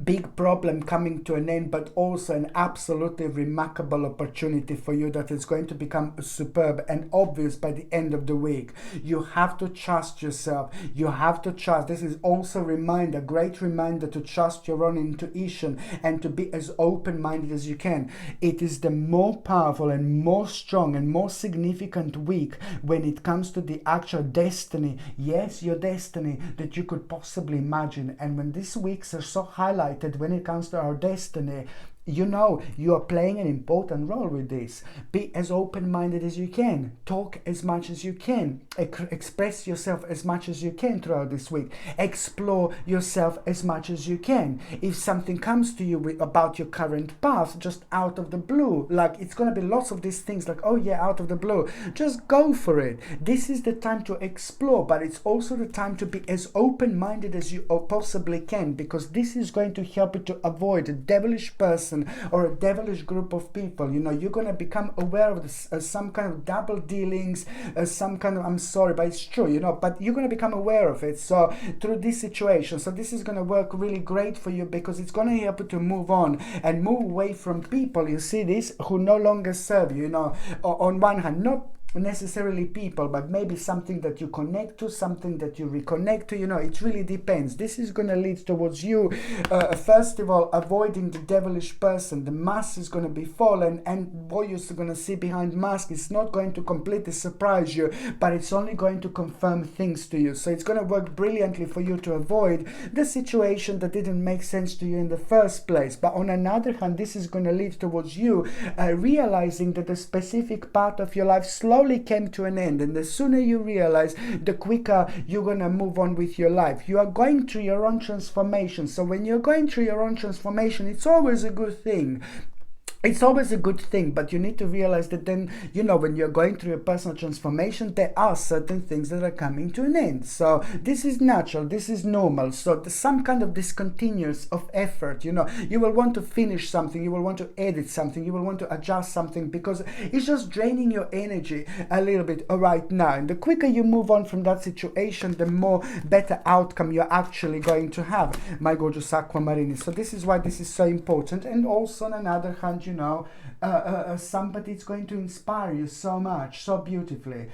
[SPEAKER 1] big problem coming to an end, but also an absolutely remarkable opportunity for you that is going to become superb and obvious by the end of the week. You have to trust yourself. You have to trust. This is also a reminder, great reminder, to trust your own intuition and to be as open-minded as you can. It is the more powerful and more strong and more significant week when it comes to the actual destiny, yes, your destiny, that you could possibly imagine. And when these weeks are so highlighted when it comes to our destiny, you know you are playing an important role with this. Be as open-minded as you can. Talk as much as you can. Express yourself as much as you can throughout this week. Explore yourself as much as you can. If something comes to you about your current path, just out of the blue, like it's going to be lots of these things like, oh yeah, out of the blue, just go for it. This is the time to explore, but it's also the time to be as open-minded as you possibly can, because this is going to help you to avoid a devilish person or a devilish group of people. You know, you're going to become aware of this, some kind of double dealings, some kind of, I'm sorry, but it's true, you know, but you're going to become aware of it. So through this situation, so this is going to work really great for you, because it's going to help you to move on and move away from people, you see this, who no longer serve you. You know, on one hand, not necessarily people, but maybe something that you connect to, something that you reconnect to. You know, it really depends. This is going to lead towards you, first of all, avoiding the devilish person. The mask is going to be fallen, and what you're going to see behind mask is not going to completely surprise you, but it's only going to confirm things to you. So it's going to work brilliantly for you to avoid the situation that didn't make sense to you in the first place. But on another hand, this is going to lead towards you realizing that a specific part of your life slowly came to an end, and the sooner you realize, the quicker you're gonna move on with your life. You are going through your own transformation. So when you're going through your own transformation, it's always a good thing. It's always a good thing, but you need to realize that then, you know, when you're going through a personal transformation, there are certain things that are coming to an end. So this is natural, this is normal. So there's some kind of discontinuous of effort, you know. You will want to finish something, you will want to edit something, you will want to adjust something, because it's just draining your energy a little bit right now. And the quicker you move on from that situation, the more better outcome you're actually going to have, my gorgeous Aquamarine. So this is why this is so important. And also on another hand, you know, somebody is going to inspire you so much, so beautifully.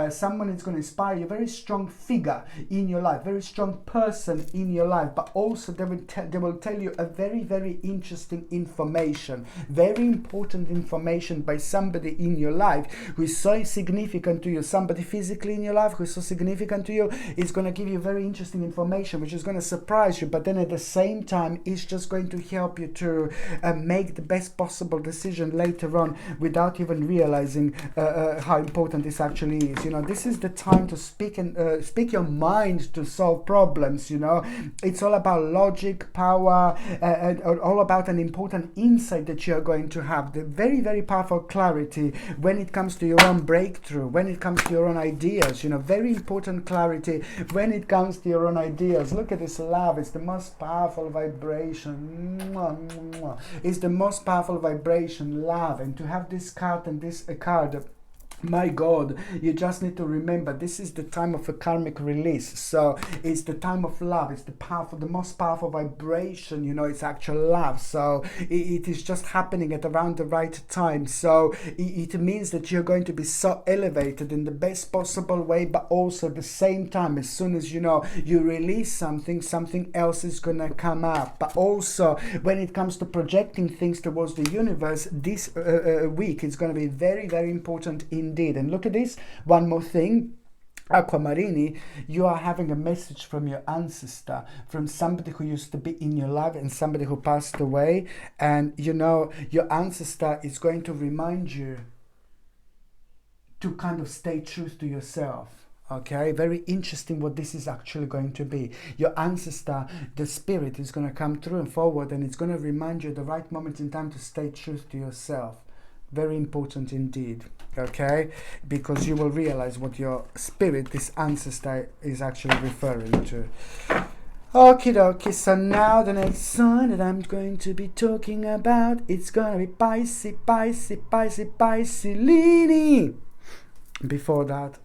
[SPEAKER 1] Someone is going to inspire you, a very strong figure in your life, very strong person in your life, but also they will tell you a very, very interesting information, very important information by somebody in your life who is so significant to you. Somebody physically in your life who is so significant to you is going to give you very interesting information, which is going to surprise you, but then at the same time, it's just going to help you to make the best possible decision later on without even realizing how important this actually is. You know, this is the time to speak and speak your mind to solve problems. You know, it's all about logic, power, and all about an important insight that you are going to have. The very, very powerful clarity when it comes to your own breakthrough, when it comes to your own ideas. You know, very important clarity when it comes to your own ideas. Look at this love. It's the most powerful vibration. It's the most powerful vibration, love. And to have this card and this card, my God, you just need to remember this is the time of a karmic release. So it's the time of love. It's the most powerful vibration. You know, it's actual love. So it is just happening at around the right time. So it means that you're going to be so elevated in the best possible way, but also at the same time, as soon as you know you release something, something else is gonna come up. But also when it comes to projecting things towards the universe, this week is going to be very, very important indeed. And look at this, one more thing, Aquamarini, you are having a message from your ancestor, from somebody who used to be in your life and somebody who passed away. And you know, your ancestor is going to remind you to kind of stay true to yourself. Okay, very interesting what this is actually going to be. Your ancestor, the spirit, is going to come through and forward, and it's going to remind you at the right moment in time to stay true to yourself. Very important indeed, okay? Because you will realize what your spirit, this ancestor, is actually referring to. Okie dokie, so now the next sign that I'm going to be talking about, it's gonna be Pisces, Lini. Before that,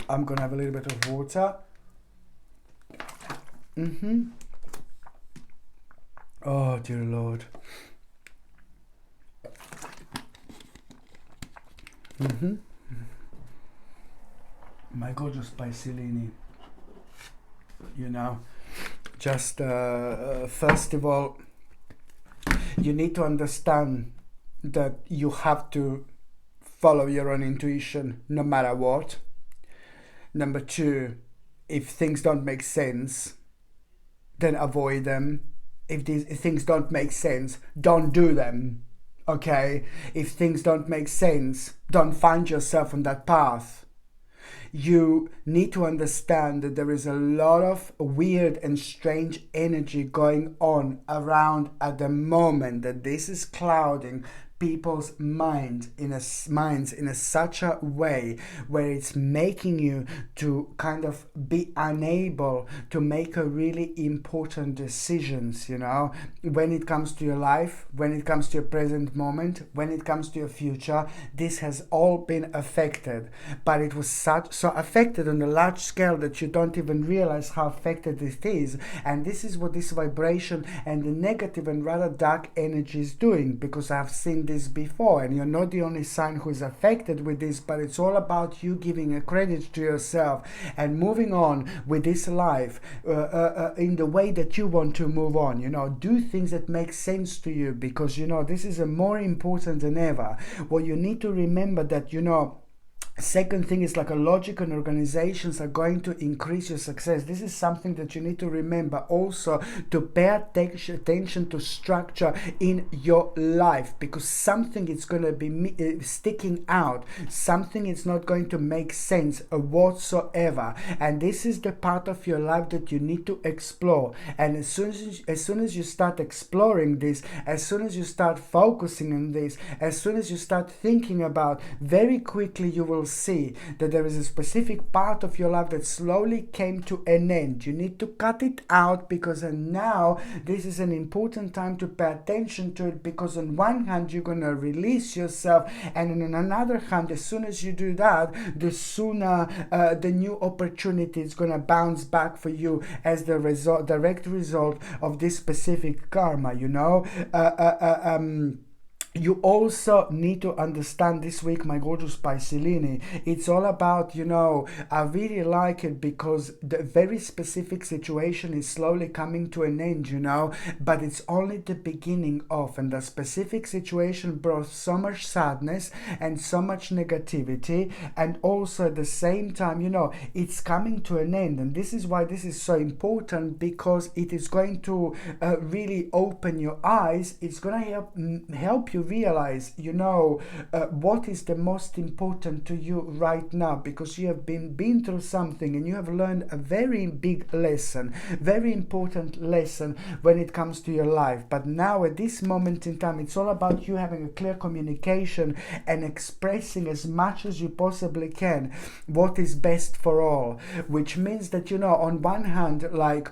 [SPEAKER 1] I'm gonna have a little bit of water. Oh, dear Lord. My gorgeous Pisces, you know, just first of all, you need to understand that you have to follow your own intuition no matter what. Number two, if things don't make sense, then avoid them. If things don't make sense, don't do them. Okay? If things don't make sense, don't find yourself on that path. You need to understand that there is a lot of weird and strange energy going on around at the moment, that this is clouding people's minds in a such a way where it's making you to kind of be unable to make a really important decisions, you know, when it comes to your life, when it comes to your present moment, when it comes to your future. This has all been affected, but it was so affected on a large scale that you don't even realize how affected it is. And this is what this vibration and the negative and rather dark energy is doing, because I've seen this before, and you're not the only sign who is affected with this, but it's all about you giving a credit to yourself and moving on with this life in the way that you want to move on. You know, do things that make sense to you, because you know this is a more important than ever. What you need to remember that, you know, second thing is like a logic and organizations are going to increase your success. This is something that you need to remember also, to pay attention to structure in your life, because something is going to be sticking out, something is not going to make sense whatsoever, and this is the part of your life that you need to explore. And as soon as you start exploring this, as soon as you start focusing on this, as soon as you start thinking about, very quickly you will see that there is a specific part of your life that slowly came to an end. You need to cut it out, because now this is an important time to pay attention to it, because on one hand you're going to release yourself, and on another hand, as soon as you do that, the sooner the new opportunity is going to bounce back for you as the direct result of this specific karma, you know. You also need to understand this week, my gorgeous Pisces, it's all about, you know, I really like it because the very specific situation is slowly coming to an end, you know, but it's only the beginning of, and the specific situation brought so much sadness and so much negativity, and also at the same time, you know, it's coming to an end. And this is why this is so important, because it is going to really open your eyes. It's going to help you realize, you know, what is the most important to you right now, because you have been through something and you have learned a very big lesson, very important lesson when it comes to your life. But now at this moment in time, it's all about you having a clear communication and expressing as much as you possibly can what is best for all, which means that, you know, on one hand, like,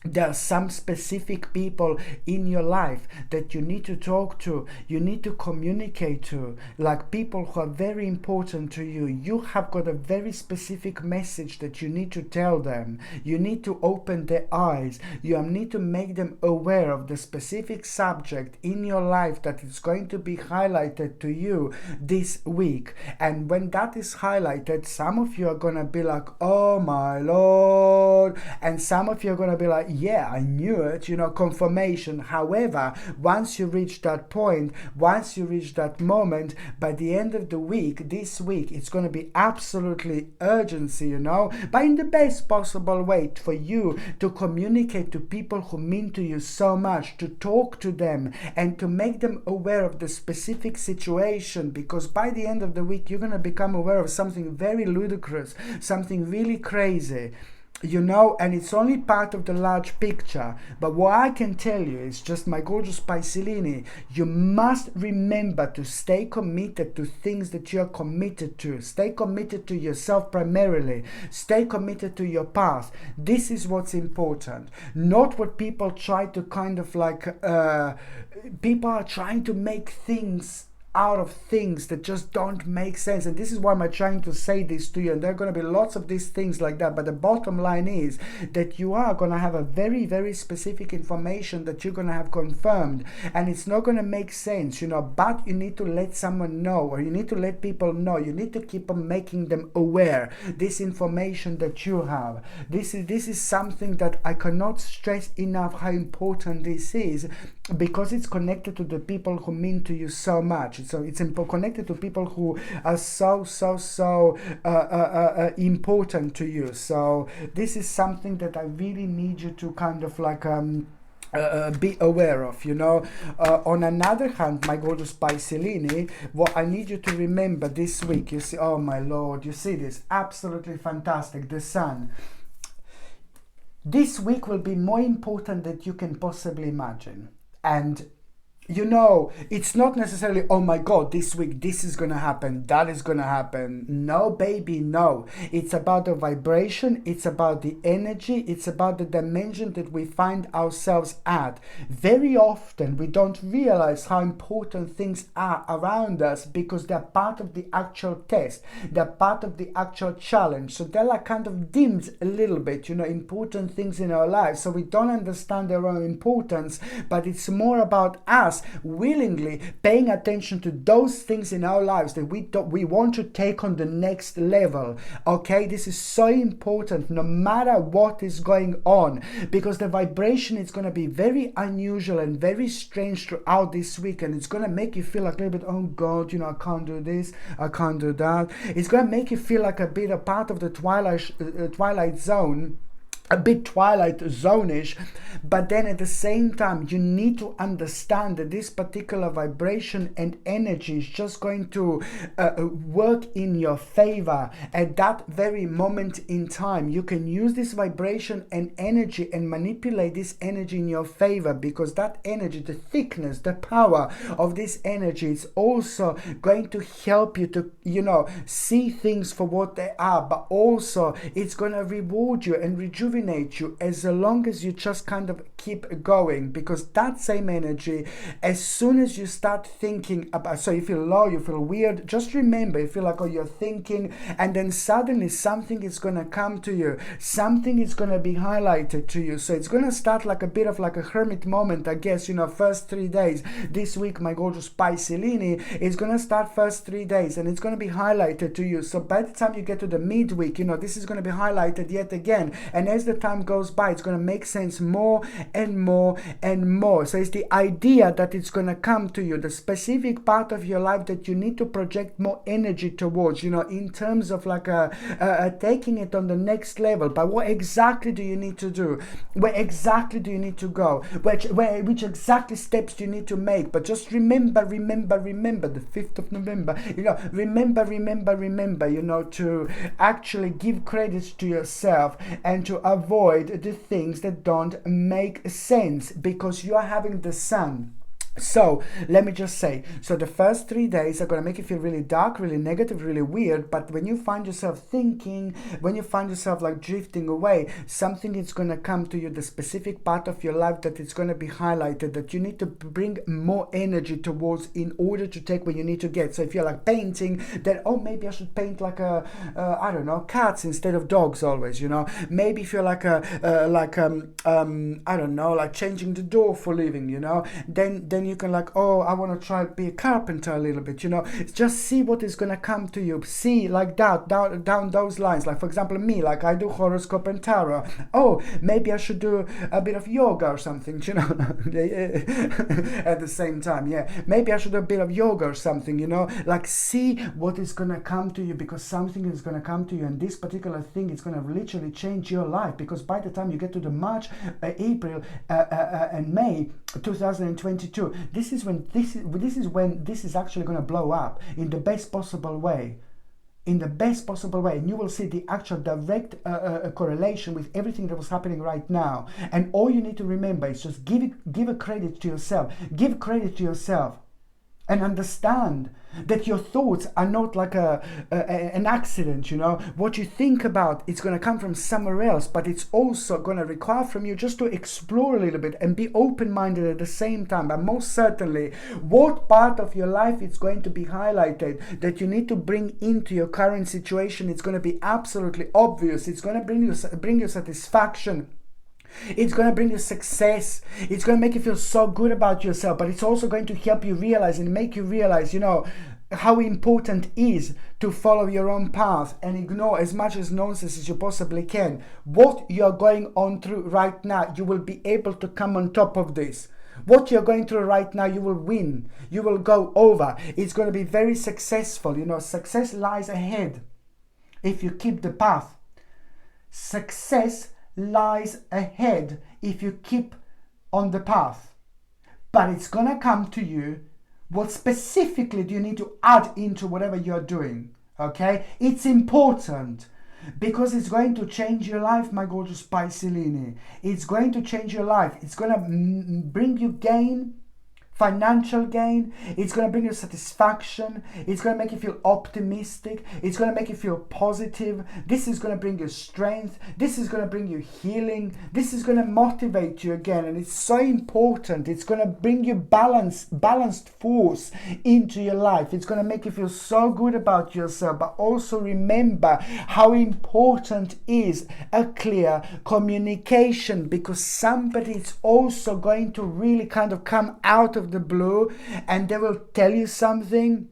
[SPEAKER 1] there are some specific people in your life that you need to talk to, you need to communicate to, like people who are very important to you. You have got a very specific message that you need to tell them. You need to open their eyes. You need to make them aware of the specific subject in your life that is going to be highlighted to you this week. And when that is highlighted, some of you are going to be like, oh my Lord, and some of you are going to be like, yeah, I knew it, you know, confirmation. However, once you reach that point, once you reach that moment, by the end of the week, this week, it's going to be absolutely urgency, you know, but in the best possible way, for you to communicate to people who mean to you so much, to talk to them and to make them aware of the specific situation, because by the end of the week, you're going to become aware of something very ludicrous, something really crazy, you know, and it's only part of the large picture. But what I can tell you is, just my gorgeous Pisces, you must remember to stay committed to things that you're committed to. Stay committed to yourself primarily. Stay committed to your path. This is what's important, not what people try to kind of like, people are trying to make things out of things that just don't make sense. And this is why I'm trying to say this to you, and there are going to be lots of these things like that, but the bottom line is that you are going to have a very, very specific information that you're going to have confirmed, and it's not going to make sense, but you need to let someone know, or you need to let people know. You need to keep on making them aware this information that you have. This is something that I cannot stress enough how important this is, because it's connected to the people who mean to you so much. So it's connected to people who are so important to you. So this is something that I really need you to kind of like be aware of, on another hand, my gorgeous Pisces, what I need you to remember this week, you see, oh my Lord, you see this, absolutely fantastic, the Sun. This week will be more important than you can possibly imagine. And it's not necessarily, oh my God, this week this is gonna happen, that is gonna happen. No, baby, no. It's about the vibration, it's about the energy, it's about the dimension that we find ourselves at. Very often we don't realize how important things are around us, because they're part of the actual test, they're part of the actual challenge. So they're like kind of dimmed a little bit, important things in our lives. So we don't understand their own importance, but it's more about us willingly paying attention to those things in our lives that we want to take on the next level. Okay, this is so important no matter what is going on, because the vibration is going to be very unusual and very strange throughout this week, and it's going to make you feel like a little bit, oh God, I can't do this, I can't do that. It's going to make you feel like a bit a part of the twilight zone, a bit Twilight Zone-ish, but then at the same time you need to understand that this particular vibration and energy is just going to work in your favor at that very moment in time. You can use this vibration and energy and manipulate this energy in your favor, because that energy, the thickness, the power of this energy is also going to help you to see things for what they are, but also it's going to reward you and rejuvenate you as long as you just kind of keep going. Because that same energy, as soon as you start thinking about, so you feel low, you feel weird, just remember, you feel like, oh, you're thinking, and then suddenly something is going to come to you, something is going to be highlighted to you. So it's going to start like a bit of like a hermit moment, I guess, first 3 days this week, my gorgeous Pisces, is going to start first 3 days, and it's going to be highlighted to you. So by the time you get to the midweek, this is going to be highlighted yet again, and as the time goes by, it's going to make sense more and more and more. So it's the idea that it's going to come to you, the specific part of your life that you need to project more energy towards, in terms of like taking it on the next level. But what exactly do you need to do? Where exactly do you need to go? Which exactly steps do you need to make? But just remember the 5th of November, remember, to actually give credit to yourself and to avoid the things that don't make sense, because you are having the Sun. So let me just say, so the first 3 days are going to make you feel really dark, really negative, really weird. But when you find yourself thinking, when you find yourself like drifting away, something is going to come to you, the specific part of your life that it's going to be highlighted, that you need to bring more energy towards in order to take where you need to get. So if you're like painting, then maybe I should paint like I don't know, cats instead of dogs always, maybe if you're like I don't know, like changing the door for living, then you can like, I want to try to be a carpenter a little bit, just see what is going to come to you, see like that, down those lines. Like for example, me, like I do horoscope and tarot. Maybe I should do a bit of yoga or something, at the same time, maybe I should do a bit of yoga or something, like see what is going to come to you, because something is going to come to you, and this particular thing is going to literally change your life. Because by the time you get to the March, April, and May 2022, this is when this is actually going to blow up in the best possible way. And you will see the actual direct correlation with everything that was happening right now. And all you need to remember is just give a credit to yourself. Give credit to yourself. and understand that your thoughts are not like an accident, you know. What you think about, it's going to come from somewhere else, but it's also going to require from you just to explore a little bit and be open-minded at the same time. But most certainly, what part of your life is going to be highlighted that you need to bring into your current situation, it's going to be absolutely obvious. It's going to bring you satisfaction. It's going to bring you success. It's going to make you feel so good about yourself, but it's also going to help you realize and make you realize, you know, how important it is to follow your own path and ignore as much as nonsense as you possibly can. What you're going on through right now, you will be able to come on top of this. What you're going through right now, you will win. You will go over. It's going to be very successful. You know, success lies ahead if you keep the path. Success lies ahead if you keep on the path, but it's gonna come to you. What specifically do you need to add into whatever you're doing? Okay, it's important because it's going to change your life, my gorgeous Piscelini. It's going to change your life. It's gonna bring you gain, financial gain. It's going to bring you satisfaction. It's going to make you feel optimistic. It's going to make you feel positive. This is going to bring you strength. This is going to bring you healing. This is going to motivate you again, and it's so important. It's going to bring you balanced force into your life. It's going to make you feel so good about yourself, but also remember how important is a clear communication, because somebody is also going to really kind of come out of the blue and they will tell you something,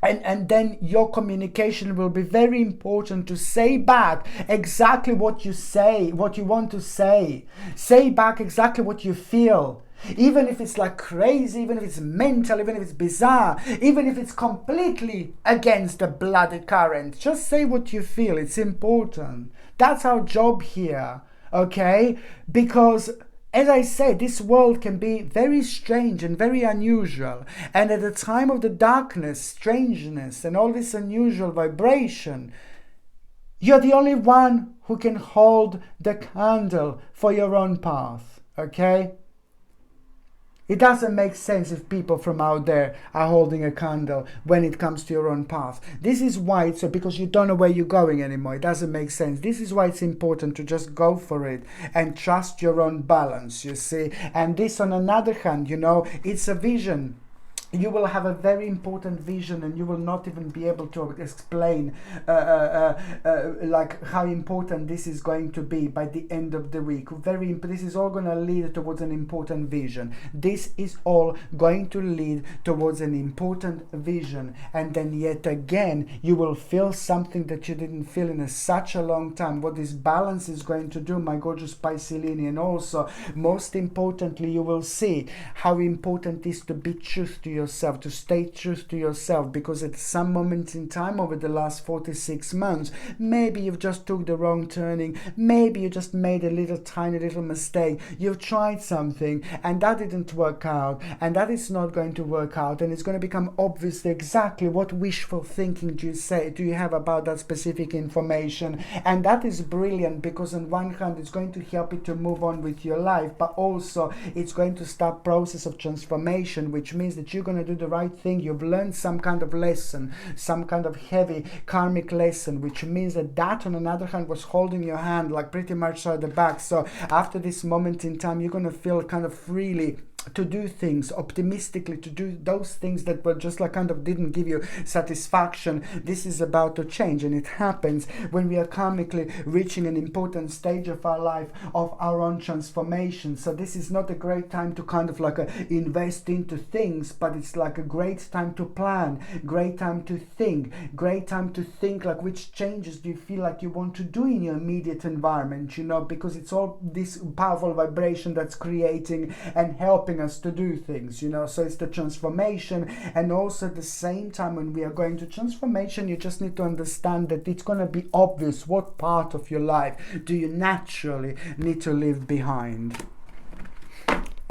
[SPEAKER 1] and then your communication will be very important to say back exactly what you say, what you want to say. Say back exactly what you feel. Even if it's like crazy, even if it's mental, even if it's bizarre, even if it's completely against the bloody current, just say what you feel. It's important. That's our job here, okay? Because as I said, this world can be very strange and very unusual. And at the time of the darkness, strangeness, and all this unusual vibration, you're the only one who can hold the candle for your own path, okay? It doesn't make sense if people from out there are holding a candle when it comes to your own path. This is why it's so, because you don't know where you're going anymore. It doesn't make sense. This is why it's important to just go for it and trust your own balance, you see. And this, on another hand, you know, it's a vision. You will have a very important vision, and you will not even be able to explain like how important this is going to be by the end of the week. This is all going to lead towards an important vision. This is all going to lead towards an important vision, and then yet again you will feel something that you didn't feel in such a long time. What this balance is going to do, my gorgeous Piscelini, and also most importantly, you will see how important it is to be true to yourself, to stay true to yourself, because at some moment in time over the last 46 months, maybe you've just took the wrong turning, maybe you just made a tiny little mistake, you've tried something and that didn't work out, and that is not going to work out, and it's going to become obvious exactly what wishful thinking do you have about that specific information. And that is brilliant, because on one hand it's going to help you to move on with your life, but also it's going to start process of transformation, which means that you're going to do the right thing. You've learned some kind of lesson, some kind of heavy karmic lesson, which means that on another hand was holding your hand like pretty much at the back. So after this moment in time, you're going to feel kind of freely to do things optimistically, to do those things that were just like kind of didn't give you satisfaction. This is about to change, and it happens when we are karmically reaching an important stage of our life, of our own transformation. So this is not a great time to kind of like invest into things, but it's like a great time to plan, great time to think like which changes do you feel like you want to do in your immediate environment, you know, because it's all this powerful vibration that's creating and helping us to do things, you know. So it's the transformation, and also at the same time when we are going to transformation, you just need to understand that it's going to be obvious what part of your life do you naturally need to leave behind.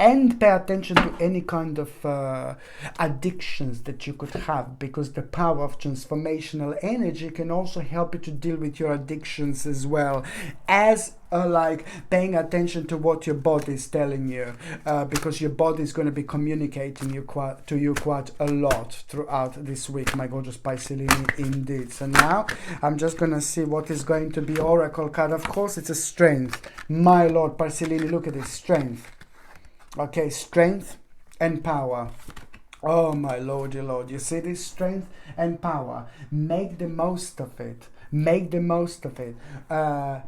[SPEAKER 1] And pay attention to any kind of addictions that you could have, because the power of transformational energy can also help you to deal with your addictions as well, as like paying attention to what your body is telling you, because your body is going to be communicating to you quite a lot throughout this week, my gorgeous Piscelini, indeed. So now I'm just going to see what is going to be oracle card. Of course, it's a strength. My lord, Piscelini, look at this, strength. Okay, strength and power. Oh my lord, your lord, you see this strength and power. Make the most of it. Make the most of it.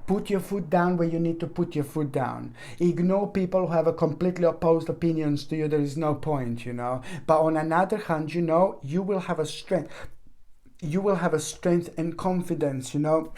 [SPEAKER 1] Put your foot down where you need to put your foot down. Ignore people who have a completely opposed opinions to you. There is no point, you know. But on another hand, you know, you will have a strength. You will have a strength and confidence, you know,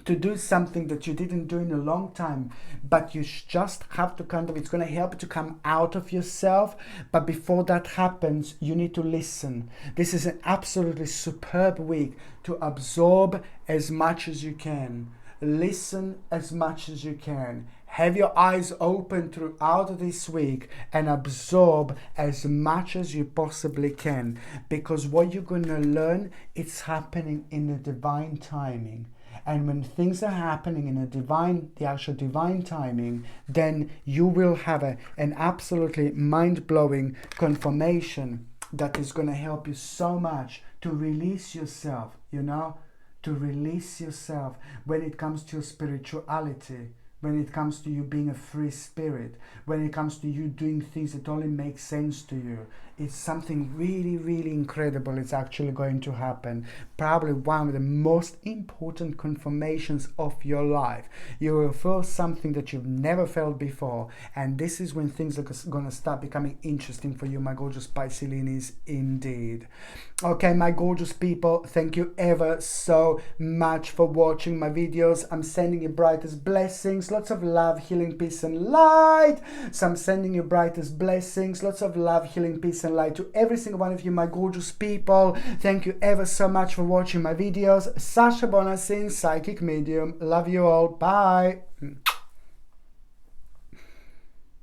[SPEAKER 1] to do something that you didn't do in a long time, but you just have to kind of, it's going to help you to come out of yourself. But before that happens, you need to listen. This is an absolutely superb week to absorb as much as you can. Listen as much as you can. Have your eyes open throughout this week and absorb as much as you possibly can, because what you're going to learn, it's happening in the divine timing. And when things are happening in the actual divine timing, then you will have an absolutely mind-blowing confirmation that is going to help you so much to release yourself, you know, to release yourself when it comes to your spirituality, when it comes to you being a free spirit, when it comes to you doing things that only make sense to you. It's something really, really incredible. It's actually going to happen. Probably one of the most important confirmations of your life. You will feel something that you've never felt before. And this is when things are going to start becoming interesting for you, my gorgeous Piscelinis, indeed. Okay, my gorgeous people, thank you ever so much for watching my videos. I'm sending you brightest blessings, lots of love, healing, peace, and light. So I'm sending you brightest blessings, lots of love, healing, peace, and light to every single one of you, my gorgeous people. Thank you ever so much for watching my videos. Sasha Bonasin, psychic medium. Love you all. Bye.